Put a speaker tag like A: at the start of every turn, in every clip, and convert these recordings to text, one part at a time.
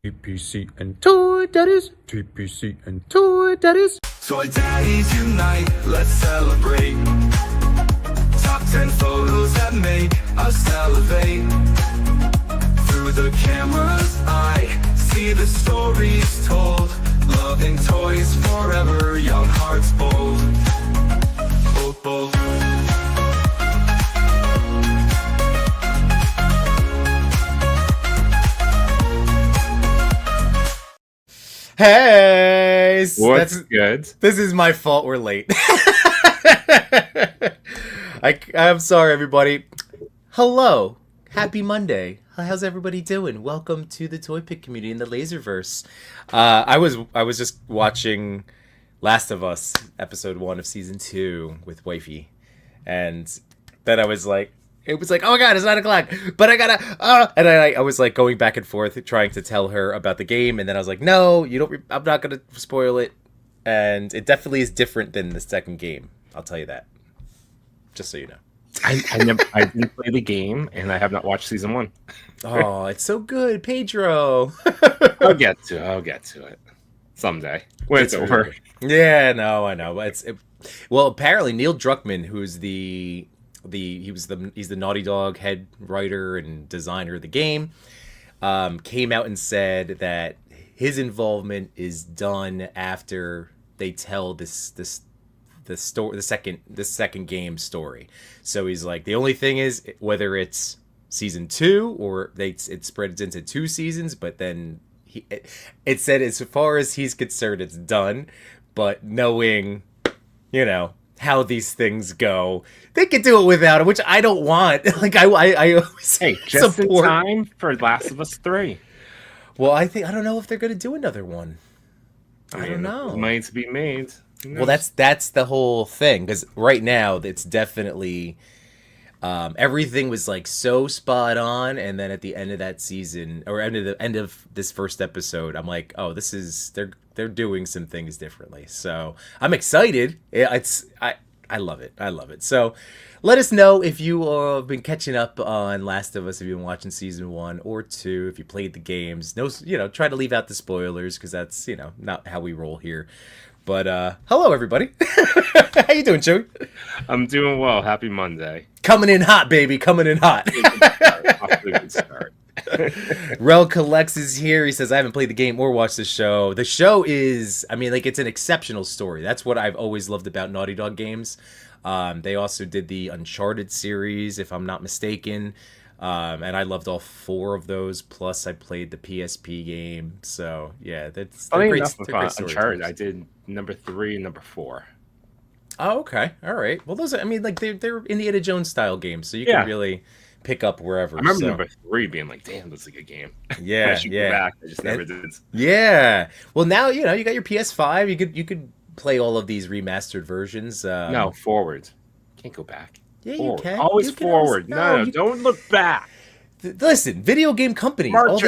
A: TPC and Toy Daddies, TPC and Toy Daddies.
B: Toy Daddies unite, let's celebrate. Top 10 photos that make us salivate. Through the camera's eye, see the stories told. Loving toys forever, young hearts bold. Bold, bold.
C: Hey,
D: What's good?
C: This is my fault. We're late. I'm sorry, everybody. Hello, happy Monday. How's everybody doing? Welcome to the Toy Pick community in the Laserverse. I was just watching Last of Us episode 1 of season 2 with wifey, and then I was like. It was like, oh my god, it's 9 o'clock, but I gotta, and I was like going back and forth trying to tell her about the game, and then I was like, no, you don't, I'm not gonna spoil it, and it definitely is different than the second game, I'll tell you that, just so you know.
D: I didn't play the game, and I have not watched season 1.
C: Oh, it's so good, Pedro.
D: I'll get to it someday when it's over.
C: Yeah, no, I know, but well, apparently Neil Druckmann, who's he's the Naughty Dog head writer and designer of the game, came out and said that his involvement is done after they tell the story, the second game story. So he's like, the only thing is whether it's season 2 or it spreads into 2 seasons, but then it said as far as he's concerned it's done, but knowing, you know, how these things go, they could do it without it, which I don't want. Like I always
D: just
C: support.
D: In time for Last of Us 3.
C: Well, I don't know if they're going to do another one. I don't know.
D: Money to be made.
C: Well, that's the whole thing, because right now it's definitely everything was like so spot on, and then at the end of that season, or end of this first episode, I'm like, oh, this is they're doing some things differently. So I'm excited. I love it. I love it. So let us know if you have been catching up on Last of Us, if you've been watching season 1 or 2, if you played the games. No, try to leave out the spoilers, because that's, not how we roll here. But hello, everybody. How you doing, Joey?
D: I'm doing well. Happy Monday.
C: Coming in hot, baby. Coming in hot.
D: Good start.
C: Rel Collects is here. He says, I haven't played the game or watched the show. The show is, it's an exceptional story. That's what I've always loved about Naughty Dog games. They also did the Uncharted series, if I'm not mistaken. And I loved all 4 of those. Plus, I played the PSP game. So, yeah, they're great stories.
D: Uncharted, I did number 3 and number 4.
C: Oh, okay. All right. Well, those are, they're Indiana Jones style games, so you can really pick up wherever.
D: I remember number 3 being like, damn, that's a good game.
C: Yeah,
D: I should go back. I just never did.
C: Yeah. Well, now, you got your PS5. You could play all of these remastered versions.
D: No, forward. Can't go back.
C: Yeah,
D: forward.
C: you can.
D: Always
C: you can
D: forward. No, don't look back.
C: Listen, video game companies,
D: March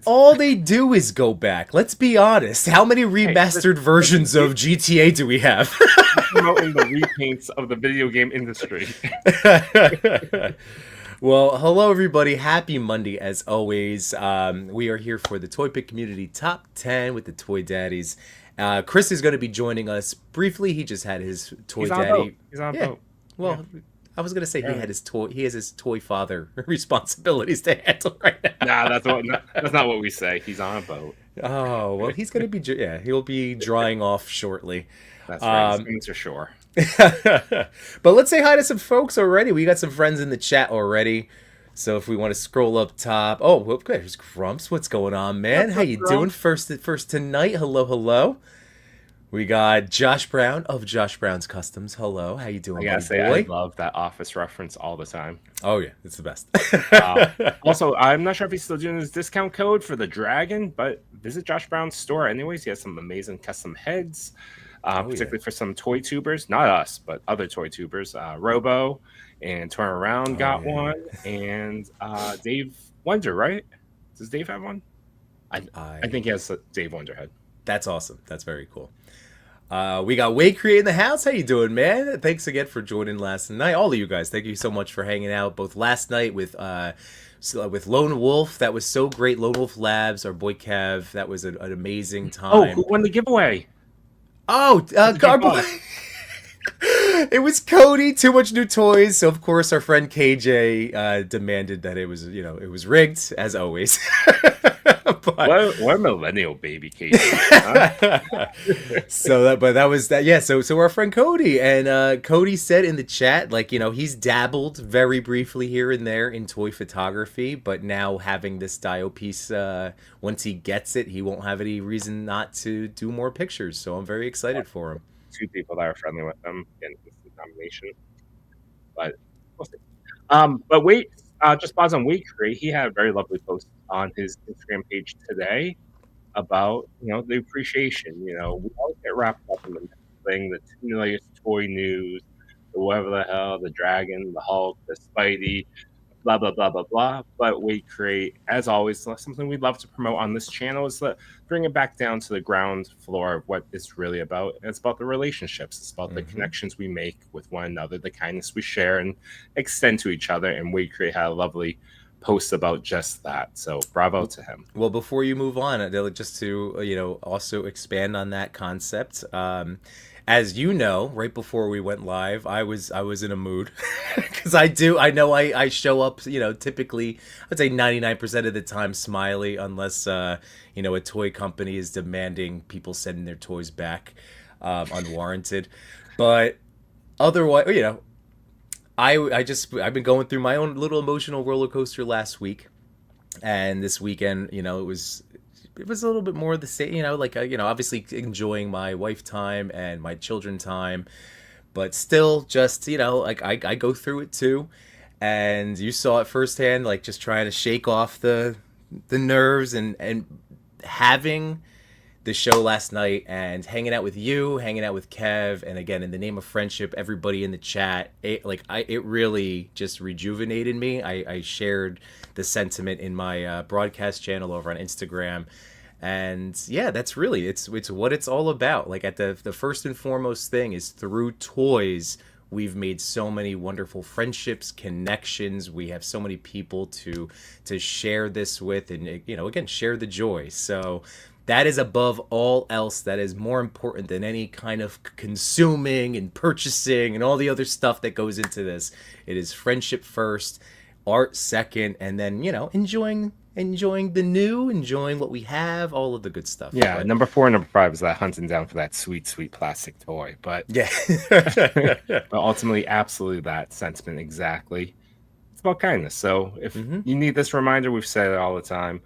C: all they do is go back. Let's be honest. How many remastered versions of GTA do we have?
D: Promoting the repaints of the video game industry.
C: Well, hello, everybody. Happy Monday, as always. We are here for the Toy Pick Community Top 10 with the Toy Daddies. Chris is going to be joining us briefly. He just had his Toy Daddy.
D: He's on a boat.
C: Well, yeah. I was gonna say he has his toy father responsibilities to handle right now.
D: That's not what we say. He's on a boat.
C: Oh well, he's gonna be he'll be drying off shortly.
D: That's right. Things are sure.
C: But let's say hi to some folks already. We got some friends in the chat already. So if we want to scroll up top, okay, there's Grumps. What's going on, man? How you doing? First tonight. Hello. We got Josh Brown of Josh Brown's Customs. Hello, how you doing,
D: I
C: boy?
D: I love that Office reference all the time.
C: Oh yeah, it's the best.
D: Also, I'm not sure if he's still doing his discount code for the Dragon, but visit Josh Brown's store anyways. He has some amazing custom heads, particularly for some toy tubers. Not us, but other toy tubers. Robo and Turn Around got one, and Dave Wonder, right? Does Dave have one? I think he has a Dave Wonder head.
C: That's awesome. That's very cool. We got Way Create in the house. How you doing, man? Thanks again for joining last night. All of you guys, thank you so much for hanging out both last night with with Lone Wolf. That was so great. Lone Wolf Labs, our boy Kev. That was an amazing time.
D: Oh, who won the giveaway?
C: Oh, our boy. It was Cody. Too much new toys. So of course our friend KJ demanded that it was rigged as always.
D: But, what a millennial baby, KJ. Huh?
C: But that was that. Yeah. So our friend Cody, and Cody said in the chat, like, he's dabbled very briefly here and there in toy photography, but now having this Dio piece, once he gets it, he won't have any reason not to do more pictures. So I'm very excited for him.
D: 2 people that are friendly with them in this nomination, but we'll see. But wait, just pause on Wait Crate. He had a very lovely post on his Instagram page today about the appreciation. We always get wrapped up in the next thing, the latest toy news, the whatever the hell, the Dragon, the Hulk, the Spidey, blah blah blah blah blah. But Wait Crate, as always, something we'd love to promote on this channel is that bring it back down to the ground floor of what it's really about. And it's about the relationships. It's about the connections we make with one another, the kindness we share and extend to each other. And Wait Crate had a lovely post about just that. So bravo to him.
C: Well, before you move on, just to also expand on that concept. As you know, right before we went live, I was in a mood because I know I show up, typically I'd say 99% of the time smiley, unless a toy company is demanding people sending their toys back unwarranted. But otherwise, I've been going through my own little emotional roller coaster last week, and this weekend, it was a little bit more of the same, obviously enjoying my wife time and my children time, but still just, I go through it too. And you saw it firsthand, like just trying to shake off the nerves and having the show last night and hanging out with you, hanging out with Kev. And again, in the name of friendship, everybody in the chat, it really just rejuvenated me. I shared the sentiment in my broadcast channel over on Instagram. And yeah, that's really, it's what it's all about. Like at the first and foremost thing is through toys, we've made so many wonderful friendships, connections. We have so many people to share this with and, again, share the joy. So that is above all else. That is more important than any kind of consuming and purchasing and all the other stuff that goes into this. It is friendship first, art second, and then, enjoying the new, enjoying what we have, all of the good stuff.
D: Yeah, but number 4 and number 5 is that hunting down for that sweet plastic toy. But
C: yeah,
D: but ultimately, absolutely that sentiment exactly. It's about kindness. So if you need this reminder, we've said it all the time: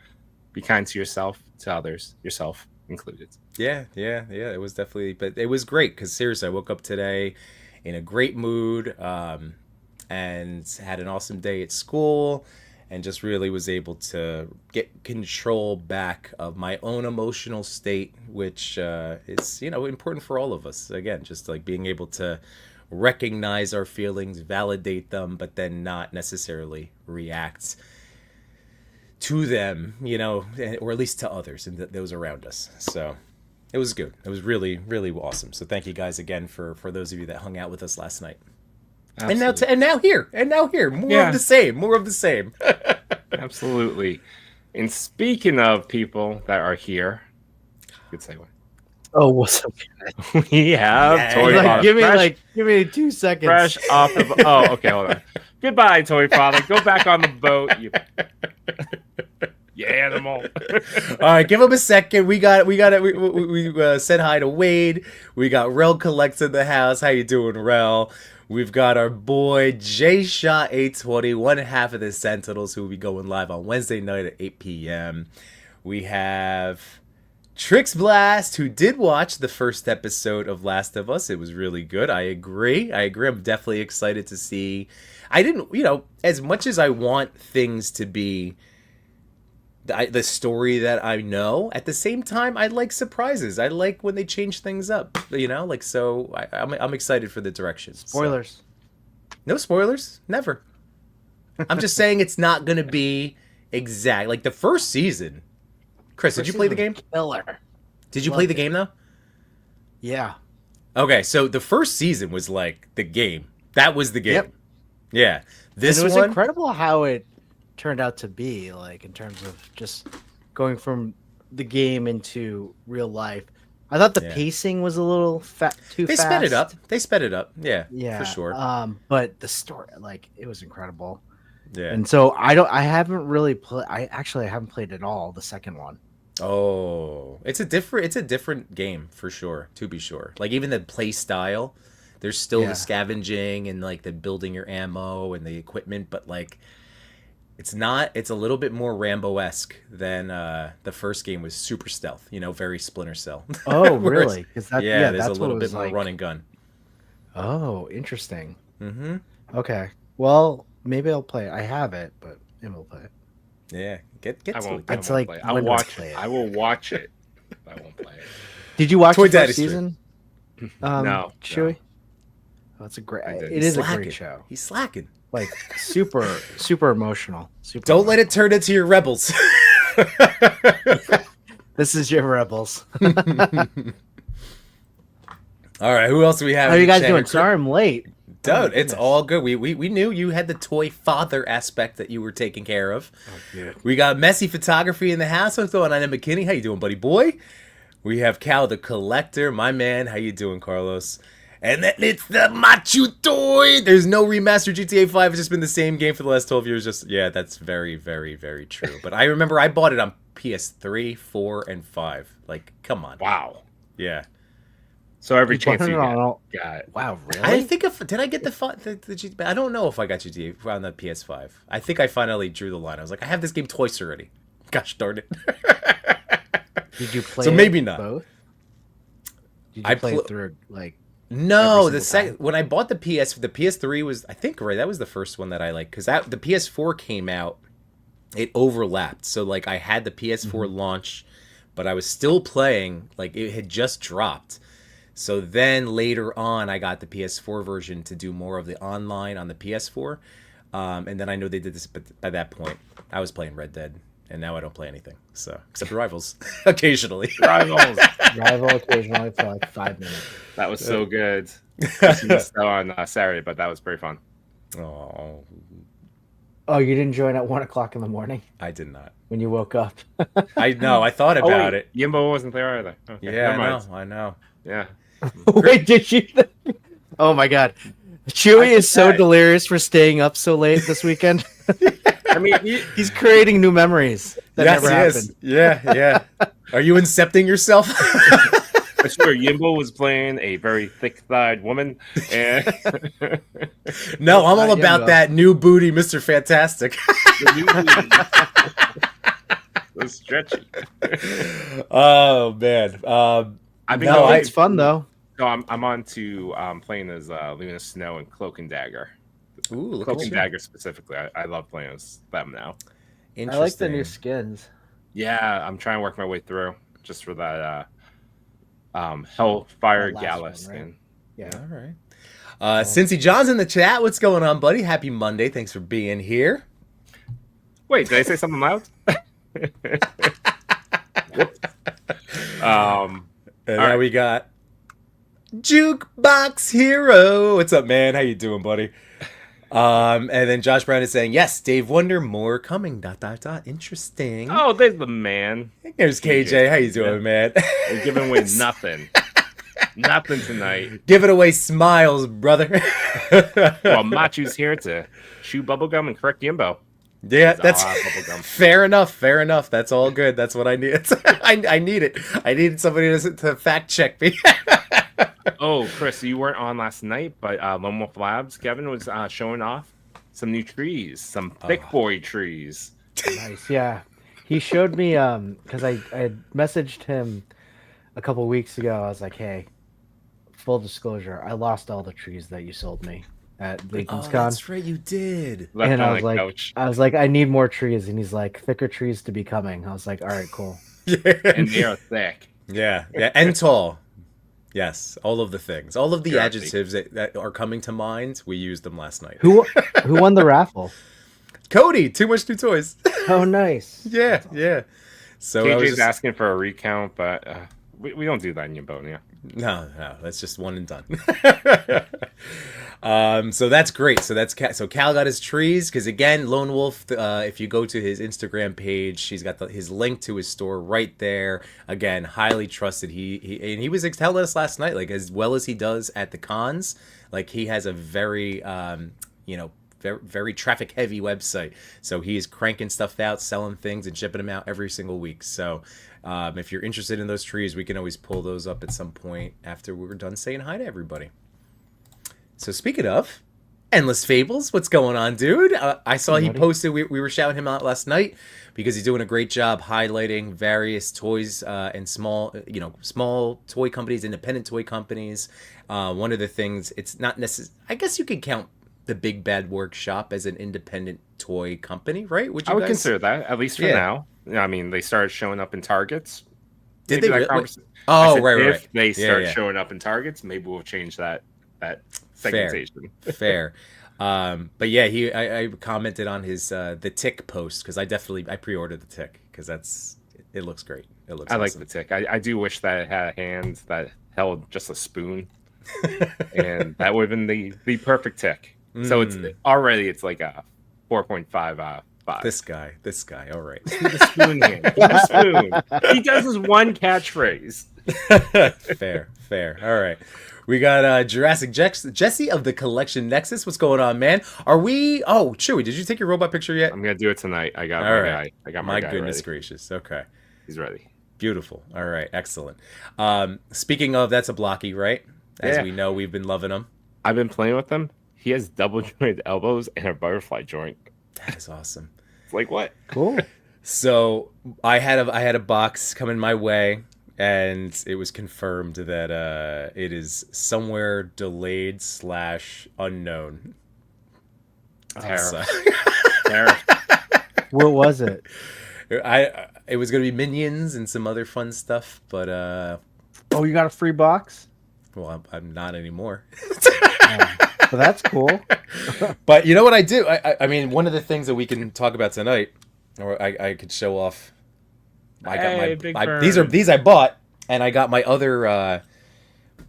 D: be kind to yourself, to others, yourself included.
C: Yeah. It was definitely, but it was great because seriously, I woke up today in a great mood, and had an awesome day at school. And just really was able to get control back of my own emotional state, which is, important for all of us. Again, just like being able to recognize our feelings, validate them, but then not necessarily react to them, or at least to others and those around us. So it was good. It was really, really awesome. So thank you guys again for those of you that hung out with us last night. Absolutely. And now here, more of the same.
D: Absolutely. And speaking of people that are here, good segue.
E: Oh, what's up?
D: We have Toy Father.
E: Give me 2 seconds.
D: Fresh off of. Oh, okay, hold on. Goodbye, Toy Father. Go back on the boat. You animal.
C: All right, give him a second. We said hi to Wade. We got Rel Collects in the house. How you doing, Rel? We've got our boy J-Shot 820, one half of the Sentinels, who will be going live on Wednesday night at 8 p.m. We have Trix Blast, who did watch the first episode of Last of Us. It was really good. I agree. I'm definitely excited to see. I didn't, as much as I want things to be the story that I know, at the same time, I like surprises. I like when they change things up, so I'm excited for the direction.
E: Spoilers.
C: So. No spoilers. Never. I'm just saying it's not going to be exact. Like the first season. Chris, did you play the game?
E: Killer.
C: Did you play the game though?
E: Yeah.
C: Okay, so the first season was like the game. That was the game.
E: Yep.
C: Yeah. This
E: and it was
C: one,
E: incredible how it turned out to be, like in terms of just going from the game into real life. I thought the
C: Yeah.
E: pacing was a little too
C: They
E: fast.
C: sped it up. They sped it up. Yeah,
E: Yeah,
C: for sure.
E: But the story, like, it was incredible.
C: Yeah.
E: And so I haven't really played. I haven't played at all the second one.
C: Oh, it's a different game for sure, to be sure. Like even the play style, there's still
E: Yeah.
C: the scavenging and like the building your ammo and the equipment, but like it's a little bit more Rambo-esque than the first game was super stealth, very Splinter Cell.
E: Oh,
C: Whereas-
E: really? Because that,
C: yeah, there's a
E: that's what
C: little
E: it
C: bit
E: was
C: more
E: like.
C: run and gun.
E: Oh, interesting.
C: Mm-hmm.
E: Okay. Well, maybe I'll play it. I have it, but maybe I'll play it.
C: Yeah, get
D: I
C: to
D: won't.
C: it.
D: I
E: It's
D: won't
E: like,
D: play it. I'll
E: when do I
D: watch
E: play
D: it.
E: it?
D: I will watch it. I won't play it.
E: Did you watch
C: Toy
E: the first
C: Dynasty.
E: season?
D: No,
E: Chewy.
D: no.
E: Oh, it's a great.
D: I didn't.
E: It is a
C: Slacking.
E: great show.
C: He's slacking.
E: Like super, super emotional. Super.
C: Don't let it turn into your Rebels.
E: This is your Rebels.
C: All right, who else do we have?
E: How are
C: in
E: you
C: the
E: guys
C: chat?
E: doing? Sorry, I'm late.
C: Dude,
E: Oh, my
C: it's
E: goodness.
C: all good. We knew you had the toy father aspect that you were taking care of.
E: Oh,
C: We got Messy Photography in the house. What's going on, Ed McKinney? How you doing, buddy boy? We have Cal the Collector, my man. How you doing, Carlos? And then it's the Machu Toy. There's no remastered GTA 5. It's just been the same game for the last 12 years. Yeah, that's very, very, very true. But I remember I bought it on PS3, 4, and 5. Like, come on.
D: Wow.
C: Yeah.
D: So every
E: You
D: chance
E: bought
D: you
E: it on all-
D: got it.
E: Wow, really?
C: I think did I get the GTA? I don't know if I got GTA on the PS5. I think I finally drew the line. I was like, I have this game twice already. Gosh darn it!
E: Did you play?
C: So
E: it
C: maybe not.
E: Both. Did you
C: I
E: play
C: pl-
E: it through like?
C: No,
E: Every
C: the
E: single
C: second when I bought the PS3 was that was the first one that I liked because the PS4 came out, it overlapped. So like I had the PS4 launch, but I was still playing. Like it had just dropped. So then later on, I got the PS4 version to do more of the online on the PS4. And then I know they did this, but by that point, I was playing Red Dead, and now I don't play anything. So except Rivals, occasionally.
D: Rivals.
E: Rival occasionally for like 5 minutes.
D: That was so good. I missed out on Saturday, but that was pretty fun.
C: Oh,
E: Oh, you didn't join at 1 o'clock in the morning
C: I did not.
E: when you woke up.
C: I know. I thought
D: Oh,
C: about
D: wait,
C: it.
D: Yimbo wasn't there either. Okay,
C: Yeah,
D: never mind.
C: I know.
D: Yeah.
E: Wait, did you? Oh my God, Chewy is so
D: forgot.
E: delirious for staying up so late this weekend.
D: I mean,
E: He's creating new memories that never happened.
C: Yeah, yeah. Are you incepting yourself?
D: I'm sure Yimbo was playing a very thick-thighed woman, and
C: No, I'm all
E: Not
C: about
E: Yimbo.
C: that new booty, Mr. Fantastic.
D: was stretchy.
C: Oh man.
D: I've been
C: No,
D: going,
E: It's fun though.
D: no, I'm on to playing as Luna Snow and Cloak and Dagger.
C: Ooh, look
D: Cloak
C: at
D: and
C: you.
D: Dagger specifically. I love playing as them now.
E: I like the new
C: Interesting.
E: skins.
D: Yeah, I'm trying to work my way through just for that Hellfire
E: That last
D: Gala
E: one, right?
D: skin.
E: Yeah.
C: All right. Cincy John's in the chat. What's going on, buddy? Happy Monday. Thanks for being here.
D: Wait, did I say something loud?
C: And now
D: right.
C: we got Jukebox Hero. What's up, man? How you doing, buddy? And then Josh Brown is saying, yes, Dave Wonder, more coming. ... Interesting.
D: Oh, there's the man.
C: There's KJ. How you doing, man?
D: We're giving away nothing. Nothing tonight.
C: Give it away smiles, brother.
D: Well, Machu's here to chew bubblegum and correct Yimbo.
C: Yeah,
D: He's
C: that's
D: all out of bubblegum.
C: fair enough. Fair enough. That's all good. That's what I need. I need it. I needed somebody to fact check me.
D: Oh, Chris, you weren't on last night, but Lone Wolf Labs, Kevin was showing off some new trees, some thick boy trees.
E: Nice. Yeah. He showed me because I had messaged him a couple weeks ago. I was like, hey, full disclosure, I lost all the trees that you sold me at Legion's Con.
C: that's right. You did.
D: Left
E: And
D: on
E: I was
D: the
E: like,
D: couch.
E: I need more trees, and he's like, thicker trees to be coming. I was like, all right, cool.
D: And they are thick.
C: Yeah, and tall. Yes, all of the things, all of the
D: Sure.
C: adjectives that are coming to mind. We used them last night.
E: Who won the raffle?
C: Cody, too much new toys.
E: Oh, nice.
C: Yeah, yeah. So I was
D: KJ's
C: just-
D: asking for a recount, but we don't do that in Yimbo, yeah.
C: No, that's just one and done. So that's great. So so Cal got his trees because again, Lone Wolf. If you go to his Instagram page, he's got his link to his store right there. Again, highly trusted. He was telling us last night, like as well as he does at the cons, like he has a very very, very traffic heavy website. So he is cranking stuff out, selling things, and shipping them out every single week. So if you're interested in those trees, we can always pull those up at some point after we're done saying hi to everybody. So speaking of Endless Fables, what's going on, dude? I saw he posted, we were shouting him out last night because he's doing a great job highlighting various toys and small toy companies, independent toy companies. One of the things, it's not necessary, I guess you could count the Big Bad Workshop as an independent toy company, right?
D: I would consider that, at least for now. I mean, they started showing up in Targets.
C: Did they? Right.
D: If they start showing up in Targets, maybe we'll change that segmentation.
C: Fair. But yeah, I commented on his the Tick post because I pre-ordered the Tick because it looks great. It looks.
D: I
C: awesome.
D: like the Tick. I do wish that it had a hand that held just a spoon, and that would have been the perfect Tick. So it's like a 4.5 5.
C: This guy, all right.
D: The spoon hand. The spoon. He does his one catchphrase.
C: Fair. All right. We got Jurassic Jesse of the Collection Nexus. What's going on, man? Are we? Oh, Chewy, did you take your robot picture yet?
D: I'm gonna do it tonight. I got my guy. I got my guy
C: goodness
D: ready.
C: gracious. Okay.
D: He's ready.
C: Beautiful. All right. Excellent. Speaking of, that's a Blocky, right? As we know, we've been loving them.
D: I've been playing with them. He has double jointed elbows and a butterfly joint.
C: That is awesome.
D: It's like what?
E: Cool.
C: So I had a box coming my way, and it was confirmed that it is somewhere delayed / unknown.
D: Terrible.
E: What was it?
C: It was gonna be Minions and some other fun stuff, but
E: Oh, you got a free box?
C: well, I'm not anymore.
E: Well, that's cool.
C: But you know what I do? I mean, one of the things that we can talk about tonight, or I could show off. I got these I bought, and I got my other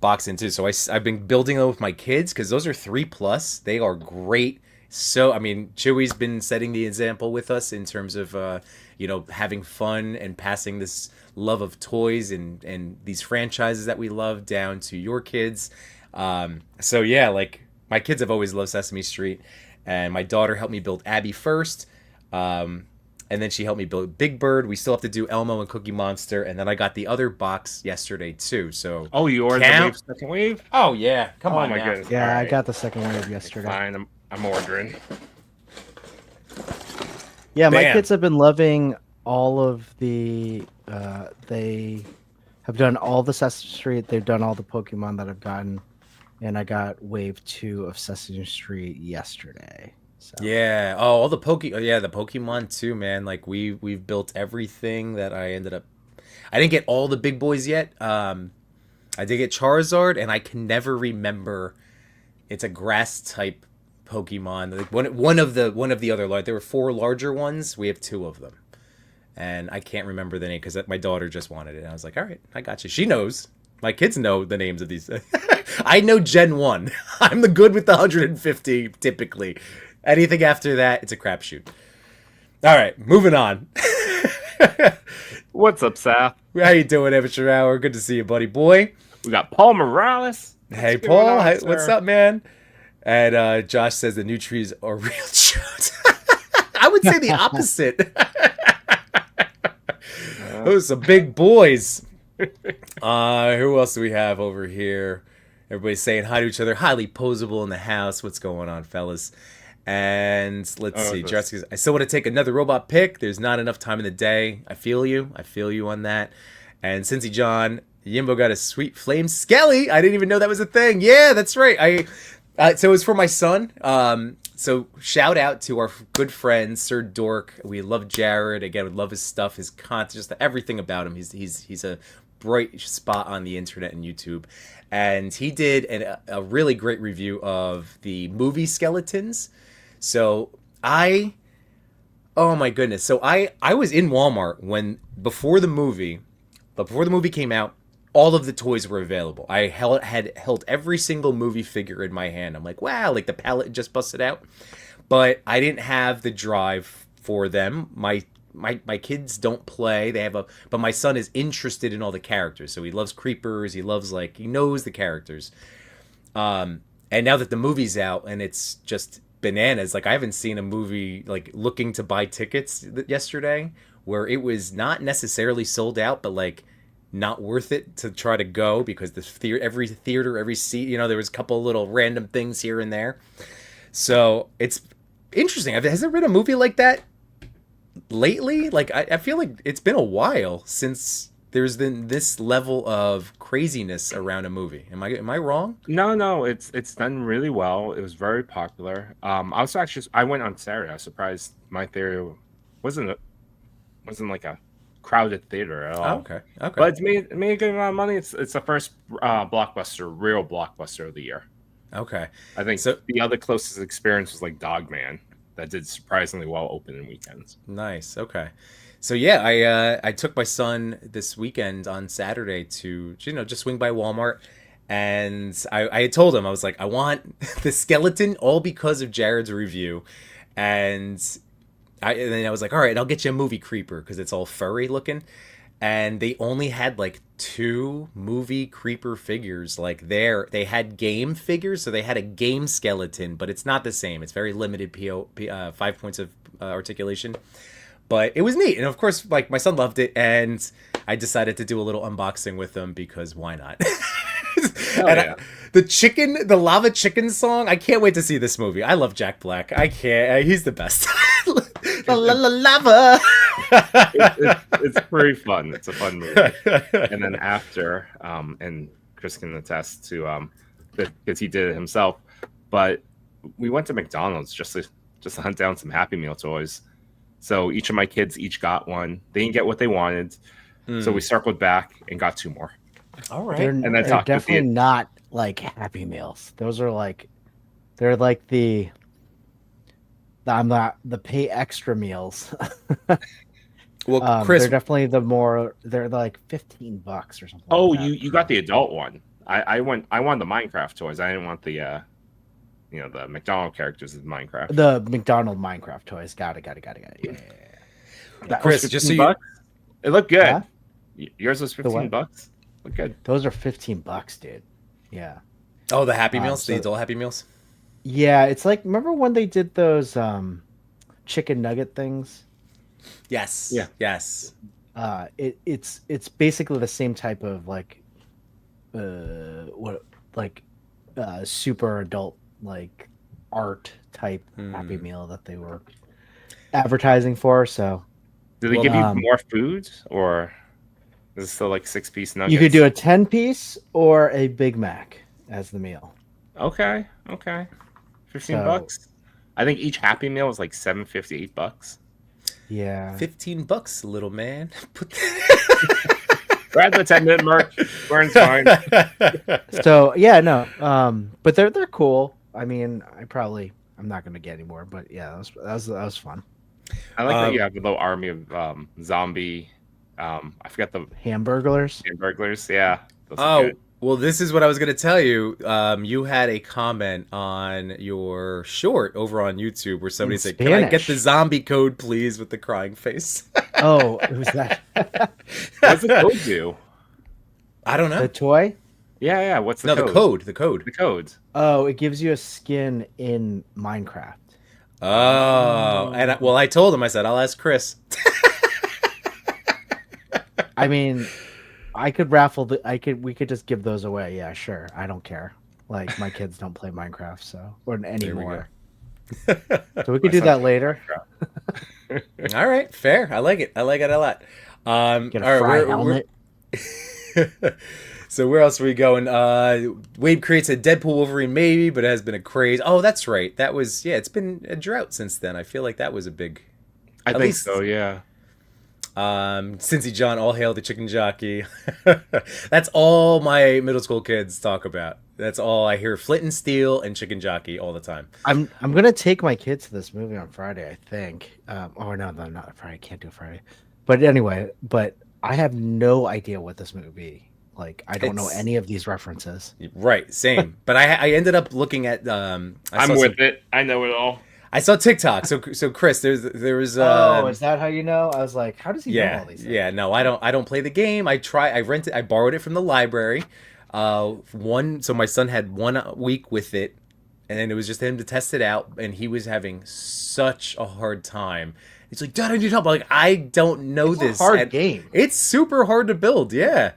C: box in too. So I've been building them with my kids because those are 3+. They are great. So I mean, Chewy's been setting the example with us in terms of having fun and passing this love of toys and these franchises that we love down to your kids. So yeah, like. My kids have always loved Sesame Street, and my daughter helped me build Abby first, and then she helped me build Big Bird. We still have to do Elmo and Cookie Monster, and then I got the other box yesterday too. So
D: you ordered the second wave?
C: Oh yeah, come on,
D: my
C: now.
D: goodness!
E: Yeah,
D: right.
E: I got the second wave yesterday.
D: Fine, I'm ordering.
E: Yeah, my
C: Bam.
E: kids have been loving all of the. They have done all the Sesame Street. They've done all the Pokemon that I've gotten. And I got wave 2 of Sesame Street yesterday. So.
C: Yeah. Oh, all the the Pokemon too, man. Like we've built everything that I ended up. I didn't get all the big boys yet. I did get Charizard, and I can never remember. It's a grass type Pokemon. Like one of the other there were 4 larger ones. We have 2 of them, and I can't remember the name because my daughter just wanted it. And I was like, all right, I got you. She knows. My kids know the names of these. I know Gen 1. I'm the good with the 150, typically. Anything after that, it's a crapshoot. All right, moving on.
D: What's up, Seth?
C: How you doing, Amateur Hour? Good to see you, buddy boy.
D: We got Paul Morales.
C: Hey, Paul. What's up, man? And Josh says the new trees are real cute. I would say the opposite. Those are some big boys. Who else do we have over here? Everybody's saying hi to each other. Highly posable in the house. What's going on, fellas? And let's see. Jessica, I still want to take another robot pick. There's not enough time in the day. I feel you on that. And Cincy John, Yimbo got a sweet flame skelly. I didn't even know that was a thing. Yeah, that's right. So it was for my son. So shout out to our good friend Sir Dork. We love Jared. Again, we love his stuff, his content, just everything about him. He's a bright spot on the internet and YouTube. And he did a really great review of the movie Skeletons. So oh my goodness. So I was in Walmart before the movie came out, all of the toys were available. I had held every single movie figure in my hand. I'm like, wow, like the palette just busted out. But I didn't have the drive for them. My kids don't play. But my son is interested in all the characters. So he loves Creepers. He knows the characters. And now that the movie's out and it's just bananas, like I haven't seen a movie like looking to buy tickets yesterday where it was not necessarily sold out, but like not worth it to try to go because every theater, every seat, there was a couple little random things here and there. So it's interesting. Has there been a movie like that lately? Like I feel like it's been a while since there's been this level of craziness around a movie. Am I wrong?
D: No, it's done really well. It was very popular. I went on Saturday. I was surprised my theater wasn't like a crowded theater at all.
C: Oh, okay.
D: But it made a good amount of money. It's the first real blockbuster of the year.
C: Okay.
D: I think
C: So
D: the other closest experience was like Dogman, that did surprisingly well opening weekends.
C: nice. Okay. So yeah, I took my son this weekend on Saturday to just swing by Walmart, and I had told him, I was like, I want the skeleton all because of Jared's review, and then I was like, all right, I'll get you a movie creeper because it's all furry looking. And they only had like 2 movie creeper figures. Like they had game figures, so they had a game skeleton, but it's not the same. It's very limited 5 points of articulation. But it was neat, and of course, like my son loved it, and I decided to do a little unboxing with them because why not?
D: Yeah.
C: The lava chicken song. I can't wait to see this movie. I love Jack Black. I can't. He's the best. Lava.
D: It's pretty fun. It's a fun movie. And then after, and Chris can attest to, because he did it himself. But we went to McDonald's just to hunt down some Happy Meal toys. So each of my kids got one. They didn't get what they wanted, so we circled back and got 2 more.
C: All right.
E: They're definitely not like Happy Meals. Those are like, they're like the pay extra meals.
C: Well, Chris,
E: they're definitely they're like $15 or something.
D: Oh,
E: like that.
D: you got the adult one. I wanted the Minecraft toys. I didn't want the the McDonald characters in Minecraft.
E: The McDonald Minecraft toys. Got it. Yeah.
D: That
C: Chris,
D: was
C: just so
D: $15. It looked good.
E: Huh?
D: Yours was $15. Looked good.
E: Those are $15, dude. Yeah.
C: oh, the Happy Meals,
E: so-
C: the adult Happy Meals.
E: Yeah, it's like, remember when they did those chicken nugget things?
C: Yes.
D: Yeah.
C: Yes.
E: It's basically the same type of like super adult like art type Happy Meal that they were advertising for. So
D: Did they
C: Well,
D: give you
E: um,
D: more food, or is it still like 6-piece nuggets?
E: you could do a 10-piece or a Big Mac as the meal.
D: Okay. $15. I think each Happy Meal was like $7.50, $8.
E: Yeah.
C: $15, little man.
D: We're at the 10-minute mark. We're in time.
E: So yeah, no. But they're cool. I mean, I'm not gonna get any more, but yeah, that was fun.
D: I like that you have a little army of zombie. I forgot the
E: Hamburglers.
D: burglars. Yeah. Those are
C: Oh,
D: good.
C: well, this is what I was going to tell you. You had a comment on your short over on YouTube where somebody
E: In
C: said, "Can I get
E: Spanish.
C: the zombie code, please?" with the crying face.
E: Oh, who's that?
D: What's the code do?
C: I don't know.
E: The toy?
D: Yeah. What's the
C: No,
D: code?
C: the code. The code.
D: The code.
E: Oh, it gives you a skin in Minecraft.
C: Oh, and I told him. I said, "I'll ask Chris."
E: I mean, I could raffle we could just give those away. Yeah, sure. I don't care. Like my kids don't play Minecraft, so or anymore. So we could do that later.
C: All right, fair. I like it. I like it a lot.
E: Get a
C: all right,
E: fry helmet.
C: So where else are we going? Wade creates a Deadpool Wolverine maybe, but it has been a craze. Oh, that's right. That was it's been a drought since then. I feel like that was a big.
D: I
C: At
D: think
C: least-
D: so. Yeah.
C: Cincy John, all hail the chicken jockey. That's all my middle school kids talk about. That's all I hear. Flint and Steel and chicken jockey all the time.
E: I'm gonna take my kids to this movie on Friday, I think. Oh no, not Friday. I can't do Friday. But anyway, I have no idea what this movie Like I don't know
C: It's-
E: any of these references.
C: Right, same. But I ended up looking at
D: I'm with it. I know it all.
C: I saw TikTok. So Chris, there was
E: Is that how you know? I was like, how does he know
C: yeah,
E: all these things?
C: yeah. No, I don't play the game. I borrowed it from the library. So my son had 1 week with it, and then it was just him to test it out, and he was having such a hard time. He's like, Dad, I need help. I'm like, I don't know
E: It's
C: this.
E: a hard
C: And
E: game.
C: It's super hard to build. Yeah.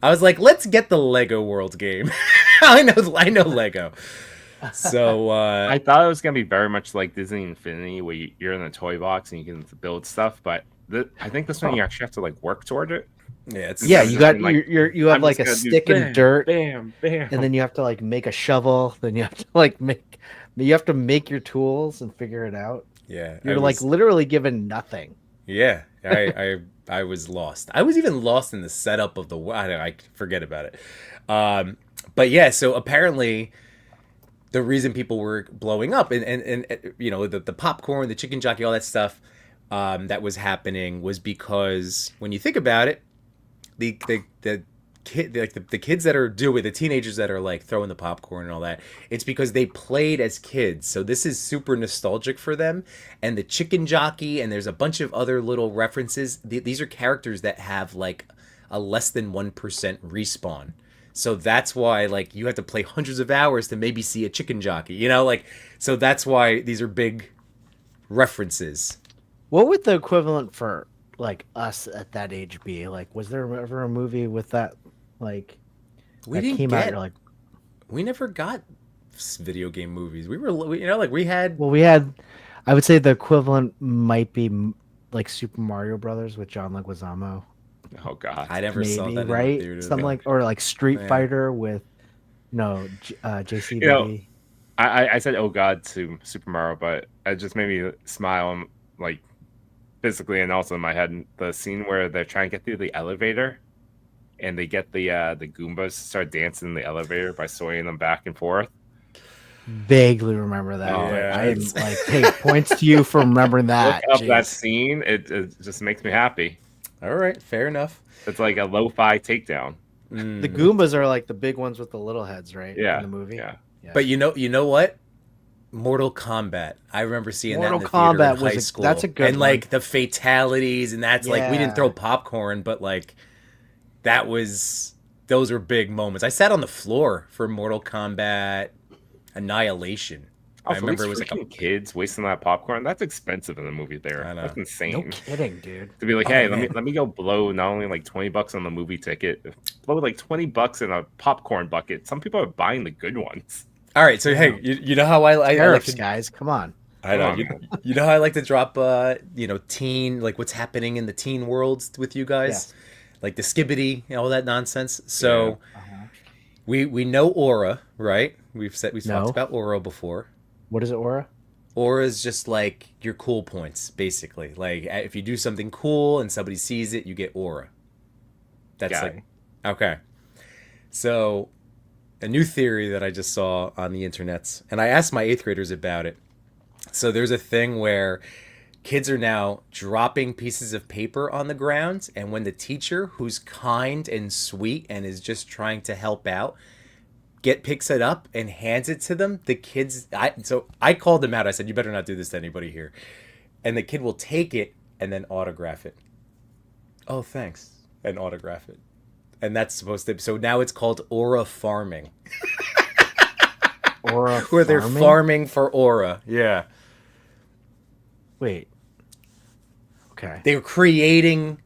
C: I was like, let's get the Lego World game. I know Lego. So
D: I thought it was gonna be very much like Disney Infinity, where you're in a toy box and you can build stuff. But I think this one you actually have to like work toward it.
C: yeah, it's
E: Yeah, you got
D: like,
E: you have
D: I'm
E: like
D: just
E: a
D: gonna do
E: stick and
D: bam,
E: dirt,
D: bam, bam,
E: and then you have to like make a shovel. Then you have to like make your tools and figure it out.
C: yeah.
E: You're like literally given nothing.
C: Yeah, I was lost. I was even lost in the setup of I forget about it. But yeah, so apparently the reason people were blowing up and you know the popcorn, the chicken jockey, all that stuff that was happening was because when you think about it, the kid like the kids that are doing the teenagers that are like throwing the popcorn and all that, it's because they played as kids, so this is super nostalgic for them. And the chicken jockey, and there's a bunch of other little references. These are characters that have like a less than 1% respawn, so that's why like you have to play hundreds of hours to maybe see a chicken jockey, you know, like, so that's why these are big references.
E: What would the equivalent for like us at that age be? Like, was there ever a movie with that? Like,
C: We
E: that
C: didn't
E: came out.
C: get
E: You're like,
C: we never got video game movies. You know, like we had.
E: well, we had. I would say the equivalent might be like Super Mario Brothers with John Leguizamo.
D: oh god,
C: I never saw
E: Maybe
C: that in the
E: right,
C: theaters.
E: something like, or like Street
C: Yeah.
E: Fighter with JCVD.
D: You know, I said oh god to Super Mario, but it just made me smile, like physically and also in my head. The scene where they're trying to get through the elevator, and they get the Goombas to start dancing in the elevator by swaying them back and forth.
E: Vaguely remember that.
C: Oh,
E: but
C: yeah,
E: I
C: it's-
E: like take points to you for remembering that.
D: Look up that
E: Jeez.
D: scene. It just makes me happy.
C: All right, fair enough.
D: It's like a lo-fi takedown.
E: The Goombas are like the big ones with the little heads, right?
D: Yeah,
E: In the movie.
D: yeah.
C: But you know what? Mortal Kombat. I remember seeing
E: Mortal
C: that in the theater
E: Kombat
C: in
E: was
C: high
E: a-
C: school.
E: that's a good
C: and like the fatalities, and that's like we didn't
E: Yeah.
C: throw popcorn, but like those were big moments. I sat on the floor for Mortal Kombat Annihilation. I
D: Also,
C: remember it
D: these
C: was like
D: freaking kids wasting that popcorn. That's expensive in the movie theater.
C: I know.
D: That's insane.
E: No kidding, dude.
D: To be like,
C: Oh,
D: hey,
C: man.
D: let me go blow not only like $20 on the movie ticket, blow like $20 in a popcorn bucket. Some people are buying the good ones.
C: all right. So hey, you know how I like
E: Tariffs,
C: to
E: guys. Come on.
C: I know.
D: Come on,
C: You know how I like to drop, teen, like what's happening in the teen worlds with you guys,
E: Yes.
C: like the skibbity, all that nonsense. So
E: Uh-huh.
C: we know Aura, right? We've talked
E: No.
C: about Aura before.
E: What is it, Aura?
C: Aura is just like your cool points, basically. Like if you do something cool and somebody sees it, you get Aura. That's
D: Got
C: like
D: it.
C: okay. So a new theory that I just saw on the internets, and I asked my 8th graders about it. So there's a thing where kids are now dropping pieces of paper on the ground, and when the teacher, who's kind and sweet and is just trying to help out, picks it up and hands it to them, the kids, so I called them out. I said, you better not do this to anybody here. And the kid will take it and then autograph it. Oh, thanks. And autograph it. And that's supposed to, so now it's called aura farming.
E: Aura
C: Where they're farming for aura. Yeah.
E: Wait. Okay.
C: They're creating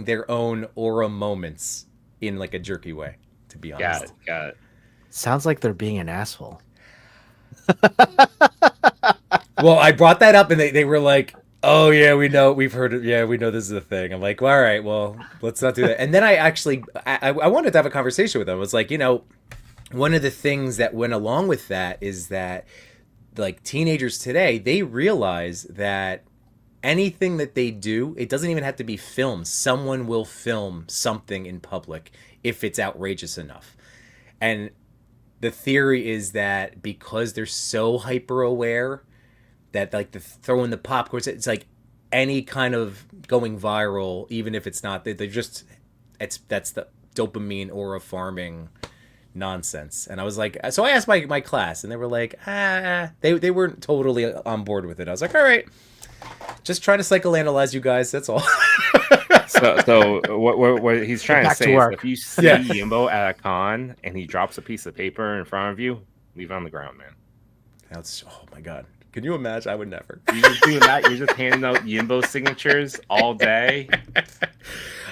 C: their own aura moments in like a jerky way, to be honest.
D: Got it.
E: Sounds like they're being an asshole.
C: Well, I brought that up and they were like, oh yeah, we know, we've heard it. Yeah, we know this is a thing. I'm like, well, all right, well, let's not do that. And then I wanted to have a conversation with them. I was like, one of the things that went along with that is that like teenagers today, they realize that anything that they do, it doesn't even have to be filmed. Someone will film something in public if it's outrageous enough. And the theory is that because they're so hyper aware that like the throwing the popcorn, it's like any kind of going viral, even if it's not, they're just, that's the dopamine aura farming nonsense. And I was like, so I asked my class, and they were like, they weren't totally on board with it. I was like, all right, just trying to psychoanalyze you guys. That's all.
D: So what he's trying to
E: Back to
D: say is
E: work.
D: if you see
C: Yeah.
D: Yimbo at a con and he drops a piece of paper in front of you, leave it on the ground, man.
C: That's, oh my god, can you imagine? I would never.
D: You're just doing that. You're just handing out Yimbo signatures all day.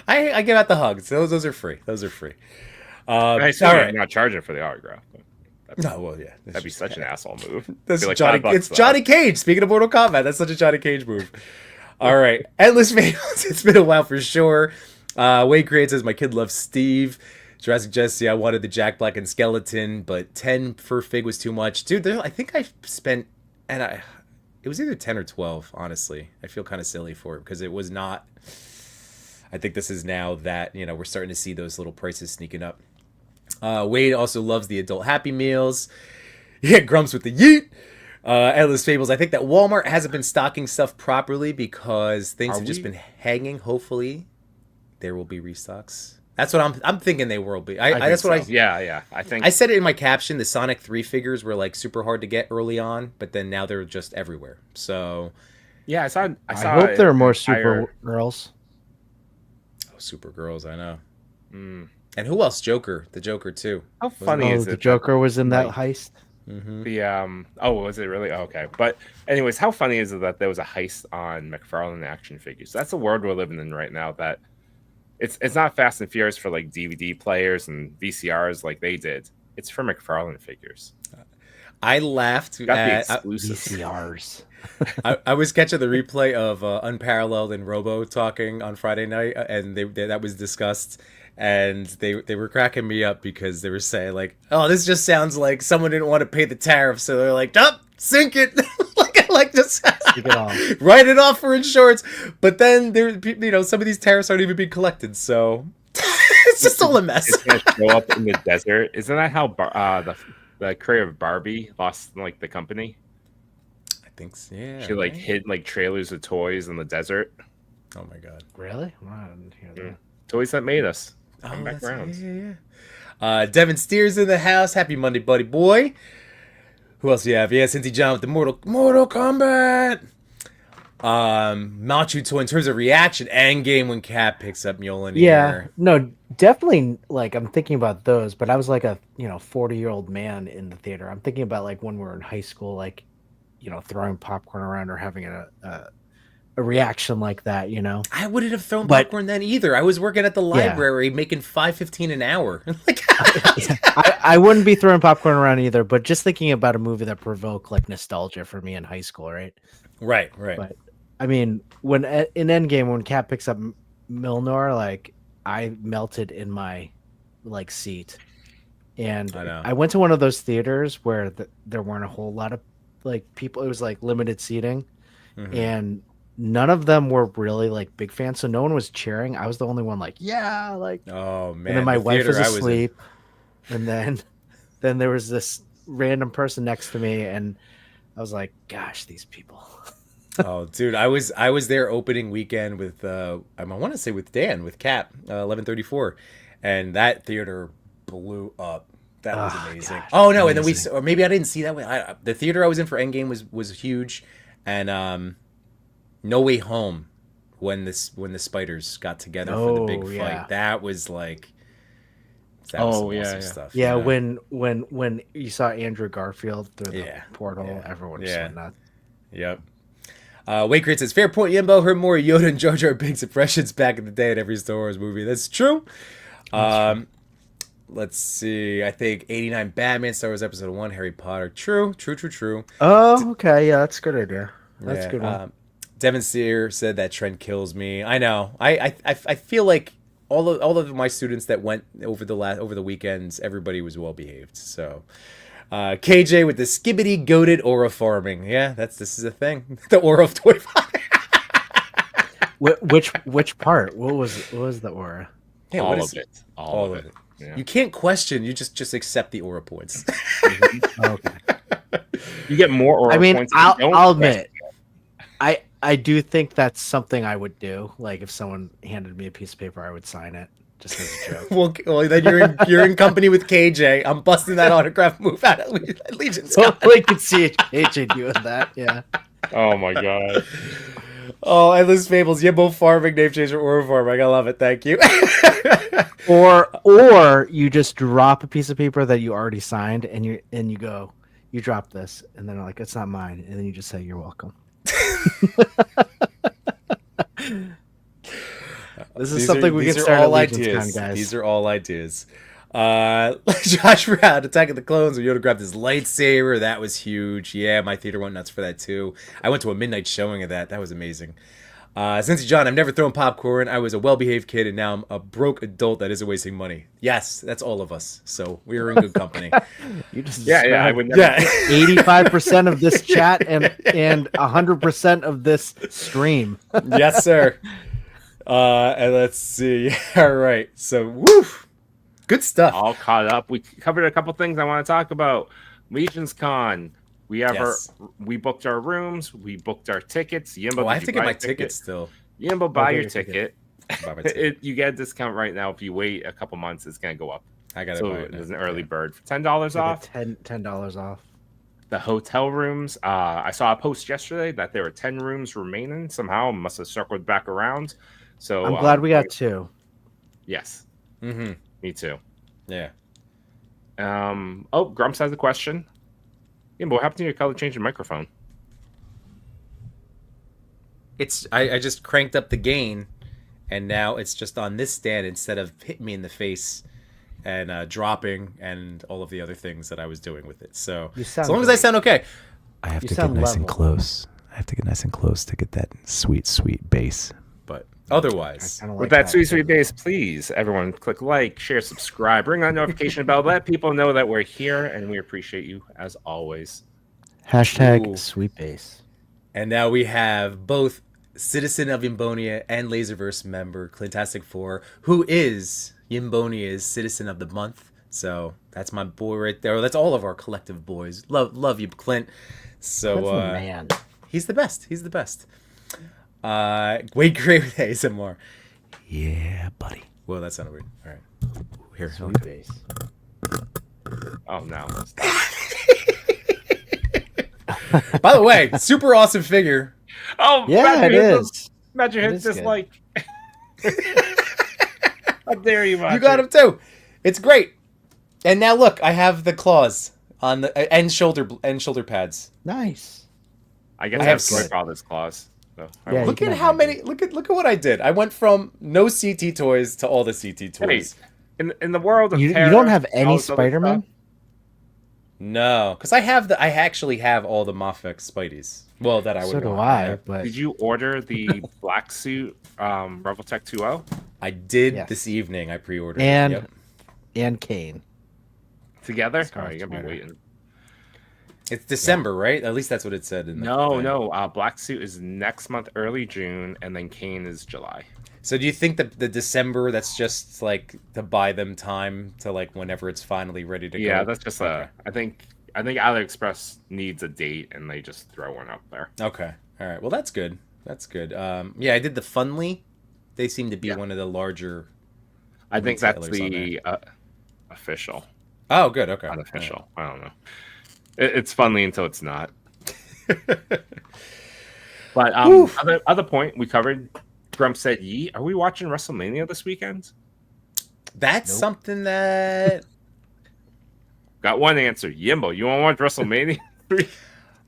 C: I give out the hugs. Those are free. Those are free.
D: I assume
C: all
D: you're
C: right.
D: not charging for the autograph.
C: No, well, yeah.
D: That'd be such an asshole move.
C: That's
D: Be like
C: Johnny.
D: $5
C: It's
D: though.
C: Johnny Cage. Speaking of Mortal Kombat, that's such a Johnny Cage move. All right, Endless Fables. It's been a while for sure. Wade Create says my kid loves Steve. Jurassic Jesse. I wanted the Jack Black and skeleton, but 10 for Fig was too much, dude. I think I spent, it was either 10 or 12. Honestly, I feel kind of silly for it because it was not. I think this is now that we're starting to see those little prices sneaking up. Wade also loves the adult Happy Meals. Yeah, Grumps with the yeet. Endless Fables. I think that Walmart hasn't been stocking stuff properly because things have just been hanging. Hopefully, there will be restocks. That's what I'm thinking. They will be. That's what I.
D: Yeah. I think
C: I said it in my caption. The Sonic 3 figures were like super hard to get early on, but then now they're just everywhere. So,
D: yeah. I saw.
E: I hope there are more
D: entire-
E: Supergirls.
C: oh, Supergirls. I know.
D: Mm.
C: And who else? Joker. The Joker too.
D: How funny
E: Oh,
D: is
E: the
D: it?
E: Joker was in that
D: like,
E: heist.
C: Mm-hmm.
D: The oh, was it really? Oh, okay. But anyways, how funny is it that there was a heist on McFarlane action figures? That's the world we're living in right now. That it's not Fast and Furious for like DVD players and VCRs like they did. It's for McFarlane figures.
C: I laughed
D: Got the
C: at.
D: exclusive.
E: VCRs.
C: I was catching the replay of Unparalleled and Robo talking on Friday night, and they that was discussed, and they were cracking me up because they were saying like, "Oh, this just sounds like someone didn't want to pay the tariff, so they're like, up, sink it, like just
E: Take it off.
C: write it off for insurance." But then some of these tariffs aren't even being collected, so it's just all a mess.
D: It's gonna show up in the desert. Isn't that how the creator of Barbie lost like the company?
C: I think so. Yeah.
D: She like
C: right?
D: hid like trailers of toys in the desert.
C: Oh my god.
E: Really? Well, I didn't hear that.
D: Toys that made us.
C: Oh,
D: Come back around.
C: yeah. Devin Steers in the house. Happy Monday, buddy boy. Who else do you have? Yeah, Cincy John with the Mortal Kombat. Machu Toy in terms of reaction, Endgame when Cap picks up Mjolnir.
E: Yeah, no, definitely. Like I'm thinking about those, but I was like a 40-year-old man in the theater. I'm thinking about like when we were in high school, like throwing popcorn around or having a reaction like that.
C: I wouldn't have thrown
E: But-
C: popcorn then either. I was working at the library making $5.15 an hour. Like,
E: I wouldn't be throwing popcorn around either, but just thinking about a movie that provoked like nostalgia for me in high school, right?
C: right.
E: But I mean, when in Endgame, when Cap picks up Milnor, like I melted in my like seat, and
C: I know.
E: I went to one of those theaters where there weren't a whole lot of like people. It was like limited seating,
C: Mhm.
E: and none of them were really like big fans. So no one was cheering. I was the only one like, yeah, like.
C: Oh man.
E: And then my
C: the
E: wife
C: theater
E: was
C: I in-
E: asleep, and then there was this random person next to me, and I was like, gosh, these people.
C: Oh, dude, I was there opening weekend with I want to say with Dan with Cap 1134, and that theater blew up. That was
E: Oh,
C: amazing.
E: gosh,
C: Oh no, and then
E: amazing.
C: or maybe I didn't see that way. The theater I was in for Endgame was huge, and No Way Home when the spiders got together for the big
E: Oh,
C: fight.
E: yeah.
C: That was like that was
D: Oh,
C: some
D: yeah,
C: awesome
D: yeah.
C: stuff.
E: Yeah, when you saw Andrew Garfield through the
C: Yeah,
E: portal,
C: yeah,
E: everyone just
C: yeah.
E: went nuts.
C: Yep. Wade Create says, fair point, Yimbo. Heard more Yoda and Jar Jar Binks impressions back in the day at every Star Wars movie. That's true. Let's see. I think 89 Batman, Star Wars Episode 1, Harry Potter. True.
E: Oh, okay, yeah, that's a good idea. That's
C: Yeah,
E: a good one.
C: Devin Sear said that trend kills me. I know. I feel like all of my students that went over the weekends, everybody was well behaved. So KJ with the skibbity goated aura farming. Yeah, this is a thing. The aura of toy farming.
E: Which part? What was the aura?
C: Yeah,
D: all
C: what
D: of
C: is-
D: it.
C: all of it.
D: Yeah.
C: You can't question. You just accept the aura points.
E: Okay.
D: You get more aura
E: I mean,
D: points. if you don't
E: I'll
D: question
E: admit, I do think that's something I would do. Like if someone handed me a piece of paper, I would sign it. just as a joke.
C: Well, then you're in company with KJ. I'm busting that autograph move out at Legion's Con.
E: Totally could see AJ doing that. Yeah.
D: Oh my god.
C: Oh, Endless Fables, Yimbo Farming, Name Changer, Aura Farming. I love it. Thank you.
E: Or you just drop a piece of paper that you already signed, and you go, you drop this, and then like, it's not mine, and then you just say you're welcome. This is something we can start at Legion's Con, guys.
C: These are all ideas. Josh Brown, Attack of the Clones, where Yoda grabbed his lightsaber. That was huge. Yeah, my theater went nuts for that too. I went to a midnight showing of that. That was amazing. Cincy John, I've never thrown popcorn. I was a well-behaved kid, and now I'm a broke adult that isn't wasting money. Yes, that's all of us. So we're in good company.
E: You just
D: Yeah, I would never.
C: Yeah.
E: 85% of this chat and 100% of this stream.
C: Yes, sir. And let's see. All right. So, woo. Good stuff.
D: All caught up. We covered a couple things I want to talk about. Legion's Con. We have
C: Yes.
D: we booked our rooms. We booked our tickets. Yimbo,
C: Oh, I
D: did
C: have
D: you
C: to get
D: buy
C: my
D: a ticket?
C: ticket still.
D: Yimbo, buy
E: get
D: your
E: your ticket.
D: ticket.
C: Buy my ticket.
D: You get a discount right now. If you wait a couple months, it's going to go up.
C: I got to
D: So
C: buy it.
D: there's
C: now.
D: an early bird for $10 off.
E: $10 off.
D: The hotel rooms. I saw a post yesterday that there were 10 rooms remaining. Somehow must have circled back around. So
E: I'm glad we got 2.
D: Yes,
C: Mm-hmm.
D: me too.
C: Yeah.
D: Grumps has a question. Yimbo, what happened to your color changing microphone?
C: I just cranked up the gain, and now it's just on this stand instead of hitting me in the face and dropping and all of the other things that I was doing with it. So
E: You
C: as
E: sound
C: long as I
E: great.
C: sound okay.
A: I have
E: You
A: to get
E: sound
A: nice and
E: level.
A: close. I have to get nice and close to get that sweet, sweet bass.
C: But otherwise,
E: Kinda
D: With
E: like
D: that sweet base, please, everyone, click like, share, subscribe, ring that notification bell, let people know that we're here, and we appreciate you as always.
E: Hashtag
C: Ooh.
E: sweet base.
C: and now we have both Citizen of Yimbonia and Laserverse member Clintastic 4, who is Yimbonia's Citizen of the Month. So that's my boy right there. That's all of our collective boys. Love you, Clint. So
E: That's the man.
C: he's the best. He's the best. Wade Gray with ASMR.
A: Yeah, buddy.
C: Well, that sounded weird. All right. Here.
E: Sweet base.
D: Oh, no.
C: By the way, super awesome figure.
D: Oh,
E: Yeah, it is.
D: Imagine
E: It
D: hit
E: is
D: this
E: good.
D: like. How dare you,
C: You got him too. It's great. And now look, I have the claws on the and shoulder pads.
E: Nice.
D: I guess
C: I
D: I have
C: have
D: Toy
C: good.
D: Father's claws. So I
E: Yeah,
D: won't-
C: Look
E: you
C: at
E: can
C: how
E: have
C: many. Look at what I did. I went from no CT toys to all the CT
D: Hey,
C: toys.
D: in the world of
E: You
D: Terra,
E: don't have
D: all
E: any
D: this other
E: Spider-Man?
D: stuff-
C: No, because I actually have all the Mofex Spideys. Well, that I would.
E: So do
C: want.
E: I, but
D: Did you order the black suit Reveltech 2.0?
C: I did
E: Yes.
C: this evening. I pre-ordered.
E: And-
C: it. Yep.
E: and Kane.
D: Together?
E: Sounds
D: Oh, you're gonna be
E: smarter.
D: waiting.
C: It's December, right? At least that's what it said. In the thing.
D: No. Black suit is next month, early June, and then Kane is July.
C: So do you think that the December, that's just like to buy them time to like whenever it's finally ready to
D: Yeah,
C: go?
D: that's just
C: Okay.
D: I think AliExpress needs a date, and they just throw one up there.
C: Okay. All right. Well, that's good. That's good. Yeah, I did the Funly. They seem to be
D: Yeah.
C: one of the larger.
D: I think that's
C: Retailers on
D: the official,
C: Oh, good. Okay.
D: unofficial. I don't know. It's funny until it's not. But other point we covered. Grump said, "Yee, are we watching WrestleMania this weekend?"
C: That's
E: Nope.
C: something that.
D: Got one answer. Yimbo, you want to watch WrestleMania?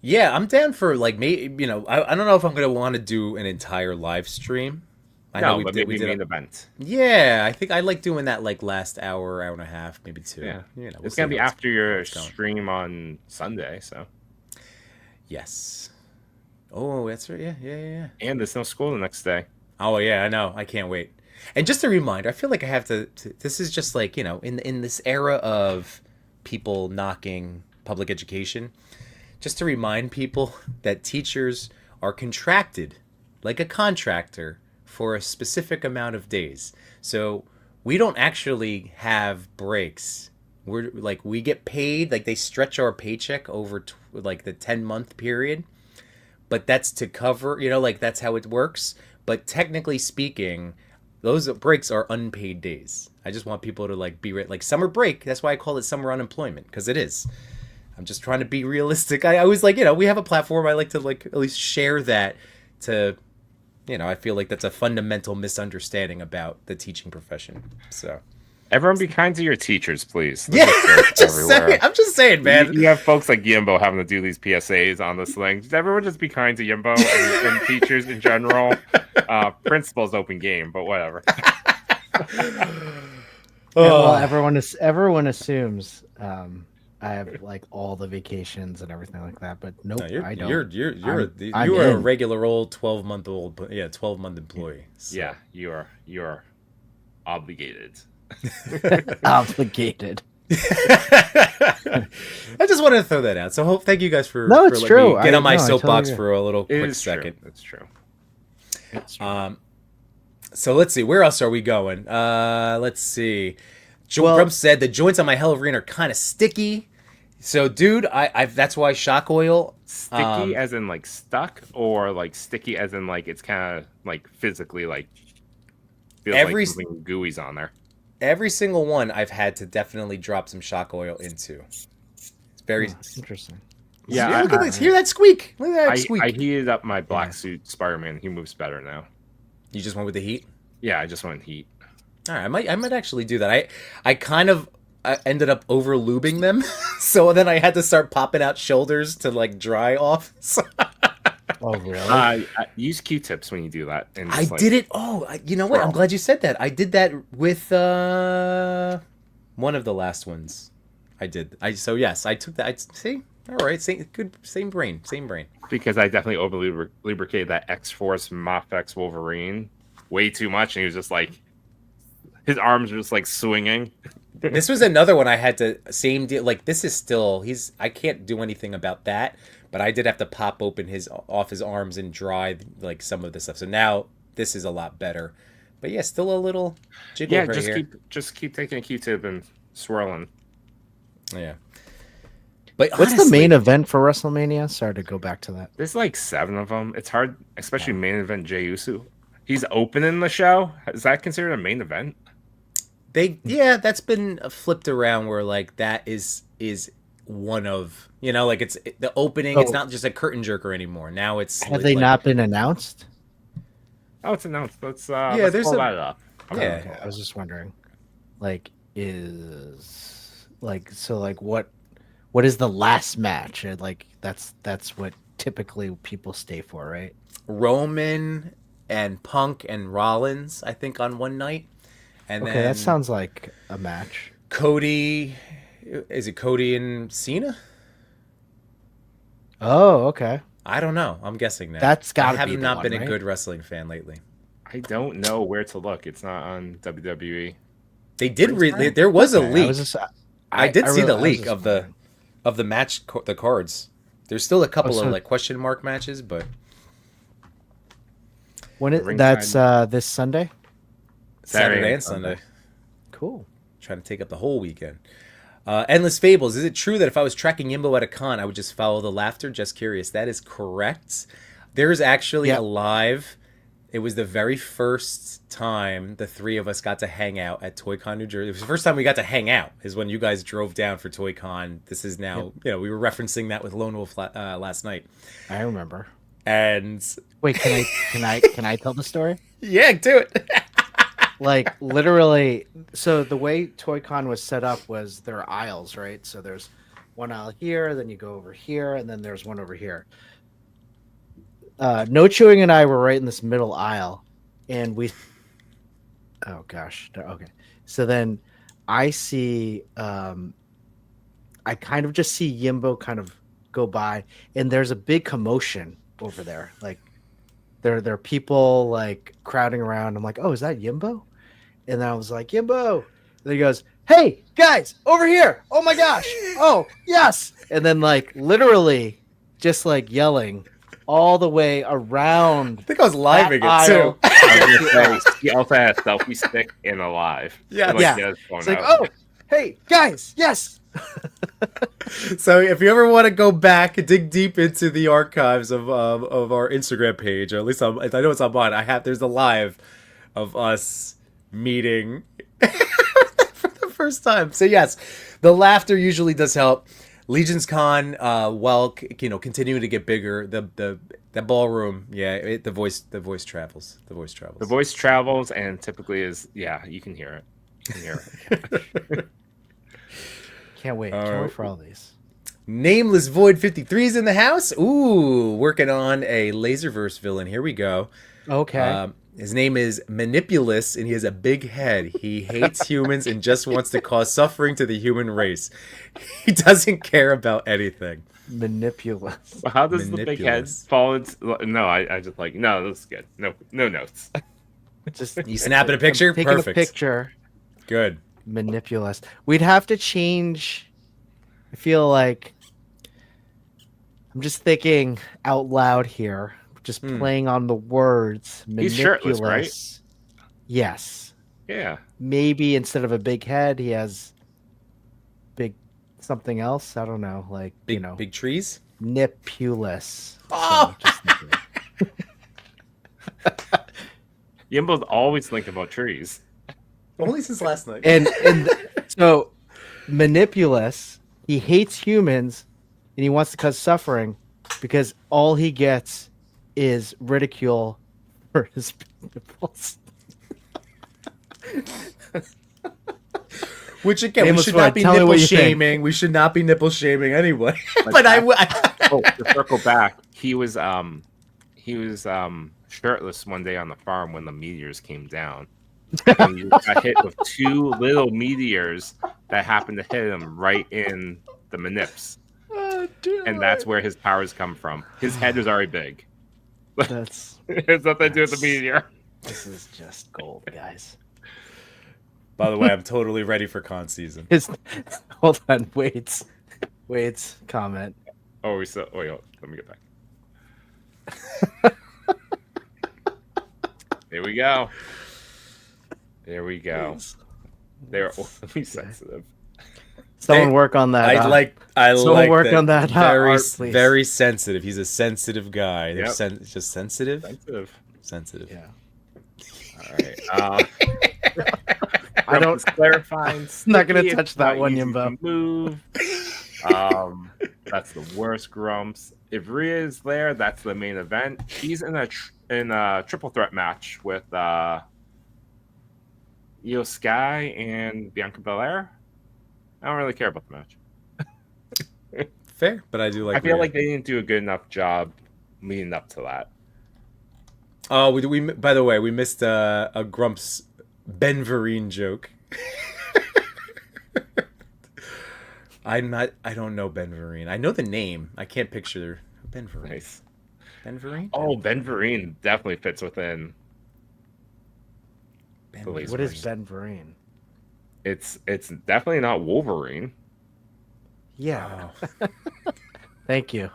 C: Yeah, I'm down for like maybe I don't know if I'm gonna want to do an entire live stream. I know
D: No, but maybe main event.
C: Yeah, I think I like doing that like last hour and a half, maybe two.
D: Yeah.
C: You know,
D: It's
C: see
D: gonna be
C: how
D: after your
C: it's going.
D: stream on Sunday, so
C: Yes. Oh, that's right. Yeah.
D: and there's no school the next day.
C: Oh yeah, I know. I can't wait. And just a reminder, I feel like I have to this is just like, in this era of people knocking public education, just to remind people that teachers are contracted like a contractor for a specific amount of days. So we don't actually have breaks. We're like, we get paid, like they stretch our paycheck over like the 10-month period, but that's to cover, like that's how it works. But technically speaking, those breaks are unpaid days. I just want people to like be like summer break. That's why I call it summer unemployment, because it is. I'm just trying to be realistic. I was like, we have a platform. I like to like at least share that to, I feel like that's a fundamental misunderstanding about the teaching profession. So
D: Everyone be kind to your teachers, please.
C: yeah, I'm just saying, man.
D: You have folks like Yimbo having to do these PSAs on this thing. Just everyone just be kind to Yimbo and teachers in general. Principal's open game, but whatever.
E: Well, everyone assumes I have like all the vacations and everything like that, but nope, I don't.
C: You're a regular old 12-month employee. So.
D: Yeah, you're obligated.
E: Obligated.
C: I just wanted to throw that out. So thank you guys for
E: it's true.
C: Me get on my soapbox for a little quick second.
D: It's true.
C: So let's see, where else are we going? Let's see. Grump said the joints on my Hellrain are kind of sticky. So, dude, I've that's why shock oil.
D: Sticky as in like stuck, or like sticky as in like it's kind of like physically like feels like something gooey's on there.
C: Every single one I've had to definitely drop some shock oil into. It's very
E: interesting.
C: Yeah, look at this. Hear that squeak? Look at that squeak.
D: I heated up my black suit Spider-Man. He moves better now.
C: You just went with the heat?
D: Yeah, I just went heat.
C: All right, I might actually do that. I kind of ended up over lubing them, so then I had to start popping out shoulders to like dry off.
E: Oh really?
D: Use Q-tips when you do that. And
C: I did it. Oh, you know what? I'm glad you said that. I did that with one of the last ones. I did. So yes, I took that. See, all right, same brain.
D: Because I definitely over lubricated that X-Force Mafex Wolverine way too much, and he was just like, his arms were just like swinging.
C: This was another one I had to same deal. Like this is still I can't do anything about that, but I did have to pop open off his arms and dry like some of this stuff. So now this is a lot better, but yeah, still a little jiggle. Yeah,
D: just keep taking a Q-tip and swirling.
C: Yeah. But
E: what's the main event for WrestleMania? Sorry to go back to that.
D: There's like 7 of them. It's hard, especially main event Jey Uso. He's opening the show. Is that considered a main event?
C: That's been flipped around where like that is one of like it's the opening. It's not just a curtain jerker anymore. Now it's
E: have they not been announced?
D: Oh, it's announced. Let's pull that up.
E: Okay. I was just wondering, like, what is the last match? Like that's what typically people stay for, right?
C: Roman and Punk and Rollins, I think, on one night. And
E: okay, that sounds like a match.
C: Cody, is it Cody and Cena?
E: Oh, okay.
C: I don't know. I'm guessing now.
E: That's got to be.
C: I have not been a good wrestling fan lately.
D: I don't know where to look. It's not on WWE.
C: They did. There was a leak. I did see the leak of the match, the cards. There's still a couple of like question mark matches, but
E: that's this Sunday.
C: Saturday and Sunday.
E: Cool.
C: Trying to take up the whole weekend. Endless Fables. Is it true that if I was tracking Yimbo at a con, I would just follow the laughter? Just curious. That is correct. There's actually a live. It was the very first time the three of us got to hang out at ToyCon New Jersey. It was the first time we got to hang out is when you guys drove down for ToyCon. This is now, we were referencing that with Lone Wolf last night.
E: I remember.
C: And
E: wait, can I tell the story?
C: Yeah, do it.
E: Like literally, so the way ToyCon was set up was there are aisles, right? So there's one aisle here, then you go over here, and then there's one over here. No Chewing and I were right in this middle aisle, and we. Oh gosh, okay. So then I see, I kind of just see Yimbo kind of go by, and there's a big commotion over there. Like there are people like crowding around. I'm like, oh, is that Yimbo? And then I was like, Yimbo. And then he goes, hey, guys, over here. Oh, my gosh. Oh, yes. And then, like, literally just, like, yelling all the way around.
C: I think I was living it, too.
D: He also had a selfie stick and a live.
E: Yeah. It's like, oh, hey, guys, yes.
C: So if you ever want to go back and dig deep into the archives of our Instagram page, or at least I know it's on mine. There's a live of us meeting for the first time. So yes, the laughter usually does help. Legion's Con, continuing to get bigger. The ballroom, the voice travels. The voice travels.
D: The voice travels, and typically you can hear it. You can hear it.
E: Can't wait.
C: All
E: Can't
C: right.
E: wait for all these.
C: Nameless Void 53 is in the house. Ooh, working on a Laserverse villain. Here we go.
E: Okay.
C: His name is Manipulus, and he has a big head. He hates humans and just wants to cause suffering to the human race. He doesn't care about anything.
E: Manipulous.
D: How does the big head
C: Manipulous.
D: fall into? No, I just like no. This is good. No notes.
E: Just
C: You snapping a picture?
E: taking
C: Perfect.
E: a picture.
C: Good.
E: Manipulous. We'd have to change. I feel like I'm just thinking out loud here, just playing on the words.
D: He's shirtless, right?
E: Manipulous. Yes.
D: Yeah.
E: Maybe instead of a big head, he has big something else. I don't know, like
C: Big big trees.
E: Nipulus.
C: Oh!
E: So, just thinking.
D: Yimbo's always thinking about trees.
C: Only since last night.
E: So Manipulus, he hates humans and he wants to cause suffering because all he gets is ridicule for his nipples.
C: Which again, we
E: Nameless
C: should
E: Void,
C: not be
E: tell me
C: nipple
E: what you think.
C: shaming. We should not be nipple shaming anyway. But
D: To circle back, he was shirtless one day on the farm when the meteors came down. And he got hit with two little meteors that happened to hit him right in the manips. And that's where his powers come from. His head was already big.
E: That's
D: It has nothing to do with the meteor.
E: this is just gold, guys.
C: By the way, I'm totally ready for con season.
E: Hold on, wait, comment.
D: Oh, let me get back. Here we go. There we go. They're overly sensitive.
E: Someone
C: Hey,
E: work on that.
C: I like
E: work on that
C: Very,
E: art, please.
C: very sensitive. He's a sensitive guy. They're
D: Yep.
C: just sensitive.
D: Sensitive.
E: Yeah.
D: All right.
E: I don't.
D: clarifying.
E: I'm not gonna
D: Sticky,
E: touch
D: it's
E: that
D: not
E: one,
D: easy
E: Yimbo.
D: to Move. That's the worst Grumps. If Rhea is there, that's the main event. She's in a triple threat match with Io Sky and Bianca Belair. I don't really care about the match.
C: Fair, but I do like.
D: I feel
C: Rhea.
D: like they didn't do a good enough job leading up to that.
C: Oh, we by the way, we missed a Grumps Ben Vereen joke. I don't know Ben Vereen. I know the name. I can't picture Ben Vereen.
D: Nice.
C: Ben Vereen?
D: Oh, Ben Vereen definitely fits within.
C: Ben
D: the laser
E: What is
D: Vereen.
E: Ben Vereen?
D: It's definitely not Wolverine.
E: Yeah.
C: Oh.
E: Thank you.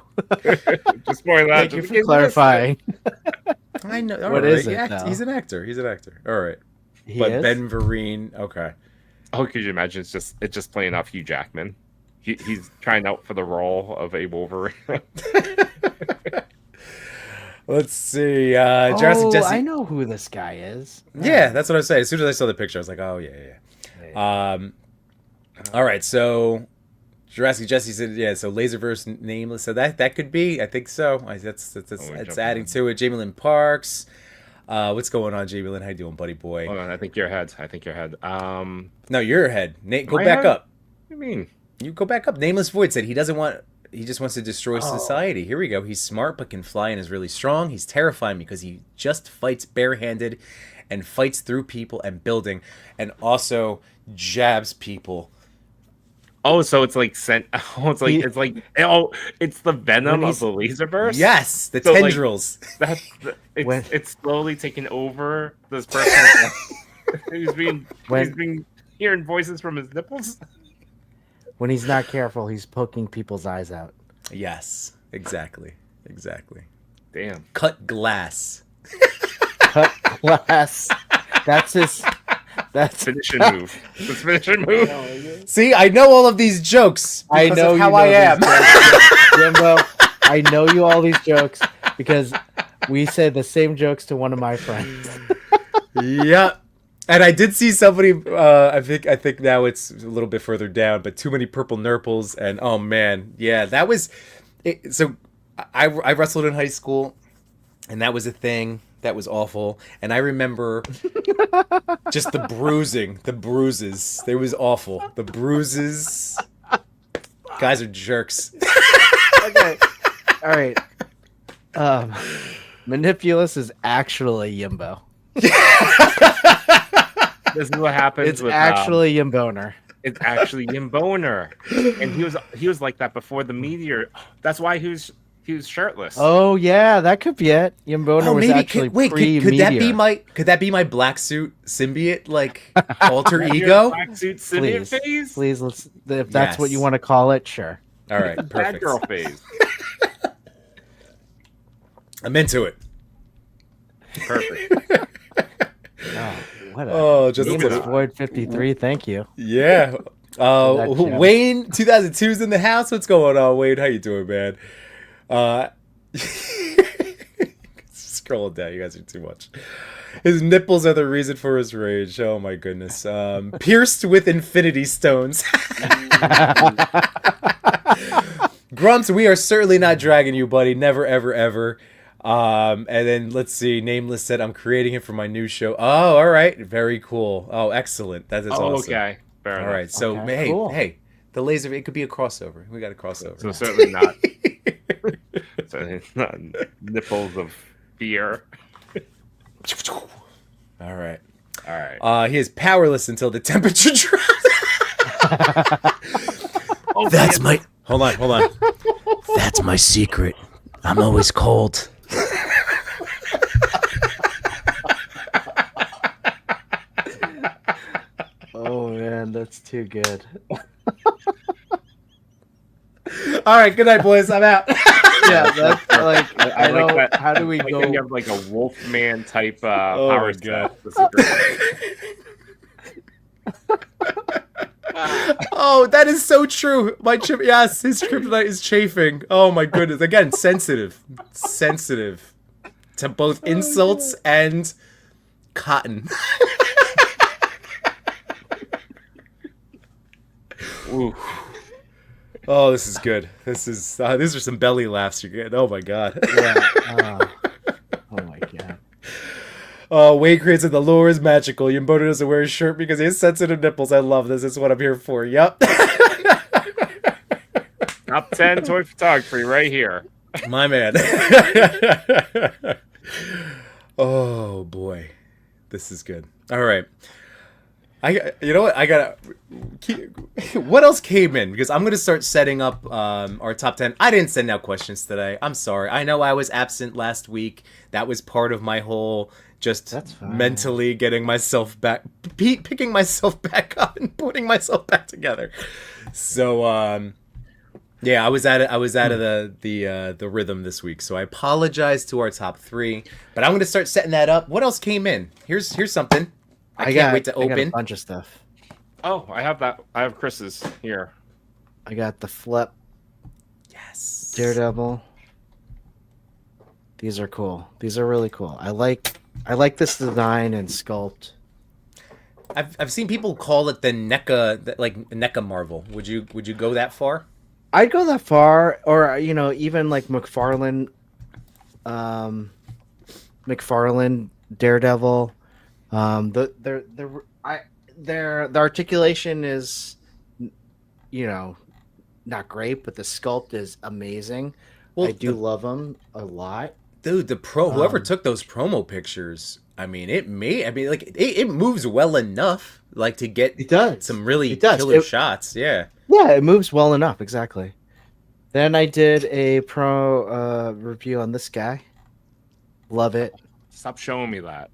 D: Just more that.
E: Thank you for clarifying.
C: I know.
E: What
C: What
E: is
C: is
E: it, though?
C: He's an actor. He's an actor. All right.
E: He
C: But
E: is?
C: Ben Vereen, okay.
D: Oh, could you imagine? It's just playing off Hugh Jackman. He's trying out for the role of a Wolverine.
C: Let's see. Jurassic Jesse.
E: I know who this guy is.
C: Yeah, that's what I was saying. As soon as I saw the picture, I was like, oh, yeah. All right, so Jurassic Jesse said, yeah, so Laserverse Nameless. So that could be. I think so. That's
D: jumping
C: adding
D: in.
C: to it. Jamie Lynn Parks. What's going on, Jamie Lynn? How you doing, buddy boy?
D: Hold on, I think you're ahead. What
C: No, you're ahead. Nate, go
D: Am I
C: back
D: ahead?
C: up.
D: do you mean?
C: You go back up. Nameless Void said he just wants to destroy society. Here we go. He's smart but can fly and is really strong. He's terrifying because he just fights barehanded and fights through people and building and also jabs people.
D: Oh, so it's like it's the venom
E: When
D: of the Laserverse.
C: Yes, the
D: So, like,
C: tendrils.
D: It's slowly taking over this person. he's been hearing voices from his nipples.
E: When he's not careful, he's poking people's eyes out.
C: Yes, exactly.
D: Damn.
C: Cut glass.
E: Cut glass. That's his. That's
D: Finishing move. This finishing move.
C: See, I know all of these jokes.
E: I
C: because
E: know
C: of how
E: you
C: I
E: know
C: am.
E: these jokes, Jimbo. I know you all these jokes because we say the same jokes to one of my friends.
C: Yeah. And I did see somebody. I think now it's a little bit further down, but too many purple nurples, and oh man, yeah, that was. So I wrestled in high school, and that was a thing. That was awful, and I remember just the bruises. They was awful. The bruises. Guys are jerks.
E: Okay. All right. Manipulus is actually Yimbo.
D: This is what happens.
E: It's
D: with,
E: actually Yimboner.
D: It's actually Yimboner, and he was like that before the meteor. That's why he was shirtless.
E: Oh yeah, that could be it. Yimboner was actually
C: could that be my black suit symbiote like alter ego?
D: Black suit symbiote phase.
E: Please, let's. If that's what you want to call it, sure.
C: All right,
D: Bad
C: perfect.
D: girl phase.
C: I'm into it.
D: Perfect.
C: Just
E: Nameless Void 53. Thank you.
C: yeah.
E: That gem.
C: Wayne 2002's in the house. What's going on, Wayne? How you doing, man? Scrolling down, you guys are too much. His nipples are the reason for his rage. Oh my goodness. Pierced with infinity stones. Grumps, we are certainly not dragging you, buddy. Never, ever, ever. And then let's see. Nameless said, "I'm creating it for my new show." Oh, all right. Very cool. Oh, excellent. That is awesome.
D: Okay. Fair enough.
C: All right. So,
E: Okay,
C: hey,
E: cool.
C: hey, the laser. It could be a crossover. We got a crossover.
D: So certainly not. Certainly not nipples of fear.
C: All right.
D: All right.
C: He is powerless until the temperature drops.
D: Oh,
A: That's
D: man.
A: my
C: Hold on.
A: that's my secret. I'm always cold.
E: Oh man, that's too good.
C: All right. Good night, boys. I'm out.
E: Yeah, that's like I
D: like
E: don't.
D: that.
E: How do we
D: Like
E: go?
D: when you have like a Wolfman type
C: Oh
D: power
C: my
D: set.
C: God.
D: This is great.
C: Oh, that is so true. My chip. Yes, his kryptonite is chafing. Oh my goodness. Again, sensitive to both insults and cotton.
D: Ooh.
C: Oh, this is good. These are some belly laughs you're getting. Oh my god.
E: Yeah. Oh my god.
C: Oh, Wade creates it. The lure is magical. Yimboda doesn't wear his shirt because he has sensitive nipples. I love this. This is what I'm here for. Yep.
D: Top 10 toy photography right here.
C: My man. Oh boy, this is good. All right. You know what? I gotta. What else came in? Because I'm gonna start setting up our top 10. I didn't send out questions today. I'm sorry. I know I was absent last week. That was part of my whole just
E: That's fine.
C: mentally getting myself back, picking myself back up and putting myself back together. So yeah, I was out of the rhythm this week. So I apologize to our top 3. But I'm gonna start setting that up. What else came in? Here's something. I can't wait to
E: I got a
C: open.
E: bunch of stuff.
D: Oh, I have that. I have Chris's here.
E: I got the Flip
C: Yes.
E: Daredevil. These are cool. These are really cool. I like this design and sculpt.
C: I've seen people call it the NECA, like NECA Marvel. Would you go that far?
E: I'd go that far, or even like McFarlane Daredevil. The articulation is, not great, but the sculpt is amazing.
C: Well,
E: I do love them a lot.
C: Dude, whoever took those promo pictures, it moves well enough, like to get
E: It does.
C: some really
E: It does.
C: killer shots. Yeah.
E: Yeah, it moves well enough. Exactly. Then I did a pro review on this guy. Love it.
D: Stop showing me that.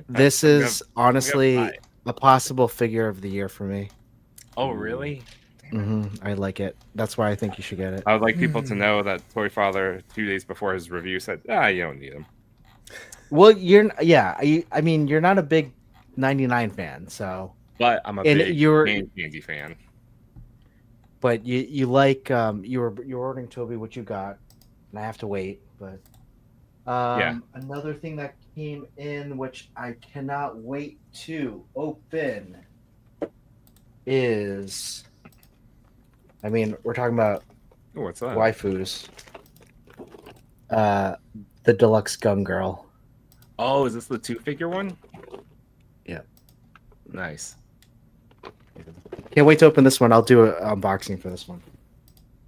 E: This is honestly
D: buy it.
E: a possible figure of the year for me.
D: Oh, really?
E: I like it. That's why I think you should get it.
D: I would like people to know that Toy Father 2 days before his review said, you don't need him.
E: Well, you're not a big 99 fan, so.
D: But I'm a
E: And
D: big Candy fan.
E: But you like you're ordering Toby what you got, and I have to wait. But
D: Yeah.
E: another thing that came in, which I cannot wait to open, is, I mean, we're talking about
D: Oh, what's that?
E: waifus. The deluxe Gun Girl.
D: Oh, is this the 2-figure one?
E: Yeah.
D: Nice.
E: Can't wait to open this one. I'll do an unboxing for this one.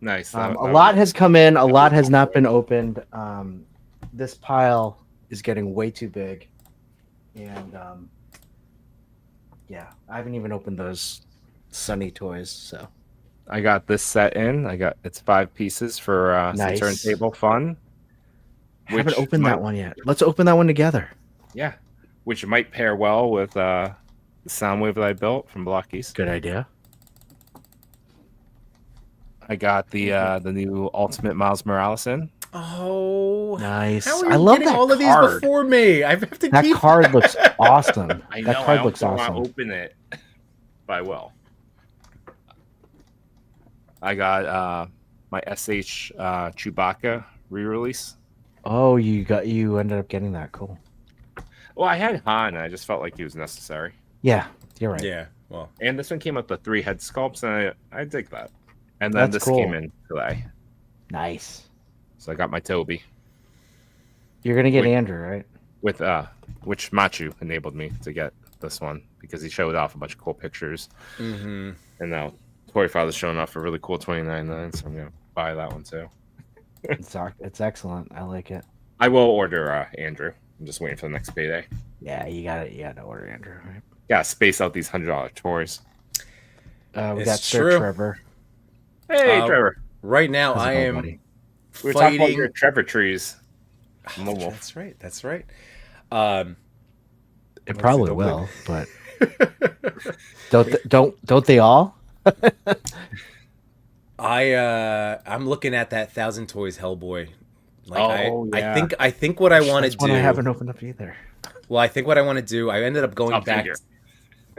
D: Nice.
E: A lot has come in. A lot has not been opened. This pile is getting way too big, and yeah, I haven't even opened those Sunny toys. So
D: I got this set in. It's 5 pieces for
E: Nice.
D: some turntable fun.
E: I haven't
D: Which
E: opened
D: might-
E: that one yet. Let's open that one together.
D: Yeah, which might pair well with the Soundwave that I built from Blockies.
E: Good idea.
D: I got the new Ultimate Miles Morales in.
C: Oh,
E: Nice.
C: how are you
E: I love
C: getting
E: that
C: all of these
E: card.
C: before me? I have to
E: That
C: keep
E: card looks awesome.
D: I
E: That
D: know.
E: card
D: I
E: looks
D: also
E: awesome.
D: want to open it, but I will. I got my SH Chewbacca re-release.
E: Oh, you ended up getting that. Cool.
D: Well, I had Han, and I just felt like he was necessary.
E: Yeah, you're right.
C: Yeah, well,
D: And this one came with the 3 head sculpts, and I dig that. And then
E: That's
D: this came
E: cool.
D: in today,
E: Nice.
D: so I got my Toby
E: You're gonna get
D: Wait.
E: Andrew, right?
D: with which Machu enabled me to get this one because he showed off a bunch of cool pictures,
C: mm-hmm.
D: and now Toy Father's showing off a really cool $29.99, so I'm gonna buy that one too.
E: It's excellent. I like it.
D: I will order Andrew. I'm just waiting for the next payday.
E: Yeah, you got to order Andrew. Right?
D: Yeah, space out these $100 toys.
E: We
C: It's
E: got Sir
C: true.
E: Trevor.
D: Hey, Trevor.
C: Right now,
E: How's it
C: I
E: going,
C: am
E: buddy?
D: We were talking about
C: fighting.
D: your Trevor trees.
C: Oh,
D: Mobile.
C: that's right. That's right.
E: It probably will, but don't they all?
C: I'm looking at that 1,000 Toys Hellboy. Like
D: Oh,
C: I
D: yeah.
C: think what I want to
E: That's one
C: do.
E: I haven't opened up either.
C: Well, I think what I want to do. I ended up going
D: Top
C: back
D: figure.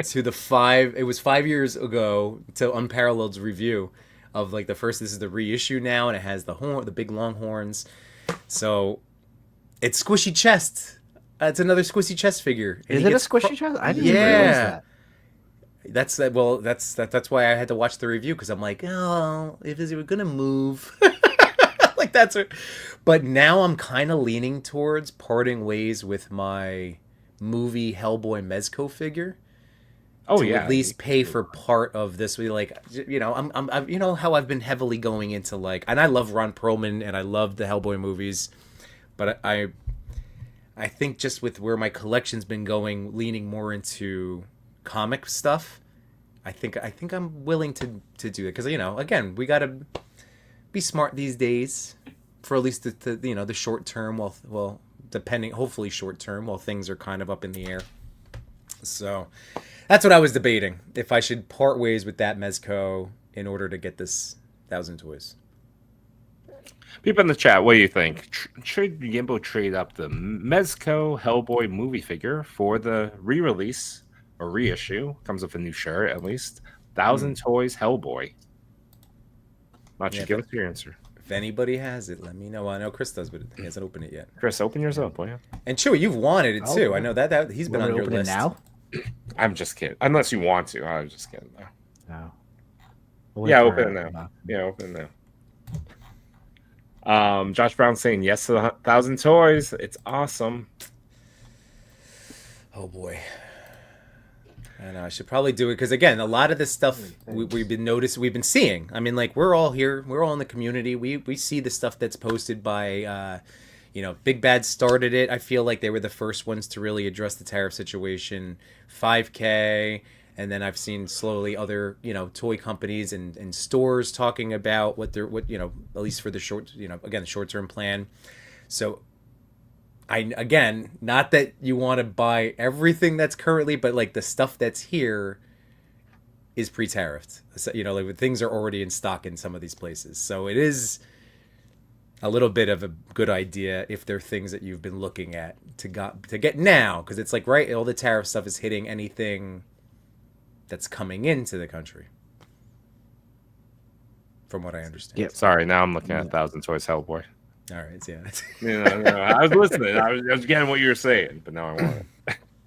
C: to the 5. It was 5 years ago to Unparalleled's review of like the first. This is the reissue now, and it has the big long horns. So it's squishy chest. It's another squishy chest figure. And
E: Is
C: he
E: it a
C: gets
E: squishy chest? I didn't even realize
C: Yeah.
E: that.
C: That's why I had to watch the review because I'm like, oh, if is it gonna move? Like that's what. But now I'm kind of leaning towards parting ways with my movie Hellboy Mezco figure.
D: Oh,
C: To
D: yeah.
C: at least pay for part of this. We like, you know, I'm you know how I've been heavily going into like, and I love Ron Perlman and I love the Hellboy movies, but I think just with where my collection's been going, leaning more into comic stuff, I think I'm willing to do that because you know, again, we gotta be smart these days for at least the you know the short term. Well, depending, hopefully short term, while things are kind of up in the air. So that's what I was debating if I should part ways with that Mezco in order to get this 1,000 Toys.
D: People in the chat, what do you think? Should Yimbo trade up the Mezco Hellboy movie figure for the re-release or reissue? Comes with a new shirt, at least. 1,000 Toys Hellboy.
C: Yeah,
D: Give us your answer.
C: If anybody has it, let me know. I know Chris does, but he hasn't opened it yet.
D: Chris, open yours up, will you?
C: And Chewy, you've wanted it too.
E: Oh,
C: I know that he's been
E: Want
C: on
E: me to
C: your
E: open it
C: list
E: now?
D: I'm just kidding. Unless you want to. I was just kidding.
E: No.
D: Yeah, open it now. Yeah, open it now. Josh Brown saying yes to the 1,000 Toys. It's awesome.
C: Oh boy. I know I should probably do it because again, a lot of this stuff we've been seeing. I mean, like we're all here, we're all in the community. We see the stuff that's posted by, you know, Big Bad started it. I feel like they were the first ones to really address the tariff situation. 5K, and then I've seen slowly other toy companies and stores talking about what at least for the short the short term plan. So. Again, not that you want to buy everything that's currently, but like the stuff that's here is pre-tariffed. So, like things are already in stock in some of these places. So it is a little bit of a good idea if they're things that you've been looking at to get now, because it's like all the tariff stuff is hitting anything that's coming into the country, from what I understand.
E: Yep.
D: Sorry, now I'm looking at 1,000 Toys Hellboy.
C: All right, yeah.
D: I was listening. I was getting what you were saying, but now I want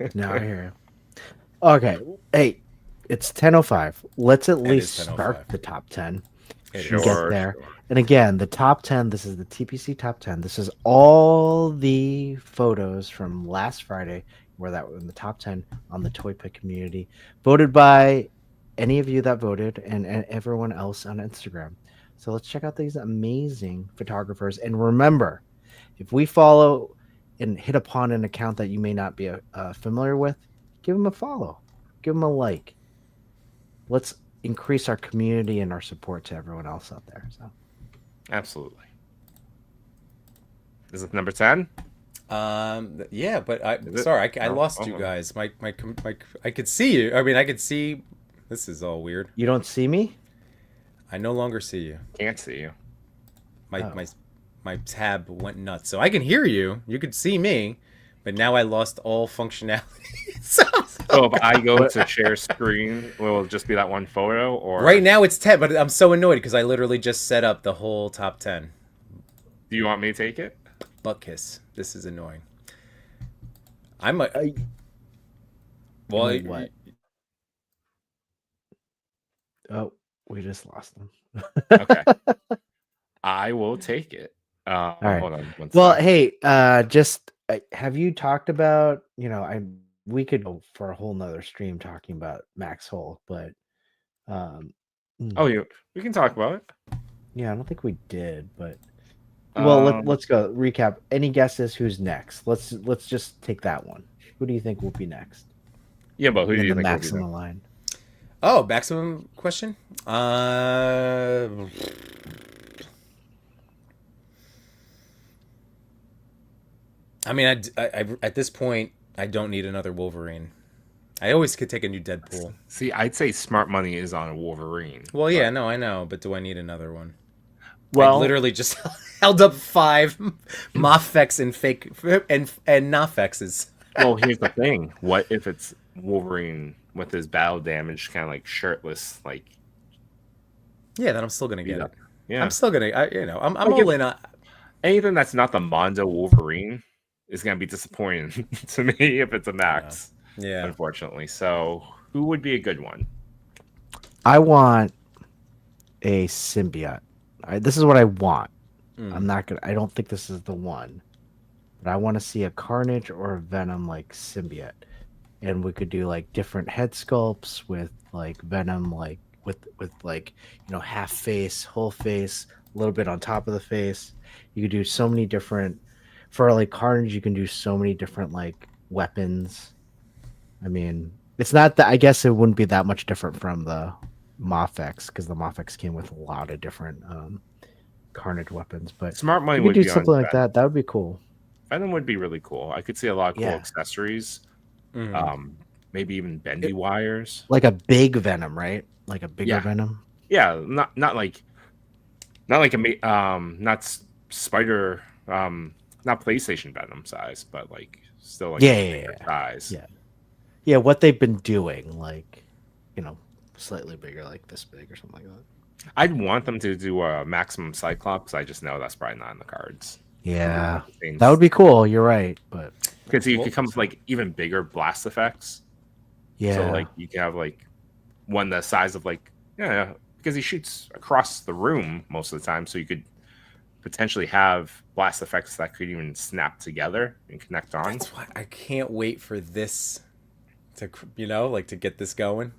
D: it.
E: No, I hear you. Okay, hey, it's 10:05. Let's at
C: It
E: least
C: is
E: start
C: 10:05.
E: the top 10.
C: It
E: and
C: is.
E: get there. And again, the top 10, this is the TPC top 10. This is all the photos from last Friday where that were in the top 10 on the Toy Pick community, voted by any of you that voted and everyone else on Instagram. So let's check out these amazing photographers. And remember, if we follow and hit upon an account that you may not be familiar with, give them a follow, give them a like. Let's increase our community and our support to everyone else out there. So,
D: Absolutely. Is it number 10?
C: Yeah, but I
D: Is it?
C: sorry, I
D: No.
C: lost you
D: Oh.
C: guys. My I could see you. I mean, I could see. This is all weird.
E: you don't see me?
C: I no longer see you.
D: Can't see you.
C: My
E: Oh.
C: my tab went nuts. So I can hear you. You could see me, but now I lost all functionality. so
D: So if I go to share screen, will it just be that one photo? Or
C: right now it's 10, but I'm so annoyed because I literally just set up the whole top 10.
D: do you want me to take it?
C: Butt kiss. This is annoying. I'm a
E: You
C: well.
E: know what? Oh, we just lost them.
D: Okay. I will take it.
E: right.
D: Hold on. One
E: Well,
D: sec.
E: hey, just have you talked about, we could go for a whole nother stream talking about Max Hole, but
D: Oh, we can talk about it.
E: yeah, I don't think we did, but well,
D: Um,
E: let's go recap. Any guesses who's next? Let's just take that one. Who do you think will be next?
D: Yeah, but who do
E: in
D: you
E: the
D: think will be
E: maximum
D: next?
E: line.
C: Oh, maximum question. I mean, I at this point, I don't need another Wolverine. I always could take a new Deadpool.
D: See, I'd say smart money is on Wolverine.
C: Well, yeah, no, I know, but do I need another one?
D: Well,
C: I literally just held up 5 Mafex and fake and Nafexes.
D: well, here's the thing. What if it's Wolverine with his battle damage, kind of like shirtless, like
C: Yeah, then I'm still gonna get
D: Yeah.
C: it.
D: yeah.
C: I'm still gonna, I'm
D: Like
C: all
D: if-
C: in on.
D: Anything that's not the Mondo Wolverine is gonna be disappointing to me if it's a Max.
C: Yeah,
D: Unfortunately. So, who would be a good one?
E: I want a symbiote. This is what I want.
C: Mm.
E: I'm not gonna. I don't think this is the one, but I want to see a Carnage or a Venom like symbiote, and we could do like different head sculpts with like Venom, like with like half face, whole face, a little bit on top of the face. You could do so many different. For like Carnage, you can do so many different like weapons. I mean, it's not that. I guess it wouldn't be that much different from the Mafex because the Mafex came with a lot of different Carnage weapons. But
D: Smart money
E: you could
D: would
E: do
D: be
E: something
D: on
E: like that. That would be cool.
D: Venom would be really cool. I could see a lot of cool
E: Yeah.
D: accessories.
C: Mhm.
D: Maybe even bendy wires.
E: Like a big Venom, right? Like a bigger
D: Yeah.
E: Venom.
D: Yeah, not like not spider not PlayStation Venom size, but like still like
E: Yeah,
D: a
E: yeah,
D: bigger
E: yeah.
D: size.
E: Yeah. Yeah, what they've been doing, like slightly bigger, like this big or something like that.
D: I'd want them to do a maximum Cyclops. I just know that's probably not in the cards.
E: Yeah, that would be cool. You're right, but
D: because you
C: Well-
D: could come with like even bigger blast effects.
E: yeah,
D: So like you can have like one the size of like because he shoots across the room most of the time, so you could potentially have blast effects that could even snap together and connect on.
C: That's why I can't wait for this to to get this going.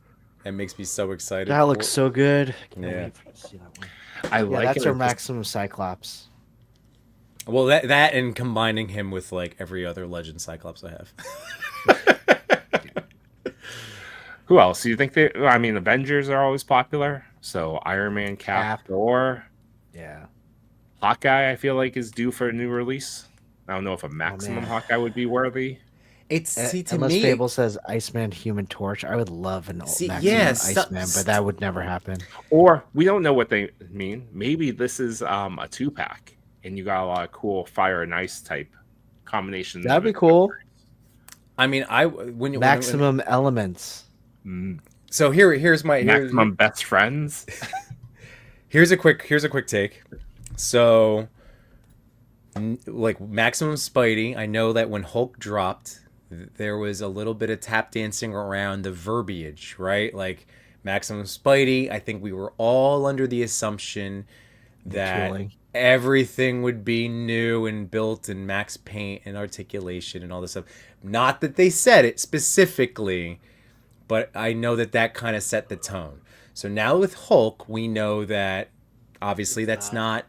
C: It makes me so excited.
E: that looks so good. Can't
C: Yeah.
E: wait to see that one.
D: I
E: Yeah,
D: like
E: that's
D: it.
E: our
D: if this-
E: maximum Cyclops.
C: Well, that and combining him with like every other Legend Cyclops I have.
D: Who else? Do you think they? I mean, Avengers are always popular. So Iron Man, Cap, Thor,
E: Yeah,
D: Hawkeye. I feel like is due for a new release. I don't know if a maximum
E: man.
D: Hawkeye would be worthy.
C: It's see to
E: unless
C: me.
E: Fable says Iceman, Human Torch. I would love an
C: See,
E: maximum
C: yeah,
E: Iceman, but that would never happen.
D: Or we don't know what they mean. Maybe this is a 2-pack, and you got a lot of cool fire and ice type combinations.
E: That'd be
D: with-
E: cool.
C: I mean, when you
E: Maximum elements.
D: Mm,
C: So here's my
D: maximum best friends.
C: here's a quick take. So like Maximum Spidey, I know that when Hulk dropped, there was a little bit of tap dancing around the verbiage, right? Like Maximum Spidey, I think we were all under the assumption that
E: tooling.
C: everything would be new and built and max paint and articulation and all this stuff. Not that they said it specifically, but I know that that kind of set the tone. So now with Hulk, we know that obviously that's not,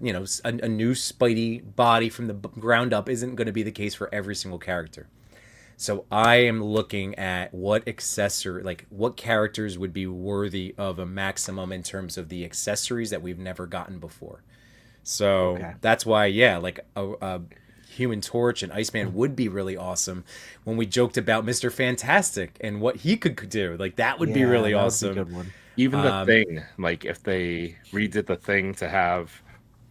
C: you know, a new Spidey body from the ground up isn't going to be the case for every single character. So I am looking at what accessory, like what characters would be worthy of a maximum in terms of the accessories that we've never gotten before. So that's why, yeah, like a Human Torch and Iceman would be really awesome. When we joked about Mr. Fantastic and what he could do, like that would be really awesome.
E: Good one.
D: Even the Thing, like if they redid the Thing to have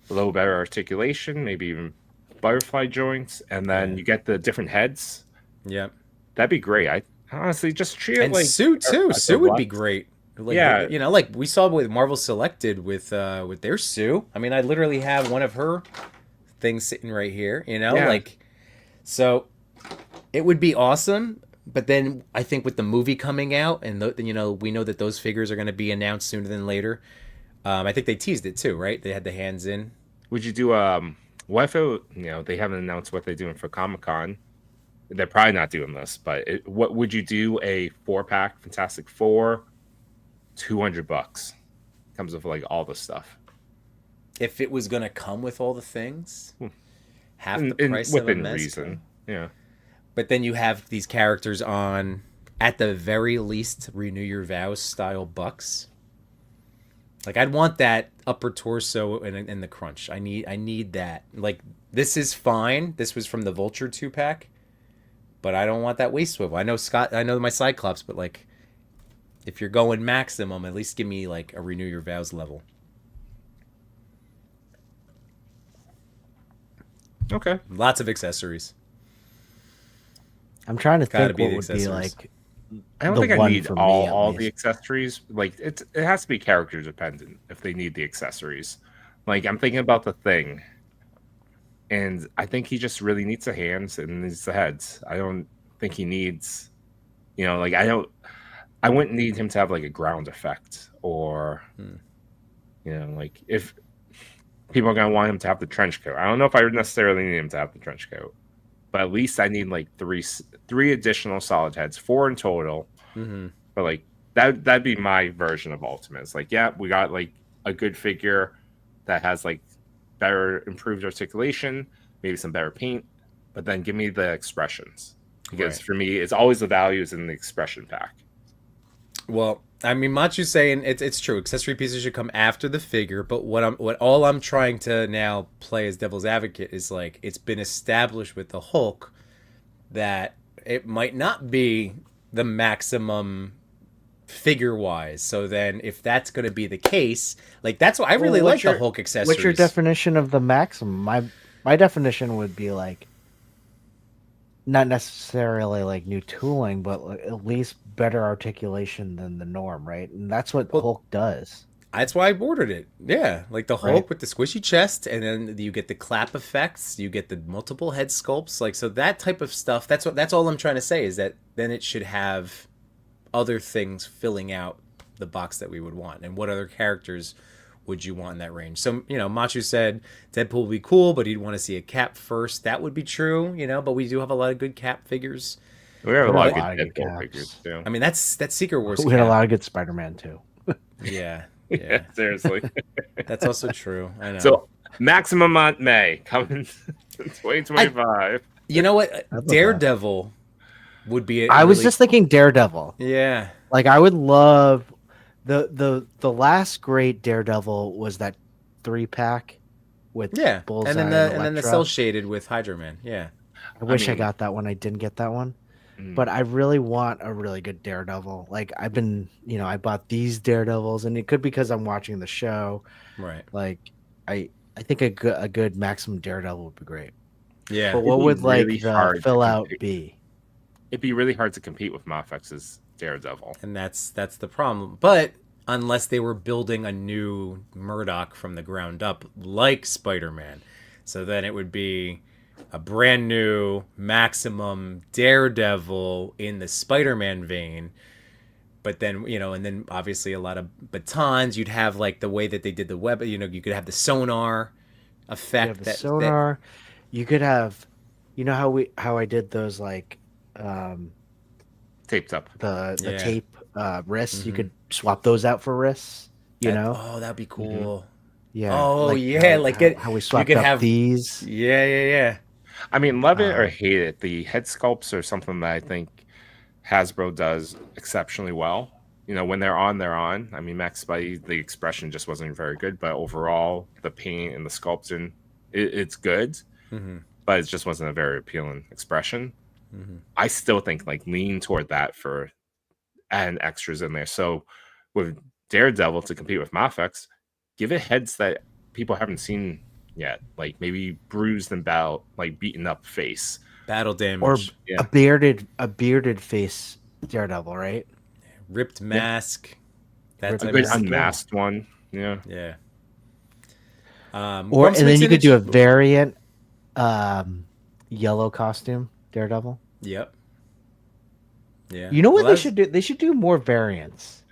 D: a little better articulation, maybe even butterfly joints, and then you get the different heads.
C: Yeah,
D: that'd be great. I honestly just treat it
C: and
D: like
C: Sue too. Sue would be great. Like,
D: yeah,
C: you know, like we saw with Marvel Selected with their Sue. I mean, I literally have one of her things sitting right here. You know, like so it would be awesome. But then I think with the movie coming out, and you know, we know that those figures are going to be announced sooner than later. I think they teased it too, right? They had the hands in.
D: Would you do what if it, you know, they haven't announced what they're doing for Comic-Con? They're probably not doing this, but what would you do? A 4-pack Fantastic Four, $200, comes with like all the stuff.
C: If it was gonna come with all the things, half the
D: In,
C: price of a
D: within
C: Mezco.
D: reason, yeah.
C: But then you have these characters on, at the very least, Renew Your Vows style bucks. Like I'd want that upper torso and the crunch. I need that. Like this is fine. This was from the Vulture 2-pack. But I don't want that waist swivel. I know my Cyclops, but like, if you're going maximum, at least give me like a Renew Your Vows level.
D: Okay.
C: Lots of accessories.
E: I'm trying to
C: Gotta
E: think
C: be
E: what
C: the
E: would be
C: accessories.
E: like.
D: I don't
E: the
D: think I
E: one
D: need
E: for me,
D: all
E: at
D: the
E: least.
D: accessories. Like it has to be character dependent if they need the accessories. Like I'm thinking about the Thing, and I think he just really needs the hands and needs the heads. I don't think he needs, you know, like I wouldn't need him to have like a ground effect or, you know, like if people are gonna want him to have the trench coat. I don't know if I would necessarily need him to have the trench coat, but at least I need like three additional solid heads, 4 in total.
C: Mm-hmm.
D: But like that'd be my version of Ultimates. Like, yeah, we got like a good figure that has like better improved articulation, maybe some better paint, but then give me the expressions. Because for me, it's always the values in the expression pack.
C: Well, I mean, Machu's saying it's true. Accessory pieces should come after the figure, but all I'm trying to now play as devil's advocate is like it's been established with the Hulk that it might not be the maximum figure wise. So then if that's going to be the case, like that's why I really like the Hulk accessories.
E: What's your definition of the maximum? My definition would be like not necessarily like new tooling, but like at least better articulation than the norm, right? And that's what Hulk does.
C: That's why I ordered it. Yeah, like the Hulk with the squishy chest, and then you get the clap effects, you get the multiple head sculpts, like so that type of stuff. That's all I'm trying to say is that then it should have other things filling out the box that we would want, and what other characters would you want in that range? So, you know, Machu said Deadpool would be cool, but he'd want to see a Cap first. That would be true, you know, but we do have a lot of good Cap figures.
D: We have a lot of
E: good
D: Deadpool figures too.
C: I mean, that's Secret Wars.
E: We had a lot of good Spider-Man too.
C: Yeah.
D: Yeah, seriously.
C: That's also true. I know.
D: So, Maximum Aunt May coming 2025.
C: You know what? Daredevil would be.
E: I was just thinking Daredevil.
C: Yeah.
E: Like I would love the last great Daredevil was that 3-pack with Bullseye
C: and then the cell shaded with Hydro Man. Yeah.
E: I wish I got that one. I didn't get that one. But I really want a really good Daredevil. Like I've been, you know, I bought these Daredevils, and it could be because I'm watching the show.
C: Right.
E: Like I think a good Maximum Daredevil would be great.
C: Yeah.
E: But what would
D: really
E: the fill out be?
D: It'd be really hard to compete with Mafex's Daredevil.
C: And that's the problem. But unless they were building a new Murdoch from the ground up, like Spider-Man, So then it would be a brand new Maximum Daredevil in the Spider-Man vein. But then, and then obviously a lot of batons. You'd have like the way that they did the web, you could have the sonar effect.
E: You have the sonar. You could have, how I did those like
D: Taped up.
E: the
C: Yeah.
E: tape wrists. You could swap those out for wrists.
C: Oh, that'd be cool.
E: Yeah.
C: Oh, yeah,
E: how we swapped
C: could
E: up
C: have
E: these.
C: Yeah.
D: I mean, love it or hate it, the head sculpts are something that I think Hasbro does exceptionally well. When they're on, they're on. I mean, Max Spidey, the expression just wasn't very good, but overall, the paint and the sculpting, it's good, but it just wasn't a very appealing expression. I still think like lean toward that for adding extras in there. So with Daredevil to compete with Mafex, give it heads that people haven't seen yet, like maybe bruised and beaten up face,
C: Battle damage.
E: Or
D: Yeah.
E: a bearded face Daredevil, right?
C: Ripped mask. That
E: Ripped
D: a
C: type
D: good
C: of stuff.
D: unmasked one. Yeah.
C: Yeah.
E: And
C: Bump
E: then you
C: Smith's
E: could do a
C: image-
E: variant yellow costume Daredevil.
C: Yep. Yeah.
E: You know what
C: Well,
E: they
C: that's-
E: should do? They should do more variants.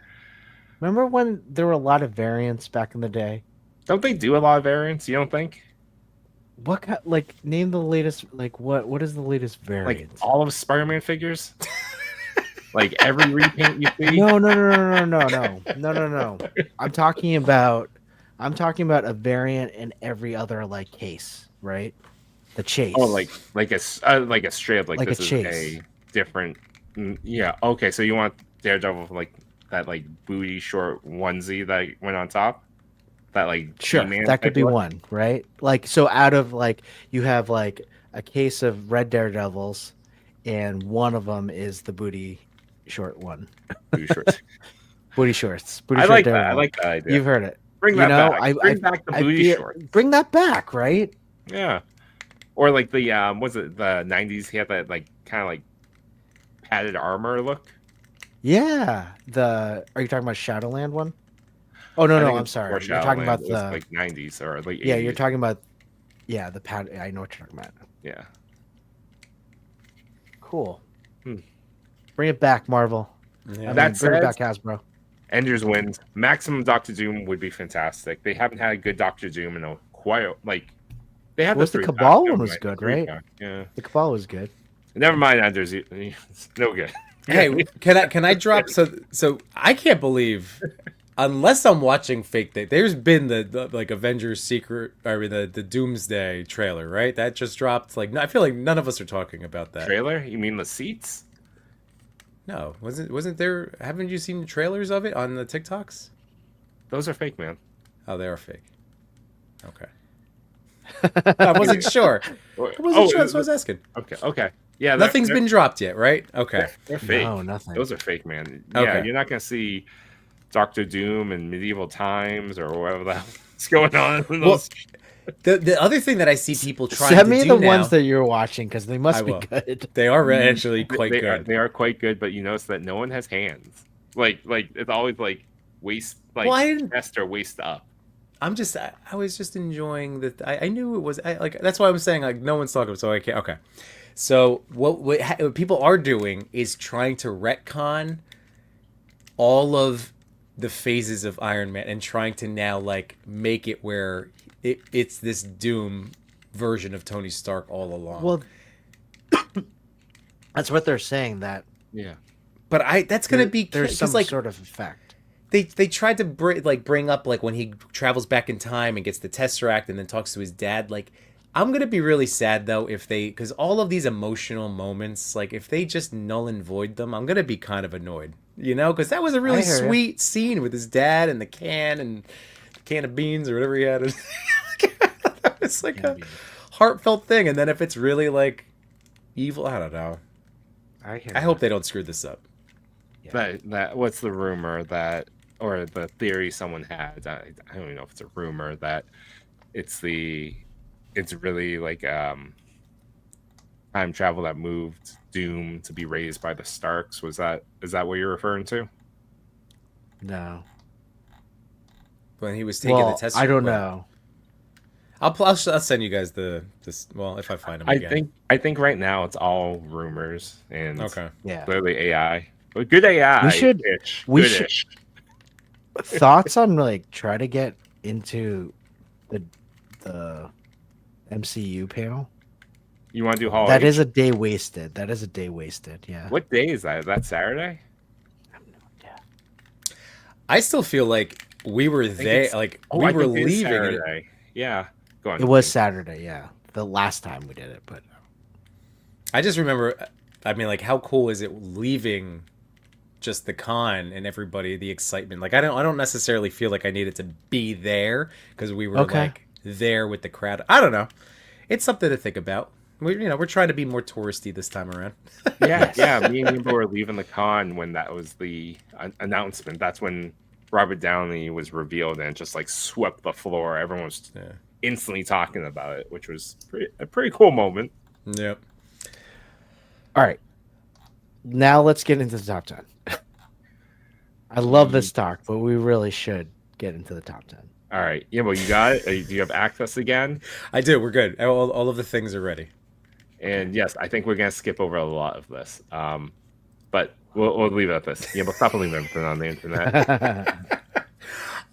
E: Remember when there were a lot of variants back in the day?
D: Don't they do a lot of variants? You don't think?
E: What name the latest what is the latest
D: Like
E: variant?
D: all of Spider-Man figures? Like every repaint you see?
E: No. I'm talking about a variant in every other case, right? The chase.
D: Oh, like a straight up
E: Like
D: this
E: a
D: is
E: chase.
D: a different. Yeah. Okay. So you want Daredevil like that booty short onesie that went on top? That
E: Sure,
D: He-Man
E: that could
D: type
E: be
D: look?
E: one, right? So out of you have a case of red Daredevils, and one of them is the booty short one.
D: Booty shorts.
E: Booty shorts. Booty
D: I
E: short
D: like that. I
E: Daredevil.
D: like that idea.
E: You've heard it.
D: Bring that back. Bring back the booty shorts.
E: Bring that back, right?
D: Yeah. Or the was it the 90s? He had that kind of padded armor look.
E: Yeah. Are you talking about Shadowland one? Oh no,
D: I think
E: I'm
D: it's
E: sorry.
D: before
E: You're talking
D: Shadowland.
E: about
D: It was
E: the
D: 90s or late 80s.
E: yeah. You're talking about the pad. I know what you're talking about.
D: Yeah.
E: Cool.
D: Hmm.
E: Bring it back, Marvel.
C: Yeah.
D: That
E: Bring it
D: said-
E: back, Hasbro.
D: Enders wins. Maximum Doctor Doom would be fantastic. They haven't had a good Doctor Doom in a quite they had
E: Was the
D: three
E: Cabal
D: pack,
E: one
D: never
E: was
D: mind,
E: good,
D: three
E: right?
D: pack, Yeah.
E: The Cabal was good.
D: Never mind Enders. It's no good.
C: Hey, can I drop so I can't believe unless I'm watching fake day. There's been the Avengers Secret, the Doomsday trailer, right? That just dropped. I feel like none of us are talking about that.
D: Trailer? You mean the seats?
C: No, wasn't there? Haven't you seen trailers of it on the TikToks?
D: Those are fake, man.
C: Oh, they are fake. Okay. I wasn't sure. I wasn't sure. That's what I was asking.
D: Okay. Yeah,
C: Nothing's been dropped yet, right? Okay.
D: They're fake.
E: No, nothing.
D: Those are fake, man. Yeah,
C: Okay.
D: you're not gonna see Doctor Doom in medieval times or whatever the hell's going on. In those...
C: The other thing that I see people trying
E: Send
C: to
E: me
C: do
E: the
C: now,
E: ones that you're watching because they must
C: I
E: be
C: will.
E: good.
C: they are actually quite
D: they
C: good.
D: They are quite good, but you notice that no one has hands. It's always waist,
C: Well, I didn't-
D: chest or waist up.
C: I was just enjoying that. I knew it was that's why I'm saying no one's talking. So I can't. Okay. So what people are doing is trying to retcon all of the phases of Iron Man and trying to now make it where it's this Doom version of Tony Stark all along.
E: Well, that's what they're saying. That
D: Yeah.
C: but that's gonna be
E: there's some
C: because
E: sort of effect.
C: they tried to bring up when he travels back in time and gets the Tesseract and then talks to his dad. I'm gonna be really sad though if because all of these emotional moments, if they just null and void them, I'm gonna be kind of annoyed, because that was a really
E: I hear ya.
C: sweet scene with his dad and the can of beans or whatever he had. That was a heartfelt thing, and then if it's really evil, I don't know.
E: I
C: hope they don't screw this up.
D: That what's the rumor that or the theory someone had? I don't even know if it's a rumor that it's really time travel that moved Doom to be raised by the Starks. Is that what you're referring to?
E: No.
C: When he was taking
E: Well,
C: the test,
E: I don't know.
C: I'll send you guys this. Well, if I find them again.
D: I think right now it's all rumors and
C: Okay.
E: Yeah.
D: clearly AI. But good AI.
E: We should-
D: Ish.
E: we
D: Good-ish.
E: Thoughts on like try to get into the MCU panel?
D: You want to do Hall
E: That
D: H?
E: is a day wasted. That is a day wasted. Yeah.
D: What day is that? Is that Saturday?
C: I still feel like we were there.
D: it's-
C: Like
D: Oh,
C: we
D: I
C: were
D: think it is
C: leaving.
D: Saturday. Yeah. Go on.
E: It was Saturday. Yeah. The last time we did it, but
C: I just remember. I mean, like, how cool is it leaving just the con and everybody, the excitement? Like, I don't necessarily feel like I needed to be there because we were
E: Okay.
C: like there with the crowd. I don't know. It's something to think about. We're trying to be more touristy this time around.
D: Yeah, yeah. Me and Nimbo were leaving the con when that was the announcement. That's when Robert Downey was revealed and just like swept the floor. Everyone was
C: Yeah.
D: instantly talking about it, which was a pretty cool moment.
C: Yep.
E: all right. Now let's get into the top 10. I love this talk, but we really should get into the top 10.
D: All right, Nimbo, you got it. Do you have access again?
C: I do. We're good. All of the things are ready.
D: And yes, I think we're gonna skip over a lot of this. But we'll leave it at this. Nimbo, stop believing everything on the internet.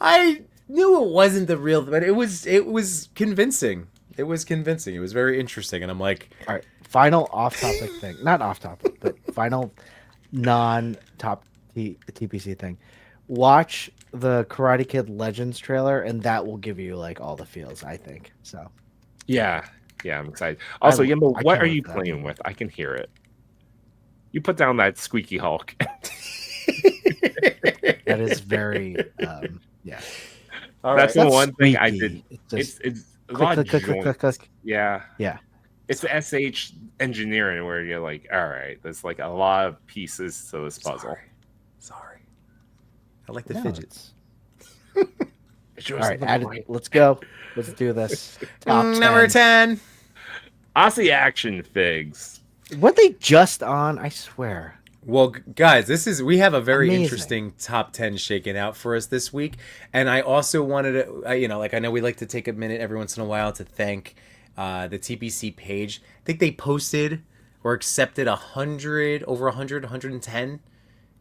C: I knew it wasn't the real, but it was convincing. It was convincing. It was very interesting, and I'm like,
E: All right. Final off-topic thing. Not off-topic, but final non-top TPC thing. Watch the Karate Kid Legends trailer, and that will give you like all the feels, I think. So
D: Yeah, I'm excited. Also,
E: I
D: Nimbo,
E: can't
D: what are
E: wait
D: you
E: for that.
D: playing with? I can hear it. You put down that squeaky Hulk.
E: that is very yeah.
D: That's the
E: Not
D: one thing I
E: squeaky,
D: did.
E: It's just
D: It's a
E: click,
D: lot
E: click,
D: of
E: click, click, click,
D: joints.
E: click.
D: Yeah.
E: Yeah.
D: It's the SH engineering where you're like, all right, there's like a lot of pieces to this puzzle.
C: sorry. I like the
E: No,
C: fidgets.
E: All right, let's go. Let's do this. Top 10.
C: Number 10.
D: Aussie action figs.
E: What they just on? I swear.
C: Well, guys, we have a very
E: Amazing.
C: interesting top 10 shaken out for us this week. And I also wanted to, I know we like to take a minute every once in a while to thank the TPC page. I think they posted or accepted 110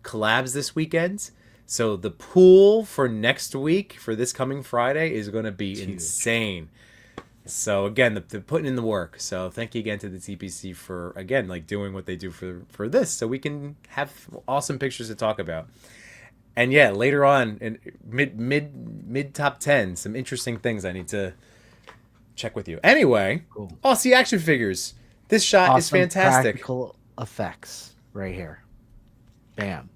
C: collabs this weekend. So the pool for next week, for this coming Friday, is going to be insane. So again, they're putting in the work. So thank you again to the TPC for again like doing what they do for this, so we can have awesome pictures to talk about. And yeah, later on in mid top 10, some interesting things I need to check with you. Anyway,
E: Cool.
C: Aussie action figures. This shot is
E: Awesome
C: fantastic.
E: Practical effects right here. Bam.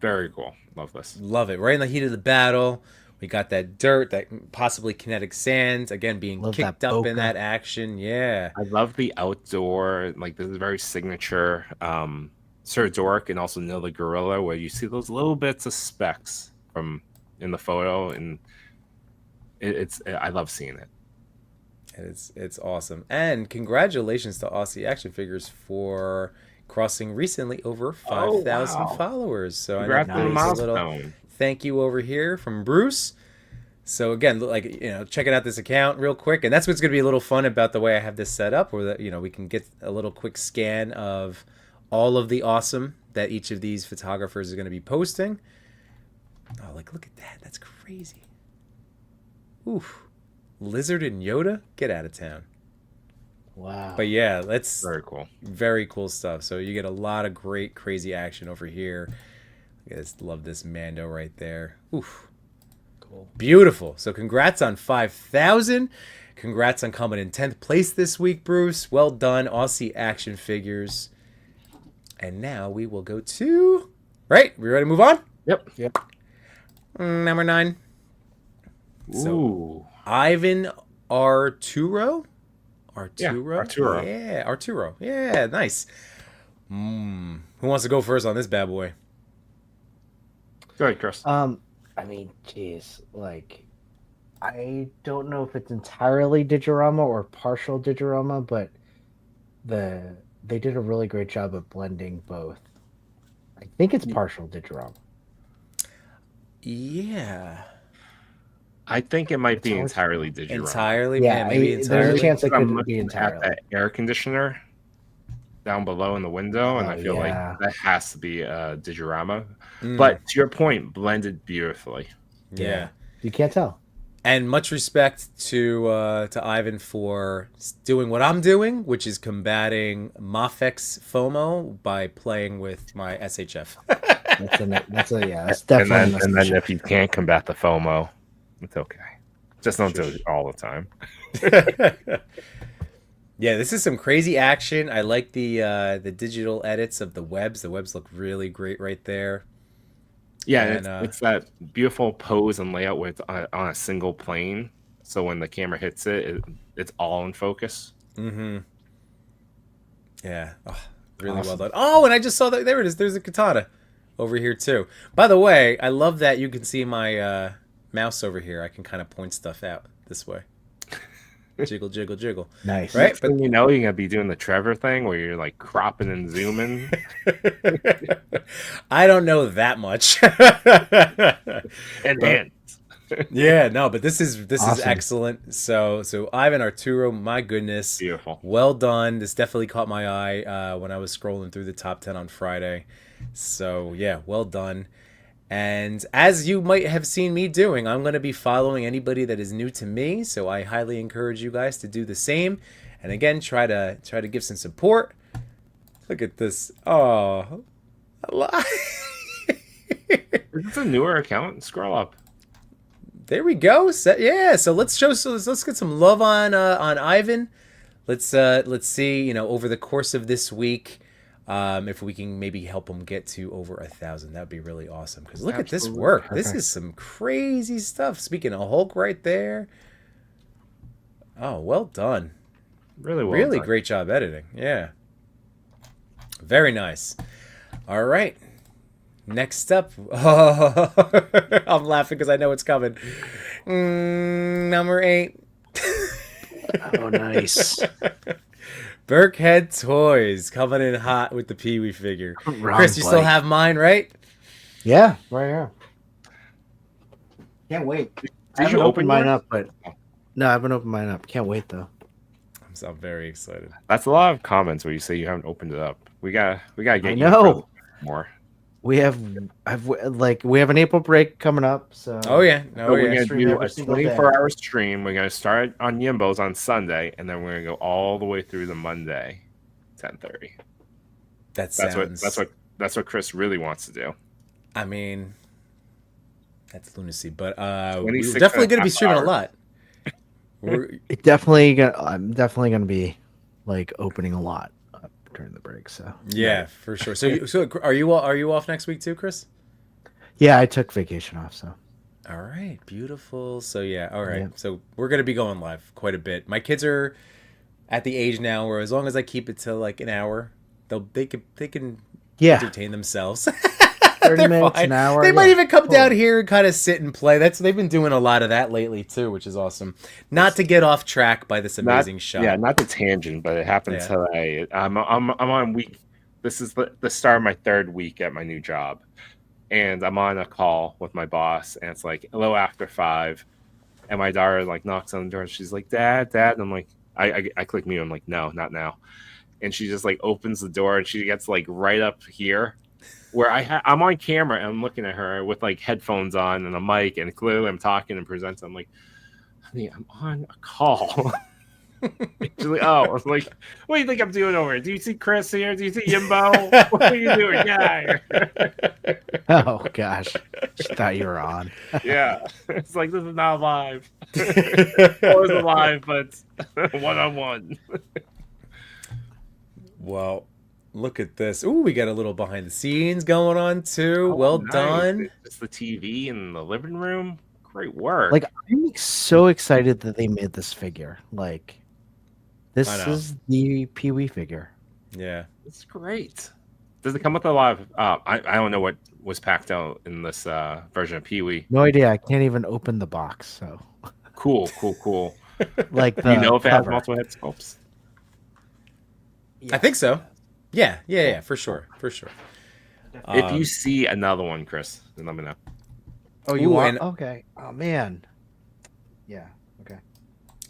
D: Very cool. Love this.
C: Love it. Right in the heat of the battle. We got that dirt, that possibly kinetic sand, again being
E: Love
C: kicked
E: that
C: up in
E: bokeh.
C: that action. Yeah.
D: I love the outdoor, like this is very signature Sir Dork and also Neil the Gorilla, where you see those little bits of specks from in the photo, and I love seeing it.
C: It's awesome. And congratulations to Aussie Action Figures for crossing recently over 5,000
D: wow.
C: followers. So
D: Congrats
C: I
D: on the
C: know there's a little
D: milestone.
C: thank you over here from Bruce. So again, like, checking out this account real quick, and that's what's going to be a little fun about the way I have this set up, where that we can get a little quick scan of all of the awesome that each of these photographers is going to be posting. Oh, like, look at that. That's crazy. Oof. Lizard and Yoda? Get out of town.
E: Wow.
C: But yeah, that's
D: Very cool.
C: very cool stuff. So you get a lot of great, crazy action over here. I just love this Mando right there. Oof.
E: Cool.
C: Beautiful. So congrats on 5,000. Congrats on coming in 10th place this week, Bruce. Well done, Aussie Action Figures. And now we will go to... Right? We ready to move on?
D: Yep.
C: Number 9. So,
D: Ooh.
C: Ivan Arturo? Arturo?
D: Arturo.
C: Yeah, Arturo. Yeah, nice. Who wants to go first on this bad boy?
D: Go ahead, Chris.
E: I mean, geez, like, I don't know if it's entirely Digirama or partial Digirama, but they did a really great job of blending both. I think it's partial Digirama.
C: Yeah.
D: I think it might be
E: always-
D: entirely Digirama.
C: Entirely,
E: Yeah,
C: man. Maybe
E: there's
C: entirely.
E: a chance it
D: I'm
E: could
D: looking
E: be
D: at
E: entirely.
D: that air conditioner down below in the window, and I
E: Oh,
D: feel
E: yeah.
D: like that has to be Digirama.
C: Mm,
D: But to your point, blended beautifully.
C: yeah.
E: You can't tell.
C: And much respect to Ivan for doing what I'm doing, which is combating Mafex FOMO by playing with my SHF.
E: That's
D: And
E: definitely.
D: then if you can't combat the FOMO, it's okay. Just don't do it all the time.
C: Yeah, this is some crazy action. I like the digital edits of the webs. The webs look really great right there.
D: Yeah,
C: And,
D: it's that beautiful pose and layout where it's on a single plane. So when the camera hits it, it's all in focus.
C: Mm-hmm. Yeah. Oh, really
E: Awesome.
C: well done. Oh, and I just saw that. There it is. There's a katana over here, too. By the way, I love that you can see my mouse over here. I can kind of point stuff out this way. Jiggle, jiggle, jiggle.
E: Nice.
C: Right?
D: Next thing you know, you're gonna be doing the Trevor thing where you're like cropping and zooming.
C: I don't know that much.
D: And
C: Yeah, no, but this is
E: Awesome.
C: excellent. So Ivan Arturo, my goodness.
D: beautiful.
C: Well done. This definitely caught my eye when I was scrolling through the top 10 on Friday. So, yeah, well done. And as you might have seen me doing, I'm going to be following anybody that is new to me. So I highly encourage you guys to do the same. And again, try to give some support. Look at this. Oh.
D: Is this a newer account? Scroll up.
C: There we go. So let's get some love on Ivan. Let's see, over the course of this week, if we can maybe help him get to over 1,000. That'd be really awesome. Because look at this
D: Absolutely.
C: work. This
E: Perfect.
C: is some crazy stuff. Speaking of Hulk right there. Oh, well done.
D: Really well.
C: Really
D: done.
C: great job editing. Yeah. Very nice. All right. Next up. I'm laughing because I know it's coming. Number 8.
E: Oh, nice.
C: Burkhead Toys coming in hot with the Pee Wee figure.
E: Wrong
C: Chris, you still
E: Blake.
C: have mine, right?
E: Yeah, right here. Can't wait. I haven't
D: you
E: opened
D: open
E: mine
D: yours?
E: up, but no, I haven't opened mine up. Can't wait though.
C: I'm very excited.
D: That's a lot of comments where you say you haven't opened it up. We gotta get
E: I
D: you
E: know.
D: more.
E: We have an April break coming up, so
C: Oh yeah,
D: So
C: oh
D: we're
C: yeah.
D: gonna
E: Stream
D: do
E: every
D: a
E: single day.
D: 24-hour stream. We're gonna start on Yimbos on Sunday, and then we're gonna go all the way through the Monday, 10:30.
C: That
D: That's
C: sounds.
D: that's what Chris really wants to do.
C: I mean, that's lunacy. But we're
D: 26
C: definitely
D: and a
C: going to be
D: half
C: streaming a
D: hours.
C: lot. We're,
E: I'm definitely gonna be like opening a lot during the break. So
C: yeah, for sure. So are you off next week too, Chris?
E: yeah, I took vacation off. So
C: All right, beautiful. So yeah, all right.
E: Yeah.
C: So we're gonna be going live quite a bit. My kids are at the age now where as long as I keep it to like an hour, they can
E: yeah,
C: entertain themselves.
E: 30
C: They're
E: minutes,
C: fine.
E: an hour.
C: They might
E: yeah,
C: even come down
E: totally.
C: here and kind of sit and play. They've been doing a lot of that lately too, which is awesome. Not to get off track by this amazing shot.
D: Yeah, not the tangent, but it happened
C: Yeah.
D: today. I'm on week. This is the start of my 3rd week at my new job, and I'm on a call with my boss, and it's like hello after 5, and my daughter like knocks on the door, and she's like, "Dad, Dad," and I'm like, I click mute. I'm like, "No, not now," and she just like opens the door, and she gets like right up here. Where I'm on camera and I'm looking at her with like headphones on and a mic, and clearly I'm talking and presenting. I'm like, honey, I'm on a call. She's like, oh, I was like, what do you think I'm doing over here? Do you see Chris here? Do you see Yimbo? What are you doing? Yeah.
E: Oh gosh, just thought you were on.
D: Yeah. It's like, this is not live. It was live, but one-on-one.
C: Well, look at this. Ooh, we got a little behind the scenes going on too. Well
D: Nice.
C: done.
D: It's the TV in the living room. Great work.
E: Like I'm so excited that they made this figure. Like this
C: I know.
E: is the Pee Wee figure.
C: Yeah.
D: it's great. Does it come with a lot of I don't know what was packed out in this version of Pee-wee.
E: No idea. I can't even open the box. So
D: Cool.
E: like
D: Do you know if it has
E: cover.
D: multiple head sculpts?
C: I think so. Yeah, for sure.
D: If you see another one, Chris, then let me know.
E: Oh, you
C: Ooh,
E: are
C: and-
E: okay. Oh man, Yeah. Okay.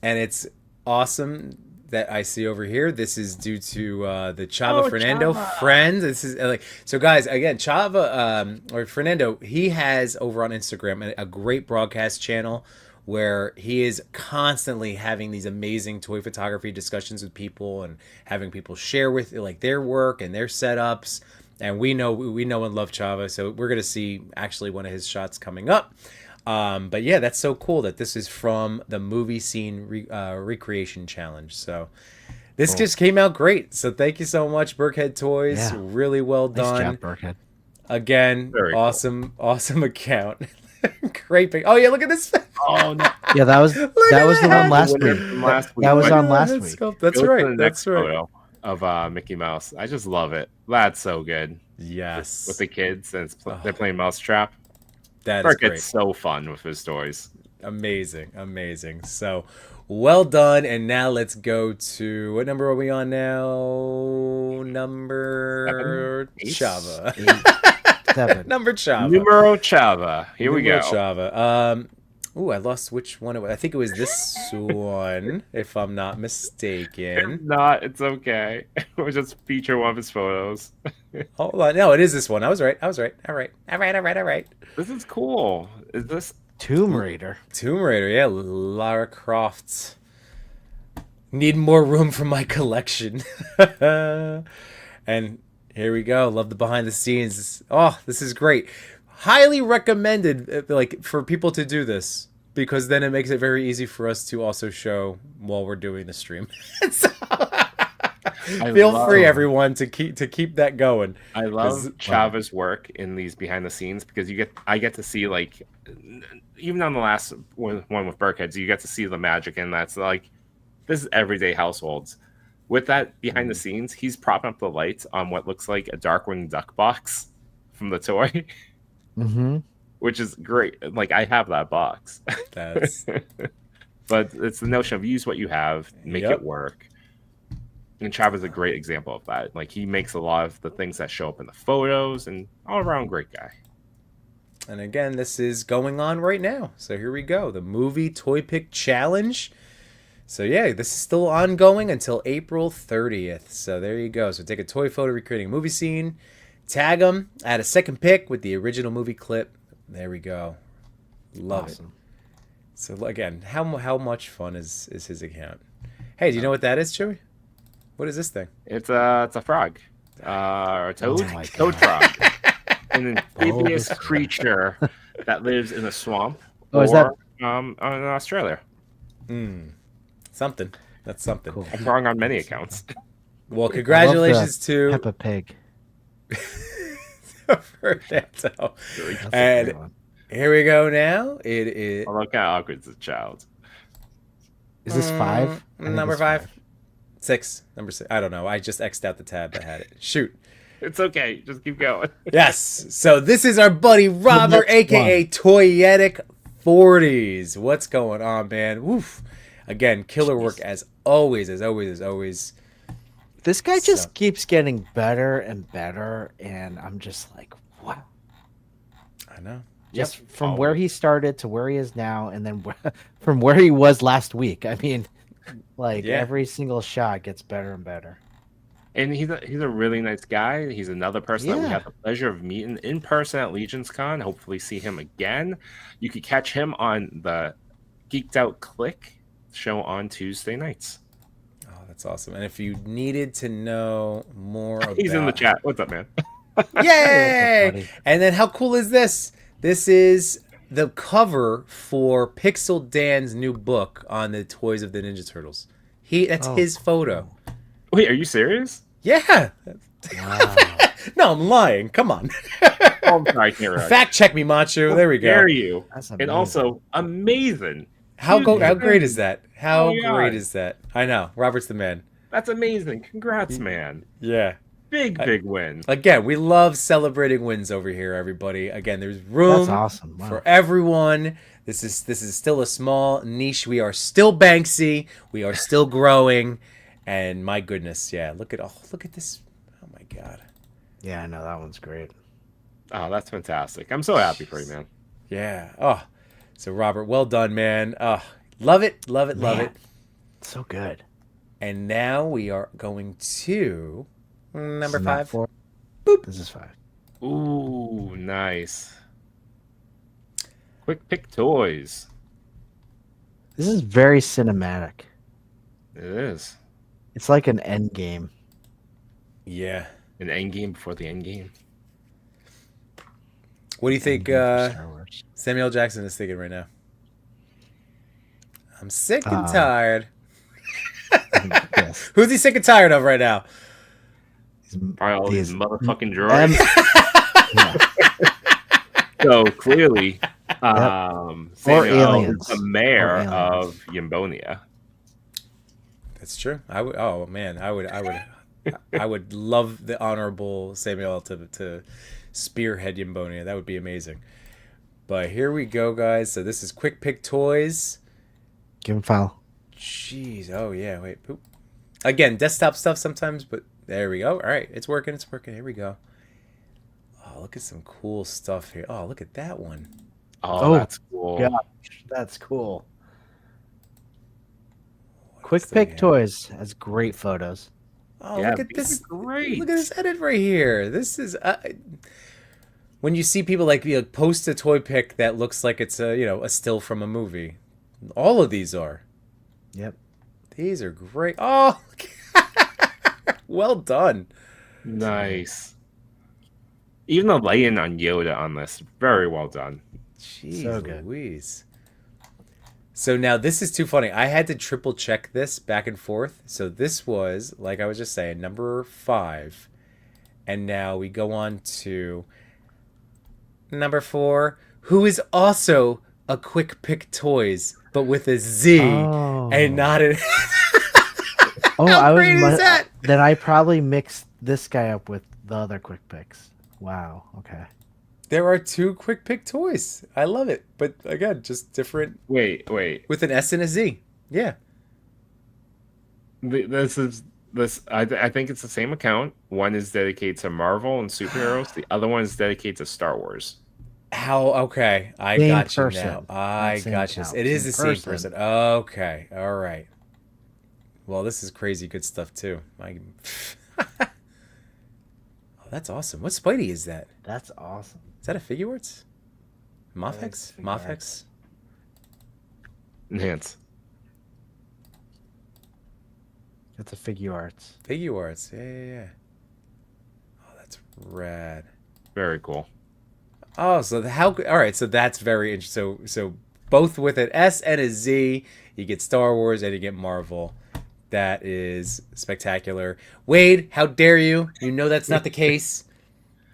C: And it's awesome that I see over here. This is due to the Chava Fernando
D: Chava.
C: friend. This is like, so guys, again, Chava or Fernando, he has over on Instagram a great broadcast channel where he is constantly having these amazing toy photography discussions with people and having people share with like their work and their setups. And we know and love Chava, so we're gonna see actually one of his shots coming up. But yeah, that's so cool that this is from the movie scene recreation challenge. So this just came out great. So thank you so much, Burkhead Toys.
E: Yeah.
C: Really well
E: Nice
C: done.
E: job, Burkhead.
C: Again,
D: Very cool.
C: awesome account. Great pic. Oh yeah, look at this.
D: Oh no!
E: Yeah, that was the
C: that.
E: one last
D: Winner
E: week.
D: from last week.
E: That was
D: Like,
E: on last
C: That's
E: week.
C: cool. That's
D: go to
C: right.
D: the
C: That's
D: next
C: right.
D: photo of Mickey Mouse. I just love it. That's so good.
C: Yes.
D: With the kids, and they're playing Mousetrap.
C: That is
D: Burkett's
C: great.
D: so fun with his toys.
C: Amazing. So well done. And now let's go to what number are we on now? Number
D: 7, 8,
C: Chava.
E: 7.
C: Number Chava.
D: Numero Chava. Here we
C: Numero
D: go.
C: Chava. I lost which one. I think it was this one, if I'm not mistaken.
D: If not, it's okay. We'll just feature one of his photos.
C: Hold on. No, it is this one. I was right. All right.
D: This is cool. Is this?
E: Tomb Raider.
C: Tomb Raider, yeah, Lara Croft. Need more room for my collection. And here we go. Love the behind the scenes. Oh, this is great. Highly recommended, like, for people to do this because then it makes it very easy for us to also show while we're doing the stream. So, feel free, everyone, to keep that going.
D: I love Chava's work in these behind the scenes because I get to see, like, even on the last one with Burkheads, you get to see the magic, and that's like, this is everyday households. With that behind the scenes, he's propping up the lights on what looks like a Darkwing Duck box from the toy,
E: Mm-hmm.
D: which is great. Like, I have that box.
C: That's
D: But it's the notion of use what you have, make
C: Yep.
D: it work. And Chava's a great example of that. Like, he makes a lot of the things that show up in the photos, and all around great guy.
C: And again, this is going on right now. So here we go. The movie Toy Pick Challenge. So yeah, this is still ongoing until April 30th. So there you go. So take a toy photo recreating a movie scene. Tag them. Add a second pick with the original movie clip. There we go. Love it. So again, how much fun is his account? Hey, do you know what that is, Chewy? What is this thing?
D: It's a frog. Or a toad.
E: Oh my
D: Toad frog. An amphibious
E: Bulbous.
D: creature that lives in a swamp.
E: Oh,
D: or
E: is that-
D: in Australia.
C: Something. That's something.
E: Cool.
D: I'm wrong on many accounts.
C: Well, congratulations to
E: Peppa Pig.
C: Fernando.
E: That's a
C: And
E: great one.
C: here we go now. It is
D: I look how awkward as a child.
E: Is this 5? I think
C: number
E: it's
C: 5. 6. Number 6. I don't know. I just X'd out the tab that had it. Shoot.
D: It's okay. Just keep going.
C: Yes. So this is our buddy Robert,
E: next
C: aka Toyetic 40s. What's going on, man? Woof. Again, killer work as always.
E: This guy just
C: So-
E: keeps getting better and better, and I'm just like, wow.
C: I know.
E: Just
D: Yep.
E: from where he started to where he is now, and then from where he was last week. I mean, like
C: Yeah.
E: every single shot gets better and better.
D: And he's a really nice guy. He's another person that we
E: Yeah.
D: have the pleasure of meeting in person at Legion's Con. Hopefully see him again. You could catch him on the Geeked Out Click show on Tuesday nights.
C: Oh, that's awesome. And if you needed to know more about
D: He's in the chat. What's up, man?
C: Yay!
E: buddy.
C: And then how cool is this? This is the cover for Pixel Dan's new book on the toys of the Ninja Turtles. That's
E: Oh,
C: his photo.
D: Wait, are you serious?
C: Yeah.
E: Wow.
C: No, I'm lying. Come on.
D: Oh, I'm sorry, I can't remember.
C: Fact check me, Macho. There we go.
D: Dare you?
E: That's
D: And
E: amazing.
D: also amazing.
C: How
D: Dude,
C: great is that? How
D: Oh, yeah.
C: great is that? I know. Robert's the man.
D: That's amazing. Congrats, man.
C: Yeah.
D: Big win.
C: Again, we love celebrating wins over here, everybody. Again, there's room
E: That's awesome. Wow.
C: for everyone. This is still a small niche. We are still Banksy. We are still growing. And my goodness, yeah, look at this. Oh my god.
E: Yeah, I know that one's great.
D: Oh, that's fantastic. I'm so happy for you, man.
C: Yeah. Oh. So Robert, well done, man. Oh, Love it, love it, love
E: Man.
C: it.
E: So good.
C: And now we are going to number
E: This is not
C: 5.
E: 4. This is 5.
D: Ooh, nice. Quick Pick Toys.
E: This is very cinematic.
D: It is
E: It's like an end game.
C: Yeah.
D: an end game before the end game.
C: What do you think
E: Star Wars.
C: Samuel Jackson is thinking right now? I'm sick and
E: Uh,
C: tired.
E: Yes.
C: Who's he sick and tired of right now?
D: Probably all these
E: These-
D: motherfucking
E: M-
D: droids.
E: yeah.
D: So clearly, Samuel
E: aliens.
D: is the mayor
E: Or aliens.
D: of Yambonia.
C: That's true. I would. Oh man, I would love the honorable Samuel to spearhead Yambonia. That would be amazing. But here we go, guys. So this is Quick Pick Toys.
E: Give him file.
C: Jeez. Oh yeah. Wait. Poop. Again, desktop stuff sometimes, but there we go. All right, it's working. It's working. Here we go. Oh, look at some cool stuff here. Oh, look at that one.
D: Oh,
E: Oh,
D: that's cool.
E: Gosh, that's cool. Quick
C: What's
E: Pick
C: the-
E: Toys has great photos.
C: Oh,
D: Yeah,
C: look at
D: these
C: this.
D: are great.
C: Look at this edit right here. This is when you see people like post a toy pic that looks like it's a still from a movie. All of these are.
E: Yep.
C: These are great. Oh, well done.
D: Nice. Even the lighting on Yoda on this, very well done.
C: Jeez
E: So good.
C: Louise. So now this is too funny. I had to triple check this back and forth. So this was, like I was just saying, number 5. And now we go on to number 4, who is also a Quick Pick Toys, but with a Z
E: Oh.
C: and not an.
E: Oh,
C: How
E: I
C: great is
E: was.
C: that?
E: Then I probably mixed this guy up with the other Quick Picks. Wow. Okay.
C: There are 2 Quick Pick Toys. I love it. But again, just different
D: Wait.
C: with an S and a Z. Yeah.
D: I think it's the same account. One is dedicated to Marvel and superheroes. The other one is dedicated to Star Wars.
C: How? Okay, I
E: Same
C: got you
E: person.
C: now. I
E: Same
C: got you.
E: account.
C: It is the
E: Same
C: same person.
E: person.
C: Okay, all right. Well, this is crazy good stuff too. Oh, that's awesome. What Spidey is that?
E: That's awesome.
C: Is that a Figuarts? Mofex?
E: That's Figuarts.
C: Mofex?
D: Enhance.
E: That's a figure arts.
C: Figuarts. Yeah. Oh, that's rad.
D: Very cool.
C: Oh, so all right, so that's very interesting. So both with an S and a Z, you get Star Wars and you get Marvel. That is spectacular. Wade, how dare you? You know that's not the case.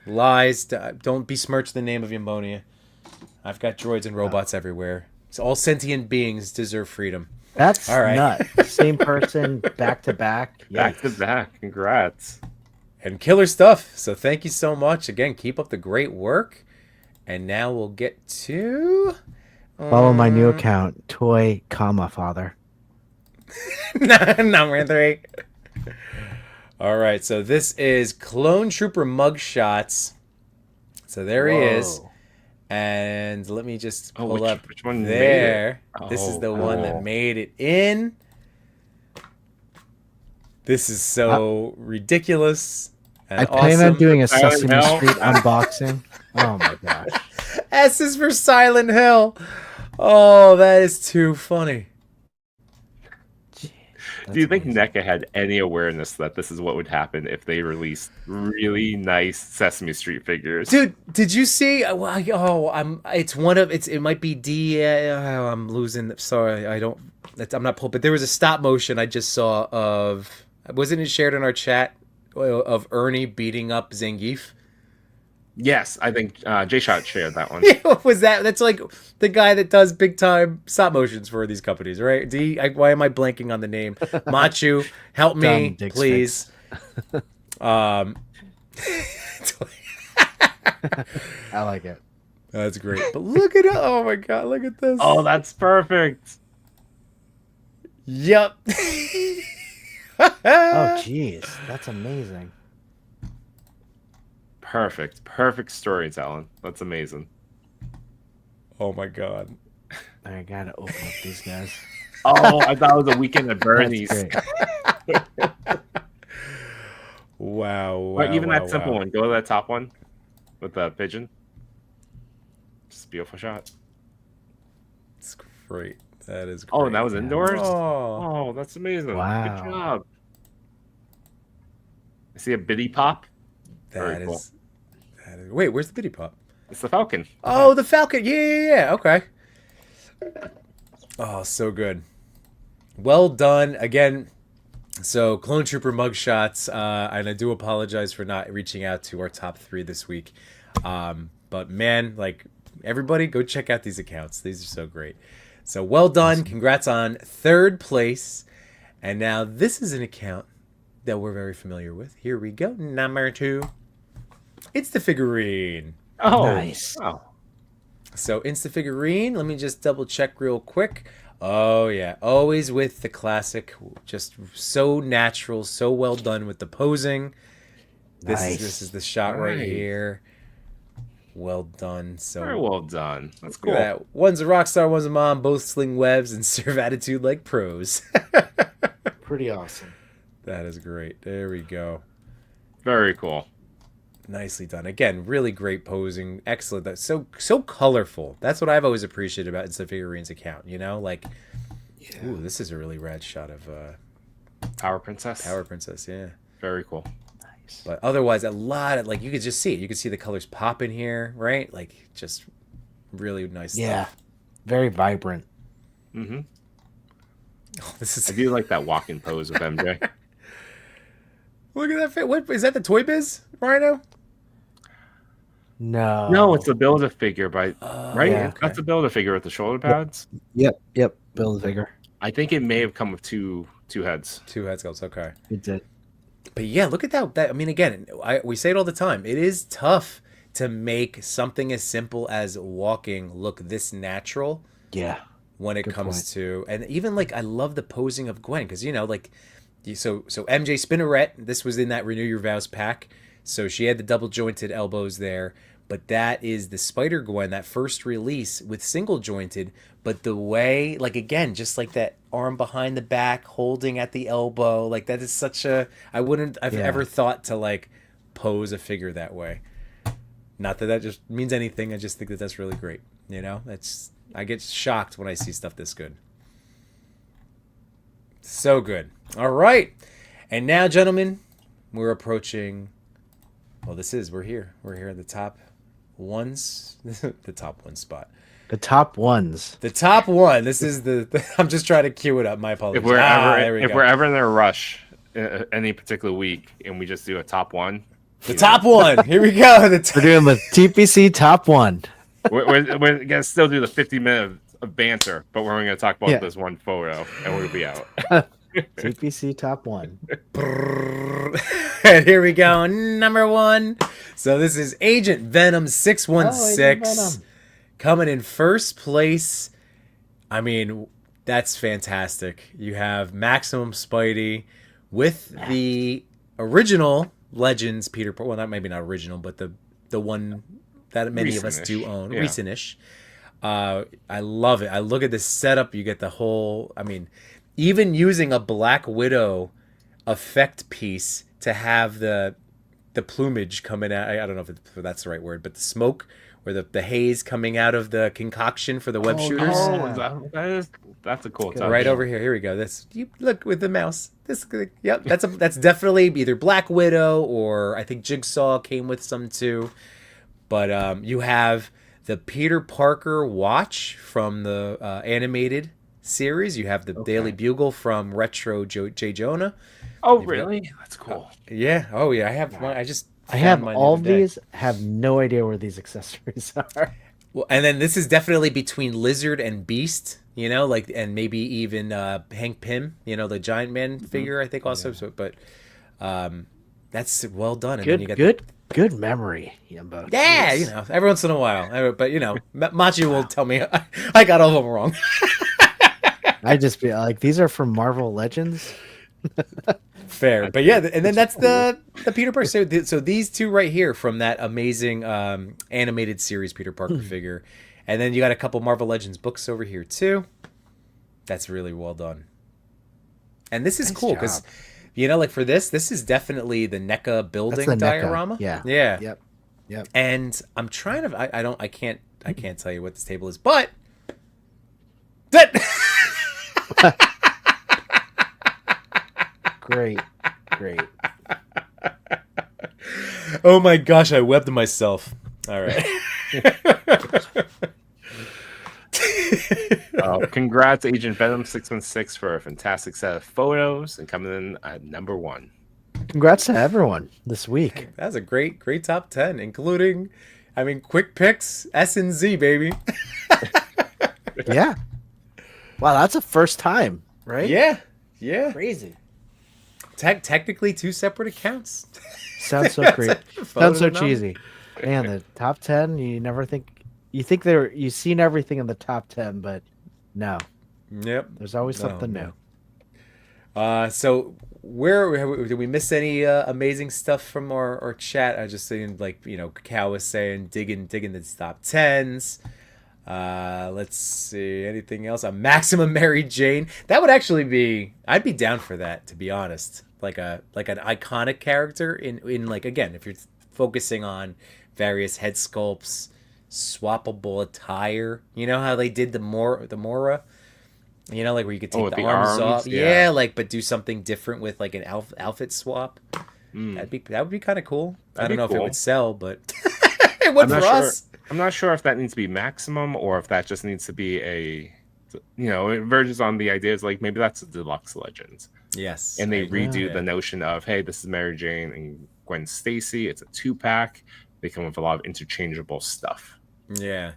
C: Lies. Don't besmirch the name of Yambonia. I've got droids and robots everywhere. So all sentient beings deserve freedom.
E: That's
C: All right.
E: nuts. Same person, back to back.
D: Back to
E: Yikes.
D: back. Congrats.
C: And killer stuff. So thank you so much. Again, keep up the great work. And now we'll get to...
E: Follow my new account, Toy, Father.
C: Number 3. All right, so this is Clone Trooper mugshots. So there he is.
E: Whoa.
C: And let me just
D: Oh,
C: pull up
D: which one made
C: there.
D: it?
C: This is
D: Oh,
C: the one that
D: cool.
C: made it in. This is so ridiculous and
E: I plan
C: awesome.
E: on doing a
D: Silent
E: Sesame
D: Hill.
E: Street unboxing. Oh my gosh.
C: S is for Silent Hill. Oh, that is too funny.
D: Do you think
E: That's
D: NECA had any awareness that this is what would happen if they released really nice Sesame Street figures?
C: Dude, did you see? It's one of it's. It might be D. I'm losing. Sorry, I don't. I'm not pulled. But there was a stop motion I just saw of. Wasn't it shared in our chat of Ernie beating up Zangief?
D: Yes, I think J-Shot shared that one.
C: What was that? That's like the guy that does big time stop motions for these companies, right? Why am I blanking on the name? Machu, help me,
E: Dumb dick
C: please.
E: I like it.
C: That's great. But look at it. Oh my god, look at this.
D: Oh, that's perfect.
C: Yep.
E: Oh jeez, that's amazing.
D: Perfect. Perfect storytelling. That's amazing.
C: Oh my god.
E: I gotta open up these guys.
D: Oh, I thought it was a weekend at
E: That's
D: Bernie's.
E: great.
C: Wow.
D: But even that simple one, go to that top one with the pigeon. Just a beautiful shot.
C: It's great. That is great.
D: Oh, and that was indoors?
C: Oh.
D: Oh, that's amazing.
E: Wow.
D: Good job. I see a biddy pop. Very
C: That
D: cool.
C: is. Wait, where's the bitty pop?
D: It's the Falcon.
C: Oh, the Falcon. Yeah. Okay. Oh, so good. Well done. Again, so Clone Trooper mugshots, and I do apologize for not reaching out to our top 3 this week. But man, like, everybody go check out these accounts. These are so great. So well done. Congrats on 3rd place. And now this is an account that we're very familiar with. Here we go. Number 2. It's the figurine.
D: Oh,
E: Nice.
D: Oh,
C: So Insta-figurine, let me just double check real quick. Oh yeah, always with the classic, just so natural, so well done with the posing. This is the shot right
D: Nice.
C: here. Well done. So
D: very well done. That's
C: look at
D: cool.
C: that. One's a rock star, one's a mom, both sling webs and serve attitude like pros.
E: Pretty awesome.
C: That is great. There we go.
D: Very cool.
C: Nicely done. Again, really great posing. Excellent. That's so colorful. That's what I've always appreciated about Insta-Figurine's account. You know, like, ooh, this is a really rad shot of
D: Power Princess.
C: Power Princess. Yeah.
D: Very cool.
E: Nice.
C: But otherwise, a lot of, like, you could just see it. You could see the colors pop in here, right? Like, just really nice
E: Yeah.
C: stuff.
E: Very vibrant.
D: Mm-hmm.
C: Oh, this is
D: I do like that walking pose with MJ.
C: look at that fit. What is that? The Toy Biz Rhino?
E: No.
D: No, it's the Build-A-Figure, right?
E: yeah,
C: okay.
D: That's the Build-A-Figure with the shoulder pads.
E: Yep. Build a figure.
D: I think it may have come with two heads.
C: 2 head sculpts. Okay.
E: It did.
C: But yeah, look at that. I mean, again, we say it all the time. It is tough to make something as simple as walking look this natural
E: Yeah.
C: when it
E: Good
C: comes
E: point.
C: to, and even like I love the posing of Gwen because like so MJ Spinneret, this was in that Renew Your Vows pack, so she had the double jointed elbows there, but that is the Spider Gwen, that first release with single jointed, but the way, like, again, just like that arm behind the back holding at the elbow, like that is such a, I've
E: Yeah.
C: ever thought to like pose a figure that way. Not that that just means anything. I just think that that's really great. You know, I get shocked when I see stuff this good. So good. All right. And now, gentlemen, we're approaching, well, we're here. We're here at the top ones, the top one spot.
E: The top ones.
C: The top one. This is I'm just trying to cue it up. My apologies.
D: If we're
C: there we
D: ever
C: go.
D: in a rush any particular week and we just do a top one,
C: The top one. Here we go. The
E: We're doing the TPC top one.
D: we're gonna still do the 50-minute of banter, but we're only gonna talk about
E: Yeah.
D: this one photo and we'll be out.
E: TPC top one.
C: And here we go. Number 1. So this is Agent Venom 616
E: Oh, Agent Venom.
C: coming in first place. I mean, that's fantastic. You have Maximum Spidey with the original Legends Peter Parker. Well, not maybe not original, but the one that many of us do
D: Recent-ish.
C: own,
D: Yeah.
C: recent-ish. I love it. I look at this setup. You get the whole. I mean, even using a Black Widow effect piece to have the plumage coming out. I don't know if that's the right word, but the smoke or the haze coming out of the concoction for the web
E: Oh,
C: shooters.
E: yeah.
D: That's a cool
E: Good.
D: touch.
C: Right over here. Here we go. You look with the mouse. Yep. That's definitely either Black Widow or I think Jigsaw came with some too. But you have the Peter Parker watch from the animated series. You have the Daily Bugle from Retro J. Jonah.
D: Oh, really? That's cool.
C: Yeah. Oh, yeah. I have one. I
E: I have
C: found mine the
E: all
C: other day.
E: these. Have no idea where these accessories are.
C: Well, and then this is definitely between Lizard and Beast, you know, like, and maybe even Hank Pym, you know, the Giant Man figure, I think also. So, but that's well done. And then you
E: Good,
C: got
E: good memory, Yumbo.
C: yeah,
E: Jeez.
C: you know, every once in a while. But you know, Machi will tell me I got all of them wrong.
E: I just be like, these are from Marvel Legends.
C: Fair, but yeah, and then that's the Peter Parker. So these two right here from that amazing animated series Peter Parker figure, And then you got a couple Marvel Legends books over here too. That's really well done. And this is
E: Nice
C: cool because,
E: job.
C: like for this is definitely the NECA building
E: That's the NECA,
C: diorama.
E: yeah.
C: Yeah.
E: Yep.
C: And I'm trying to, I can't tell you what this table is, but that
E: Great.
C: oh my gosh, I webbed myself. All right.
D: Congrats, Agent Venom 616, for a fantastic set of photos and coming in at number 1.
E: Congrats to everyone this week.
C: That's a great top 10, including, quick picks, S and Z, baby.
E: Yeah. Wow, that's a first time, right?
C: Yeah.
E: Crazy.
C: Technically 2 separate accounts.
E: Sounds so great. Sounds so
C: Photo
E: cheesy. Man, the top 10, you never think you've seen everything in the top 10, but no.
C: Yep.
E: There's always something new.
C: So where did we miss any amazing stuff from our chat? I just saying, Cacao was saying digging the top 10s. Let's see, anything else? A Maximum Mary Jane. That would actually be, I'd be down for that, to be honest. Like an iconic character in like, again, if you're focusing on various head sculpts, swappable attire. You know how they did the Mora? Like where you could take the arms off. Yeah, but do something different with like an outfit swap. That would be kind of cool. I don't know if it would sell, but it would for us.
D: I'm not sure if that needs to be Maximum or if that just needs to be it verges on the ideas like maybe that's a deluxe Legends.
C: Yes.
D: And they redo the notion of, hey, this is Mary Jane and Gwen Stacy. It's a 2-pack. They come with a lot of interchangeable stuff.
C: Yeah.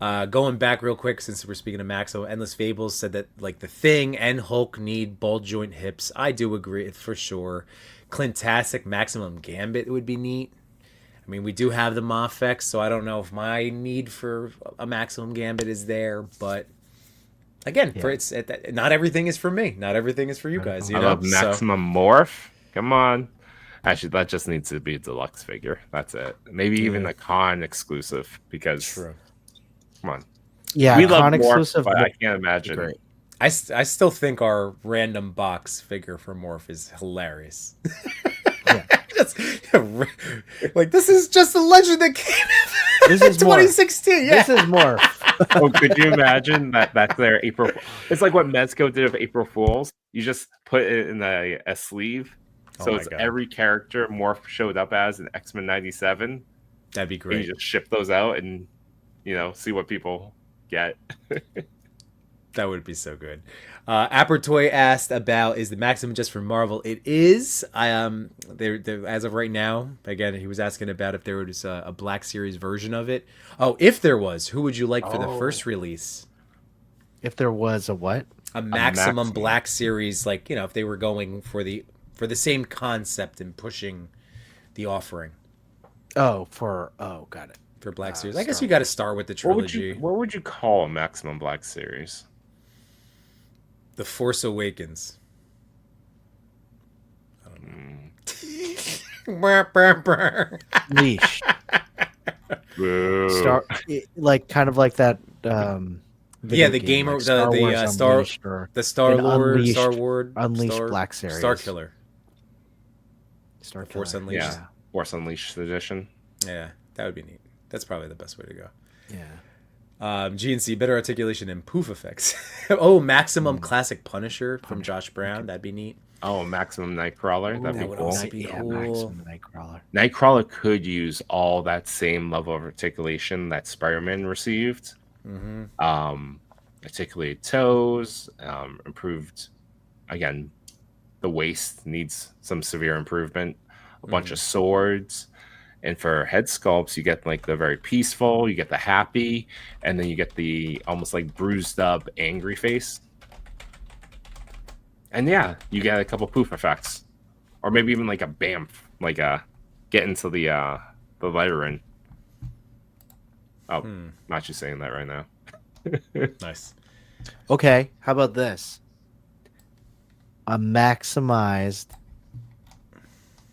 C: Going back real quick, since we're speaking of Maxo, Endless Fables said that like the Thing and Hulk need ball joint hips. I do agree for sure. Clintastic Maximum Gambit would be neat. We do have the Mafex, so I don't know if my need for a Maximum Gambit is there, but again, not everything is for me. Not everything is for you guys.
D: I love Maximum Morph. Come on. Actually, that just needs to be a deluxe figure. That's it. Maybe even a con exclusive because
C: True.
D: Come on.
E: Yeah,
D: we love
E: con
D: Morph,
E: exclusive.
D: but I can't imagine.
E: Great.
C: I still think our random box figure for Morph is hilarious.
E: Yeah.
C: Like this is just a legend that came out
E: This
C: in
E: is more.
C: 2016. Yeah.
E: This is more.
D: Oh, could you imagine that's their April? It's like what Mezco did of April Fools. You just put it in a sleeve,
C: Oh
D: so
C: my
D: it's
C: God.
D: every character Morph showed up as in X-Men '97.
C: That'd be
D: And
C: great.
D: you just ship those out and see what people get.
C: That would be so good. Appertoy asked about, is the Maximum just for Marvel? It is. They're as of right now, again, he was asking about if there was a Black Series version of it. Oh, if there was, who would you like for the first release?
E: If there was a what?
C: A maximum
D: Maximum.
C: Black Series, like, if they were going for the same concept and pushing the offering
E: Got it.
C: for Black Series. I
E: Star
C: guess you got to start with the trilogy.
D: What would you call a Maximum Black Series?
C: The Force Awakens.
E: Niche.
D: Boo.
E: Like kind of like that.
C: Yeah, the gamer,
E: like Star Wars Unleashed or
C: the Star Lord,
E: Unleashed-
C: Star Ward,
E: Unleashed
C: Star,
E: Black Series.
C: Star Killer,
E: Star
C: Force
E: Killer.
C: Unleashed.
D: Yeah, Force Unleashed edition.
C: Yeah, that would be neat. That's probably the best way to go.
E: Yeah.
C: GNC, better articulation and poof effects. Maximum Classic Punisher from Josh Brown. That'd be neat.
D: Oh, Maximum Nightcrawler. That'd
C: that
D: be
C: would
D: cool.
C: also be cool.
E: Maximum Nightcrawler.
D: Nightcrawler could use all that same level of articulation that Spider-Man received. Articulated toes, improved. Again, the waist needs some severe improvement. A bunch of swords. And for head sculpts, you get like the very peaceful, you get the happy, and then you get the almost like bruised up, angry face. And yeah, you get a couple poof effects, or maybe even like a bamf, like get into the lettering. Oh, not just saying that right now.
C: Nice.
E: Okay, how about this? A maximized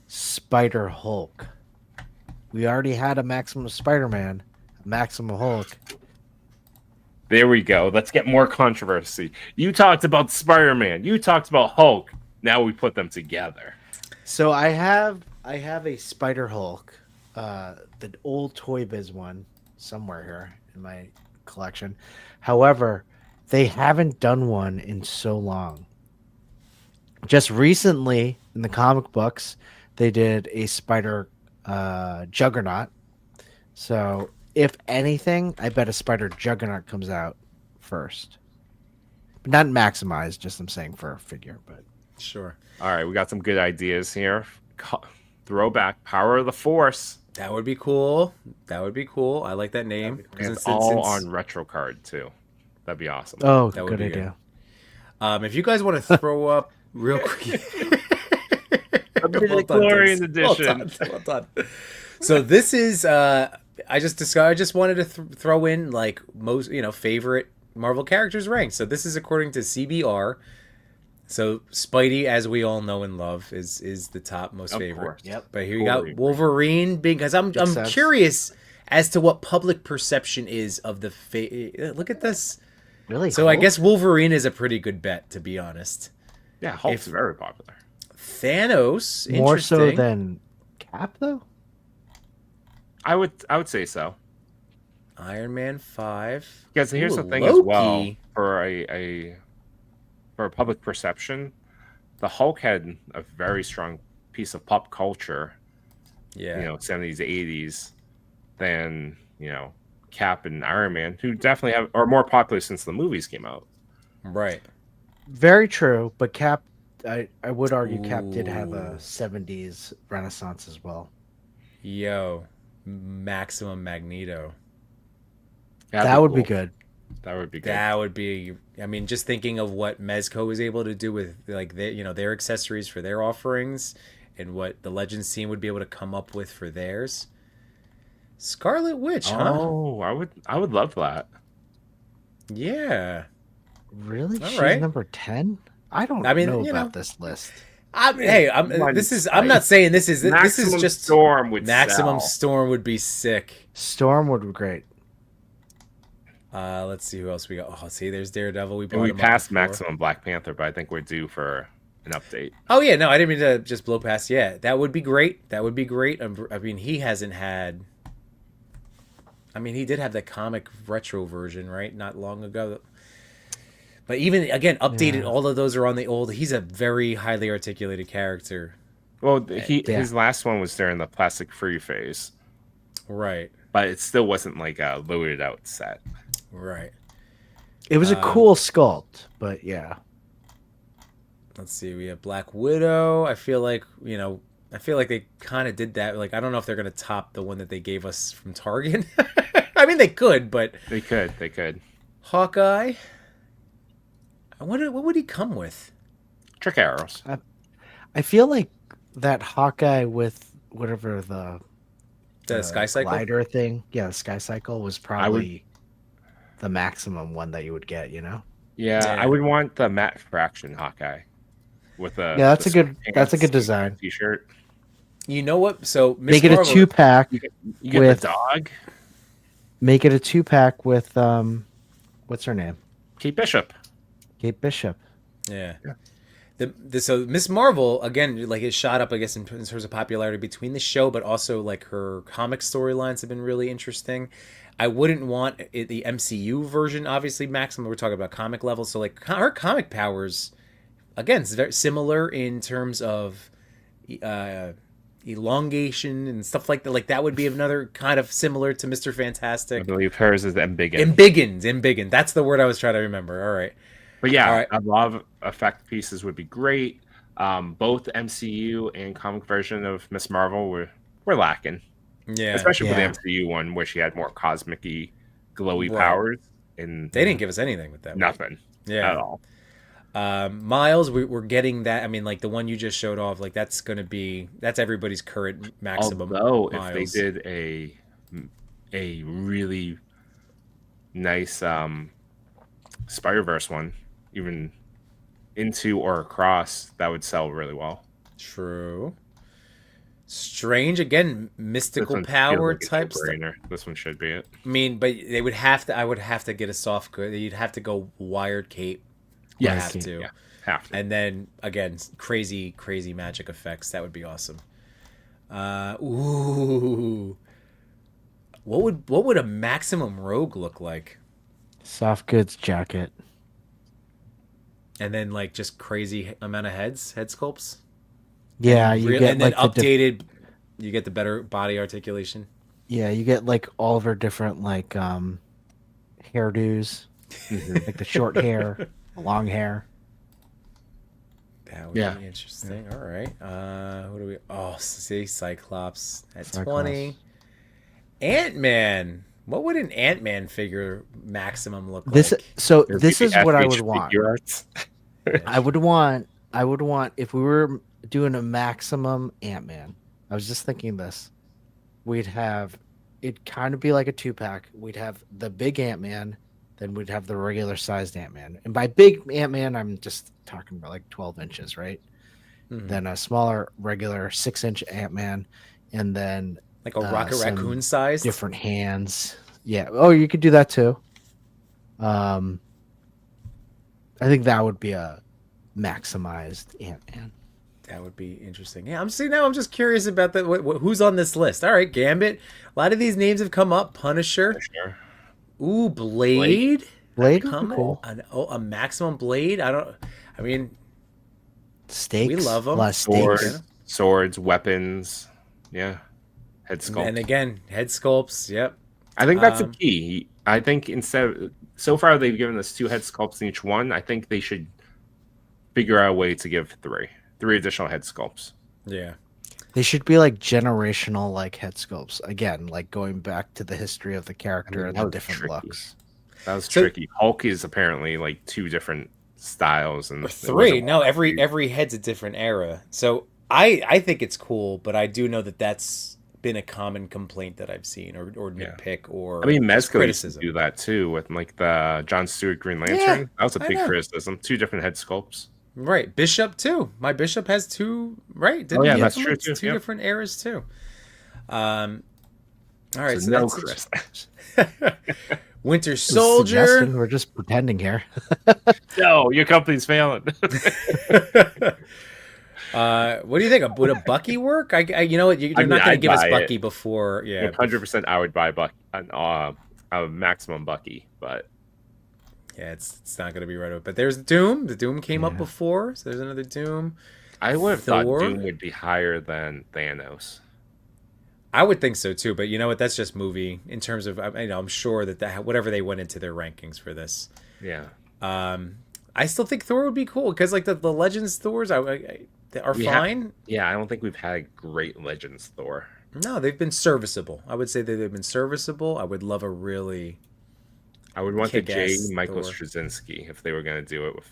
E: Spider Hulk. We already had a Maximum Spider-Man, a Maximum Hulk.
D: There we go. Let's get more controversy. You talked about Spider-Man. You talked about Hulk. Now we put them together.
E: So I have a Spider Hulk, the old Toy Biz one somewhere here in my collection. However, they haven't done one in so long. Just recently in the comic books, they did a Spider Juggernaut. So if anything, I bet a Spider Juggernaut comes out first. But not maximized, just I'm saying for a figure, but
C: Sure.
D: All right, we got some good ideas here. Throwback, Power of the Force.
C: That would be cool. That would be cool. I like that name.
D: And
C: Since-
D: all
C: since-
D: on retro card too. That'd be awesome.
E: oh,
C: That would
E: good
C: be
E: idea.
C: If you guys want to throw up real quick.
D: Midichlorian
C: Dennis.
D: edition.
C: Well done. So this is I just wanted to throw in like most favorite Marvel characters ranked. So this is according to CBR. So Spidey, as we all know and love, is the top most
D: Of
C: favorite.
D: course.
E: Yep.
C: But here you
D: Totally
C: got Wolverine, because I'm
E: sense.
C: curious as to what public perception is of the look at this.
E: Really?
C: So I
E: cool.
C: guess Wolverine is a pretty good bet, to be honest.
D: Yeah, Hulk's very popular.
C: Thanos,
E: more so
C: interesting.
E: than Cap, though.
D: I would say so.
C: Iron Man 5.
D: Because here's
C: Ooh,
D: the thing as well
C: Loki.
D: for a public perception, the Hulk had a very strong piece of pop culture,
C: Yeah.
D: 70s, 80s, than Cap and Iron Man, who definitely are more popular since the movies came out.
C: Right.
E: Very true, but Cap, I would argue Cap did have a
C: Ooh.
E: 70s renaissance as well.
C: Yo. Maximum Magneto.
E: That would be
D: cool.
E: good.
D: That would be good.
C: That would be. I mean, just thinking of what Mezco was able to do with like their accessories for their offerings, and what the Legends team would be able to come up with for theirs. Scarlet Witch, huh?
D: Oh, I would love that.
C: Yeah.
E: Really?
C: All
E: She's
C: right.
E: number 10? I don't
C: I mean,
E: know
C: you
E: about
C: know.
E: this list.
C: Hey, I'm not saying this is
D: Maximum
C: just
D: Storm would
C: Maximum
D: sell.
C: Storm would be sick.
E: Storm would be great.
C: Let's see who else we got. Oh, see, there's Daredevil. We
D: And
C: brought
D: we
C: him up
D: passed
C: before.
D: Maximum Black Panther, but I think we're due for an update.
C: Oh yeah, no, I didn't mean to just blow past. Yeah, that would be great. That would be great. I mean, he hasn't had. I mean, he did have the comic retro version, right? Not long ago. But even again, updated.
E: Yeah.
C: All of those are on the old. He's a very highly articulated character.
D: Well,
E: Yeah.
D: his last one was during the plastic free phase,
C: Right.
D: but it still wasn't like a loaded out set.
C: Right.
E: It was a cool sculpt, but yeah.
C: Let's see. We have Black Widow. I feel like they kind of did that. Like, I don't know if they're gonna top the one that they gave us from Target. I mean, they could, but
D: They could.
C: Hawkeye. What would he come with?
D: Trick arrows.
E: I feel like that Hawkeye with whatever the
C: Sky Cycle.
E: glider thing, yeah, the Sky Cycle was probably the maximum one that you would get,
D: Yeah,
C: Yeah.
D: I would want the matte fraction Hawkeye with a.
E: Yeah, that's
D: the
E: a good
D: sweatpants,
E: that's a good design.
D: T-shirt.
C: You know what? So Miss
E: Make it a
C: Marvel-
E: 2-pack.
D: You get
E: With-
D: the dog,
E: Make it a 2-pack with what's her name?
D: Kate Bishop.
E: Kate Bishop.
C: Yeah. So Miss Marvel again, like it shot up, I guess, in terms of popularity between the show, but also like her comic storylines have been really interesting. I wouldn't want the MCU version, obviously. Maximum, we're talking about comic level, so like her comic powers, again, it's very similar in terms of elongation and stuff like that. Like that would be another kind of similar to Mr.
D: I
C: Fantastic.
D: believe hers is embiggen.
C: Embiggen. That's the word I was trying to remember. All right.
D: But yeah,
C: All right.
D: a lot of effect pieces would be great. Both MCU and comic version of Miss Marvel were lacking,
C: Yeah.
D: especially
E: Yeah.
D: for the MCU one where she had more cosmic-y, glowy
C: Right.
D: powers. And
C: They didn't give us anything with that.
D: nothing
C: Yeah.
D: at all.
C: Miles, we're getting that. I mean, like the one you just showed off, like that's everybody's current maximum.
D: Although
C: Miles.
D: if they did a really nice Spider-Verse one, even into or across, that would sell really well.
C: True. Strange again,
D: This
C: mystical
D: one feels
C: power
D: like a
C: type stuff.
D: no-brainer. This one should be it.
C: I mean, but they would have to. I would have to get a soft good. You'd have to go wired cape. You
E: Wired
C: have
E: cape,
C: to.
D: Yeah, have to.
C: And then again, crazy magic effects. That would be awesome. Ooh. What would a maximum rogue look like?
E: Soft goods jacket.
C: And then like just crazy amount of head sculpts.
E: Yeah, you get
C: and then
E: like
C: updated. You get the better body articulation.
E: yeah, you get like all of her different like hairdos, like the short hair, the long hair.
C: That would
D: Yeah.
C: be interesting. All right. What do we? Oh, see, Cyclops at
E: Cyclops.
C: 20. Ant-Man. What would an Ant-Man figure maximum look
E: This
C: like?
E: so
D: There'd
E: this
D: be
E: is
D: the
E: what I
D: FH
E: would want.
D: figure arts.
E: I would want if we were doing a maximum Ant-Man. I was just thinking this. We'd have it'd kind of be like a 2-pack. We'd have the big Ant-Man, then we'd have the regular sized Ant-Man. And by big Ant-Man, I'm just talking about like 12 inches, right?
C: Mhm.
E: Then a smaller regular 6-inch Ant-Man, and then
C: Like a Rocket
E: some
C: Raccoon size?
E: different hands. Yeah. Oh, you could do that too. I think that would be a maximized Ant-Man.
C: That would be interesting. Yeah, I'm just curious about that. Who's on this list? All right, Gambit. A lot of these names have come up. Punisher.
D: Sure.
C: Ooh, Blade.
E: Blade would be
C: Come
E: cool.
C: a maximum Blade. I mean,
E: Steaks.
C: we love 'em.
E: A lot of steaks.
D: Swords, weapons. Yeah. Head sculpt.
C: and again, head sculpts. Yep.
D: I think that's the
C: Um,
D: key. I think so far they've given us 2 head sculpts in each one. I think they should figure out a way to give 3 additional head sculpts.
C: Yeah.
E: They should be like generational, like head sculpts. Again, like going back to the history of the character and
D: that
E: the
D: was
E: different
D: tricky.
E: looks.
D: That was
C: So-
D: tricky. Hulk is apparently like 2 different styles and
C: Or
D: it
C: 3.
D: wasn't
C: No,
D: one.
C: every head's a different era. So I think it's cool, but I do know that that's been a common complaint that I've seen, or
D: Yeah.
C: nitpick, or
D: I mean, Mezco used to
C: criticism.
D: do that too with like the John Stewart Green Lantern.
C: Yeah,
D: that was a
C: I
D: big
C: know.
D: criticism. 2 different head sculpts.
C: Right, Bishop too. My Bishop has 2. Right? Didn't
D: Oh, yeah,
C: he have
D: that's
C: them
D: true,
C: with
D: too.
C: 2
D: Yep.
C: different eras too. All right,
D: So
C: so
D: no
C: that's
D: Chris.
C: Winter Soldier.
E: Suggestion, we're just pretending here.
D: No, your company's failing.
C: What do you think? Would a Bucky work? You know what? They're
D: I mean,
C: not going to
D: I'd
C: give us
D: buy it.
C: Bucky before. Yeah,
D: 100% I would buy a maximum Bucky, but
C: yeah. It's not going to be right away. But there's Doom. The Doom came up
E: Yeah.
C: before, so there's another Doom.
D: I would have thought
C: Thor?
D: Doom would be higher than Thanos.
C: I would think so too, but you know what? That's just movie. In terms of, I'm sure that whatever they went into their rankings for this,
D: Yeah.
C: I still think Thor would be cool because like the Legends Thors they are
D: We have-
C: fine.
D: Yeah, I don't think we've had a great Legends Thor.
C: No, they've been serviceable. I would say that they've been serviceable. I would love a really
D: I would want the J.
C: Kick-ass
D: Michael
C: Thor.
D: Straczynski if they were going to do it with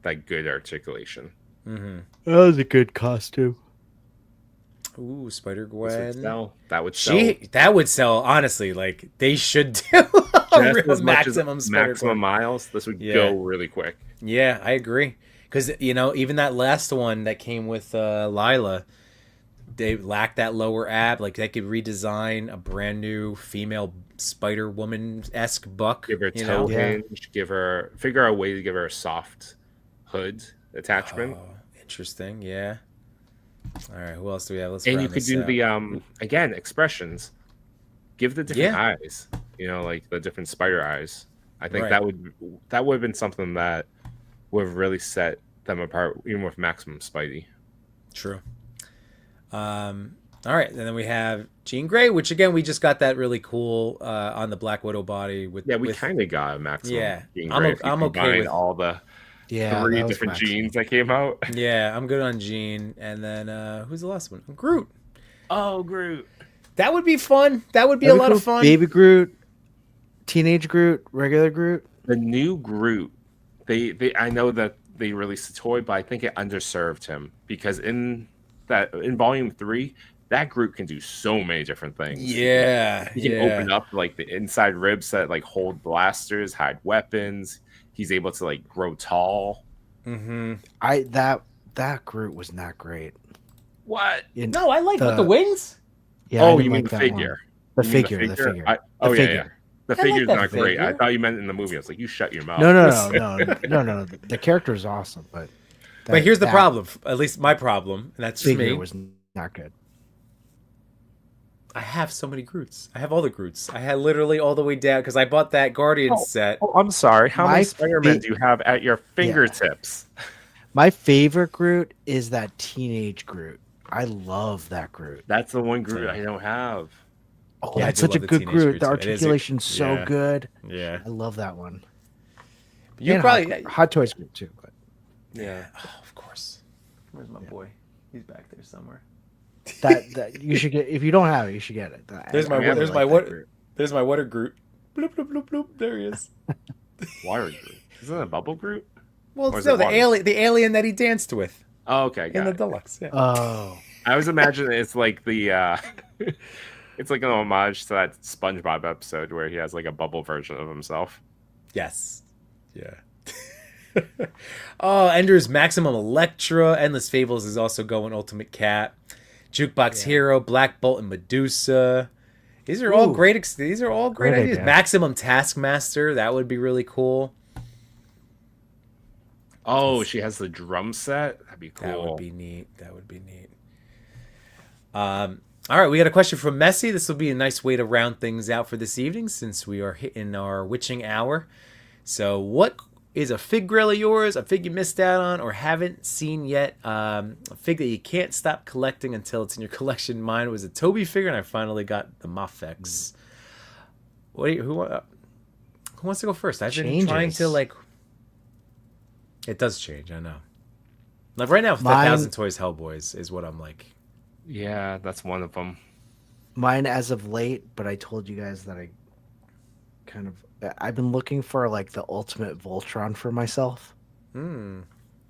D: that good articulation.
C: Mm-hmm.
E: That was a good costume.
C: Ooh, Spider
D: This would
C: Gwen.
D: sell. That would sell.
C: That would sell. Honestly, like they should do a
D: Just
C: real
D: as much as
C: maximum Spider
D: maximum
C: Gwen.
D: miles. This would
C: Yeah.
D: go really quick.
C: Yeah, I agree. Because even that last one that came with Lila, they lacked that lower ab. Like they could redesign a brand new female Spider Woman esque buck.
D: Give her
C: you
D: toe
C: know?
E: Yeah.
D: hinge. Figure out a way to give her a soft hood attachment.
C: Oh, interesting. Yeah. All right. Who else do we have? Let's
D: And you
C: round
D: could
C: this
D: do
C: out.
D: the again expressions. Give the different
C: Yeah.
D: eyes. Like the different spider eyes. I think
C: Right.
D: that would have been something that would have really set them apart, even with Maximum Spidey.
C: True. All right, and then we have Jean Grey, which again we just got that really cool on the Black Widow body with.
D: Yeah, we
C: with-
D: kind of got a Maximum.
C: Yeah,
D: Jean
C: I'm
D: Grey
C: o-
D: if you
C: I'm okay
D: combine
C: with-
D: all the
E: Yeah,
D: 3
E: that was
D: different
E: maximum.
D: genes that came out.
C: Yeah, I'm good on Jean, and then who's the last one? Groot.
D: Oh, Groot.
C: That would be fun. That would be
E: That'd
C: a lot
E: cool.
C: of fun.
E: Baby Groot, teenage Groot, regular Groot.
D: The new Groot. I know that they released a toy, but I think it underserved him because in Volume 3, that Groot can do so many different things.
C: Yeah,
D: He can open up like the inside ribs that like hold blasters, hide weapons. He's able to like grow tall.
C: Mm-hmm.
E: That Groot was not great.
D: What?
C: No, I like with the
E: The-
C: wings.
E: Yeah, I
D: Oh,
E: didn't
D: you mean
E: like
D: the
E: that one.
D: figure?
E: The
D: You mean
E: figure, the figure.
D: Oh
E: The
D: yeah, yeah.
E: figure.
D: The
C: I like
D: figure's
C: that
D: not great. I
C: figure.
D: thought you meant in the movie. I was like, you shut your mouth.
E: No. The character is awesome, but
C: But here's the
E: that
C: problem. At least my problem, and that's just
E: Figure
C: me.
E: was not good.
C: I have so many Groots. I have all the Groots. I had literally all the way down because I bought that Guardian set.
D: Oh, I'm sorry. How
E: My
D: many Spider-Men
E: fa-
D: do you have at your fingertips?
E: My favorite Groot is that teenage Groot. I love that Groot.
D: That's the one Groot I don't have.
E: Oh,
C: Yeah, I
E: that's
C: do
E: such a
C: love the
E: good
C: teenage
E: Groot.
C: Groot
E: The
C: too. It is a-
E: articulation's so
C: yeah.
E: good.
C: Yeah,
E: I love that one.
C: you
E: And
C: probably.
E: Hot Toys Groot too. But
D: Yeah.
C: Oh, of course. Where's my boy? He's back there somewhere.
E: that you should get if you don't have it, you should get it.
C: There's my-
E: I really
C: there's
E: like
C: my
E: that
C: what-
E: Groot.
C: There's my water Groot. Bloop bloop bloop bloop. There he is.
D: Water Groot. Isn't it a bubble Groot?
C: Well,
D: Or is
C: no,
D: it
C: the
D: water?
C: alien that he danced with
D: Oh, okay.
C: in
D: Got
C: the
D: it.
C: deluxe. Yeah.
E: Oh,
D: I always imagine it's like the it's like an homage to that SpongeBob episode where he has like a bubble version of himself.
C: Yes. Yeah. Oh, Ender's Maximum Electra, Endless Fables is also going Ultimate Cat, Jukebox Hero, Black Bolt, and Medusa. These are all
E: Ooh.
C: great. These are all great
E: Great
C: ideas.
E: idea.
C: Maximum Taskmaster, that would be really cool.
D: Oh, she has the drum set. That'd be cool.
C: That would be neat. That would be neat. All right, we got a question from Messi. This will be a nice way to round things out for this evening since we are hitting our witching hour. So, what is a fig grail of yours, a fig you missed out on or haven't seen yet, a fig that you can't stop collecting until it's in your collection? Mine was a Toby figure, and I finally got the Mafex. What do you, who wants to go first? I've been trying to
E: Changes.
C: It does change, I know. Like right now, the
E: Mine-
C: 1,000 Toys Hellboys is what I'm like.
D: Yeah, that's one of them.
E: mine as of late, but I told you guys that I've been looking for like the ultimate Voltron for myself.
C: Hmm.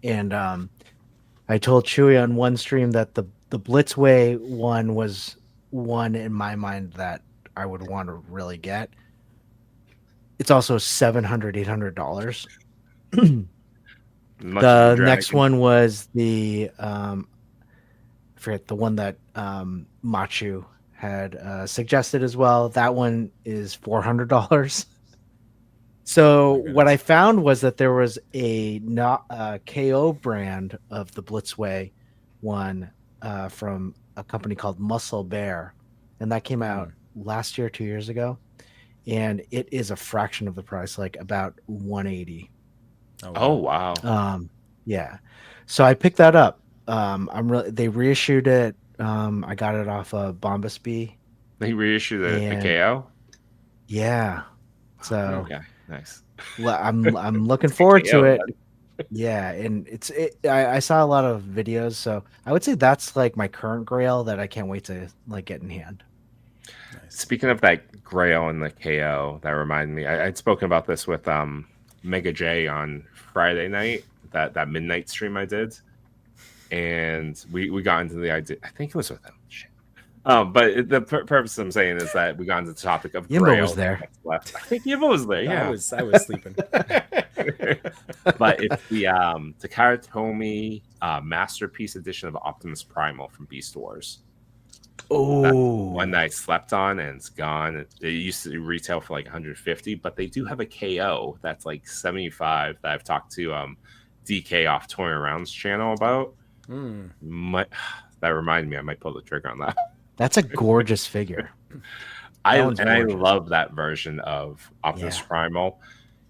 E: And I told Chewy on one stream that the Blitzway one was one in my mind that I would want to really get. It's also $700-$800.
D: Much
E: The
D: of
E: next
D: dragon.
E: one was the I forget the one that Machu had suggested as well. That one is $400. So what I found was that there was a KO brand of the Blitzway one from a company called Muscle Bear, and that came out last year, 2 years ago, and it is a fraction of the price, like about 180.
D: Oh wow.
E: Yeah. So I picked that up. They reissued it. I got it off of Bombas Bee.
D: They reissued the
E: And-
D: KO.
E: Yeah. So
D: Okay, nice.
E: I'm looking forward to
D: KO,
E: it.
D: buddy.
E: Yeah, and I saw a lot of videos, so I would say that's like my current grail that I can't wait to like get in hand.
D: Speaking of that Grail and the KO, that reminded me. I'd spoken about this with Mega J on Friday night, that midnight stream I did, and we got into the idea. I think it was with him. Shit. But the purpose I'm saying is that we got into the topic of
E: Yimbo
D: Grail
E: was there.
D: that's left. I think Yimbo was there. Yeah,
C: I was sleeping.
D: but it's the Takara Tomy Masterpiece Edition of Optimus Primal from Beast Wars.
E: Oh,
D: One that I slept on and it's gone. It used to retail for like 150, but they do have a KO that's like 75 that I've talked to DK off Toy Around's channel about.
C: Hmm.
D: That reminded me, I might pull the trigger on that.
E: that's a gorgeous figure.
D: I
E: one's
D: and I
E: gorgeous.
D: love that version of Optimus
E: Yeah.
D: Primal.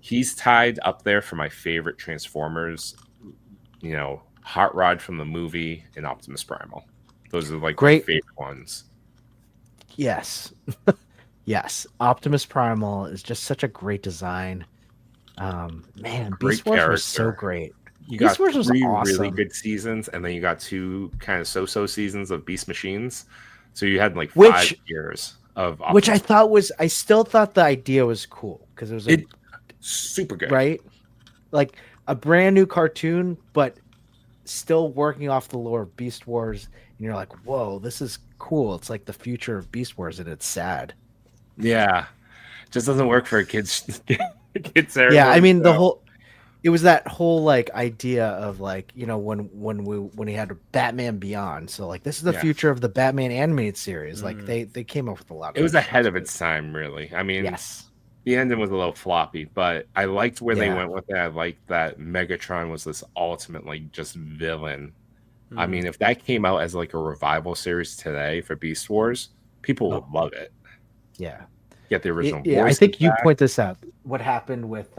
D: He's tied up there for my favorite Transformers. You know, Hot Rod from the movie and Optimus Primal. Those are like
E: Great.
D: my favorite ones.
E: Yes. Yes. Optimus Primal is just such a great design. Man,
D: Great
E: Beast Wars was so
D: character.
E: great.
D: You
E: Beast
D: got
E: Wars was
D: three really
E: awesome.
D: good seasons, and then you got two kind of so-so seasons of Beast Machines. So you had like
E: Which-
D: 5 years of
E: Which I
D: Optimus.
E: thought was, I still thought the idea was cool because it was a,
D: super good.
E: right, like a brand new cartoon, but still working off the lore of Beast Wars. And you're like, whoa, this is cool. It's like the future of Beast Wars, and it's sad.
D: Yeah, just doesn't work for a kids. Kids area.
E: Yeah, I mean the
D: so-
E: whole it was that whole like idea of like, you know, when he had Batman Beyond. So like this is the
D: Yeah.
E: future of the Batman animated series. Like they came up with a lot of
D: It was
E: good
D: ahead
E: shit.
D: of its time, really. I mean,
E: Yes.
D: the ending was a little floppy, but I liked where they
E: Yeah.
D: went with it. I liked that Megatron was this ultimate, like, just villain. I mean, if that came out as like a revival series today for Beast Wars, people would love it.
E: Yeah.
D: Get the original.
E: Yeah, I
D: voices
E: think you
D: back.
E: point this out. What happened with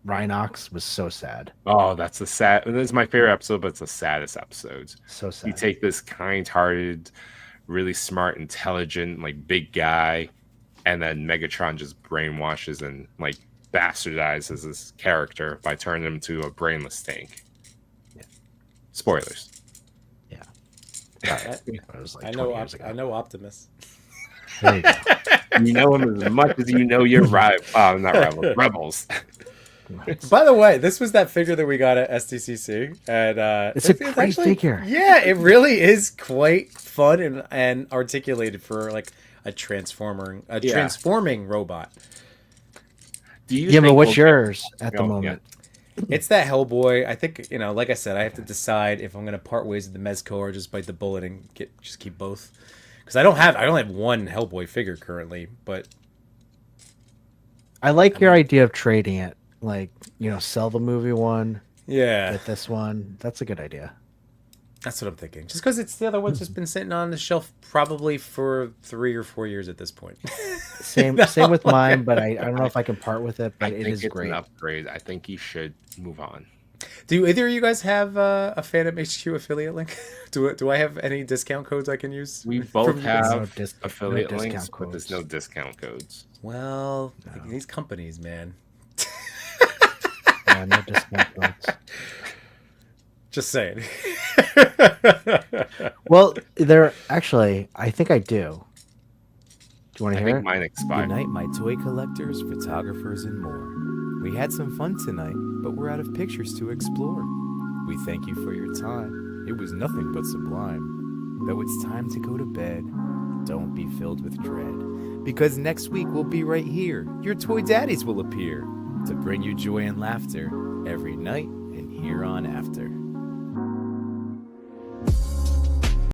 E: Rhinox was so sad.
D: Oh, that's the sad. This is my favorite episode, but it's the saddest episodes.
E: So
D: You
E: sad.
D: take this kind-hearted, really smart, intelligent, like big guy, and then Megatron just brainwashes and like bastardizes his character by turning him to a brainless tank.
E: Yeah.
D: Spoilers.
E: It was like
C: I
E: 20
C: know.
E: years ago.
C: I know Optimus.
E: There you go.
D: You know him as much as you know your not rivals, rebels.
C: By the way, this was that figure that we got at SDCC, and
E: It's a great figure.
C: Yeah, it really is quite fun and articulated for like a transforming robot.
D: Do you
E: Yeah, but
D: think
E: what's
D: we'll get-
E: yours at the
D: Oh, yeah.
E: moment?
C: It's that Hellboy. I think, you know, like I said, I have to decide if I'm gonna part ways with the Mezco or just bite the bullet and just keep both. Because I don't have one Hellboy figure currently, but
E: I like your idea of trading it. Like, you know, sell the movie one,
C: yeah,
E: get this one. That's a good idea.
C: that's what I'm thinking. Just because it's the other one's just been sitting on the shelf probably for 3 or 4 years at this point.
E: Same with mine, but I don't know if I can part with it,
D: I
E: but it
D: think
E: is
D: it's
E: great.
D: an upgrade. I think you should move on.
C: Do either of you guys have a Phantom HQ affiliate link? Do I have any discount codes I can use?
D: We both
E: There's no
D: have
E: dis- no
D: affiliate
E: discount
D: links, but there's
E: codes.
D: no discount codes.
C: Well, these companies, man.
E: Yeah, no discount codes.
C: Just saying.
E: Well, there actually, I think I do. Do you want
D: I
E: to hear
D: think
E: it?
D: mine
F: Good
D: expired.
F: night, my toy collectors, photographers, and more. We had some fun tonight, but we're out of pictures to explore. We thank you for your time. It was nothing but sublime. Though it's time to go to bed, don't be filled with dread. Because next week we'll be right here. Your toy daddies will appear to bring you joy and laughter every night and here on after.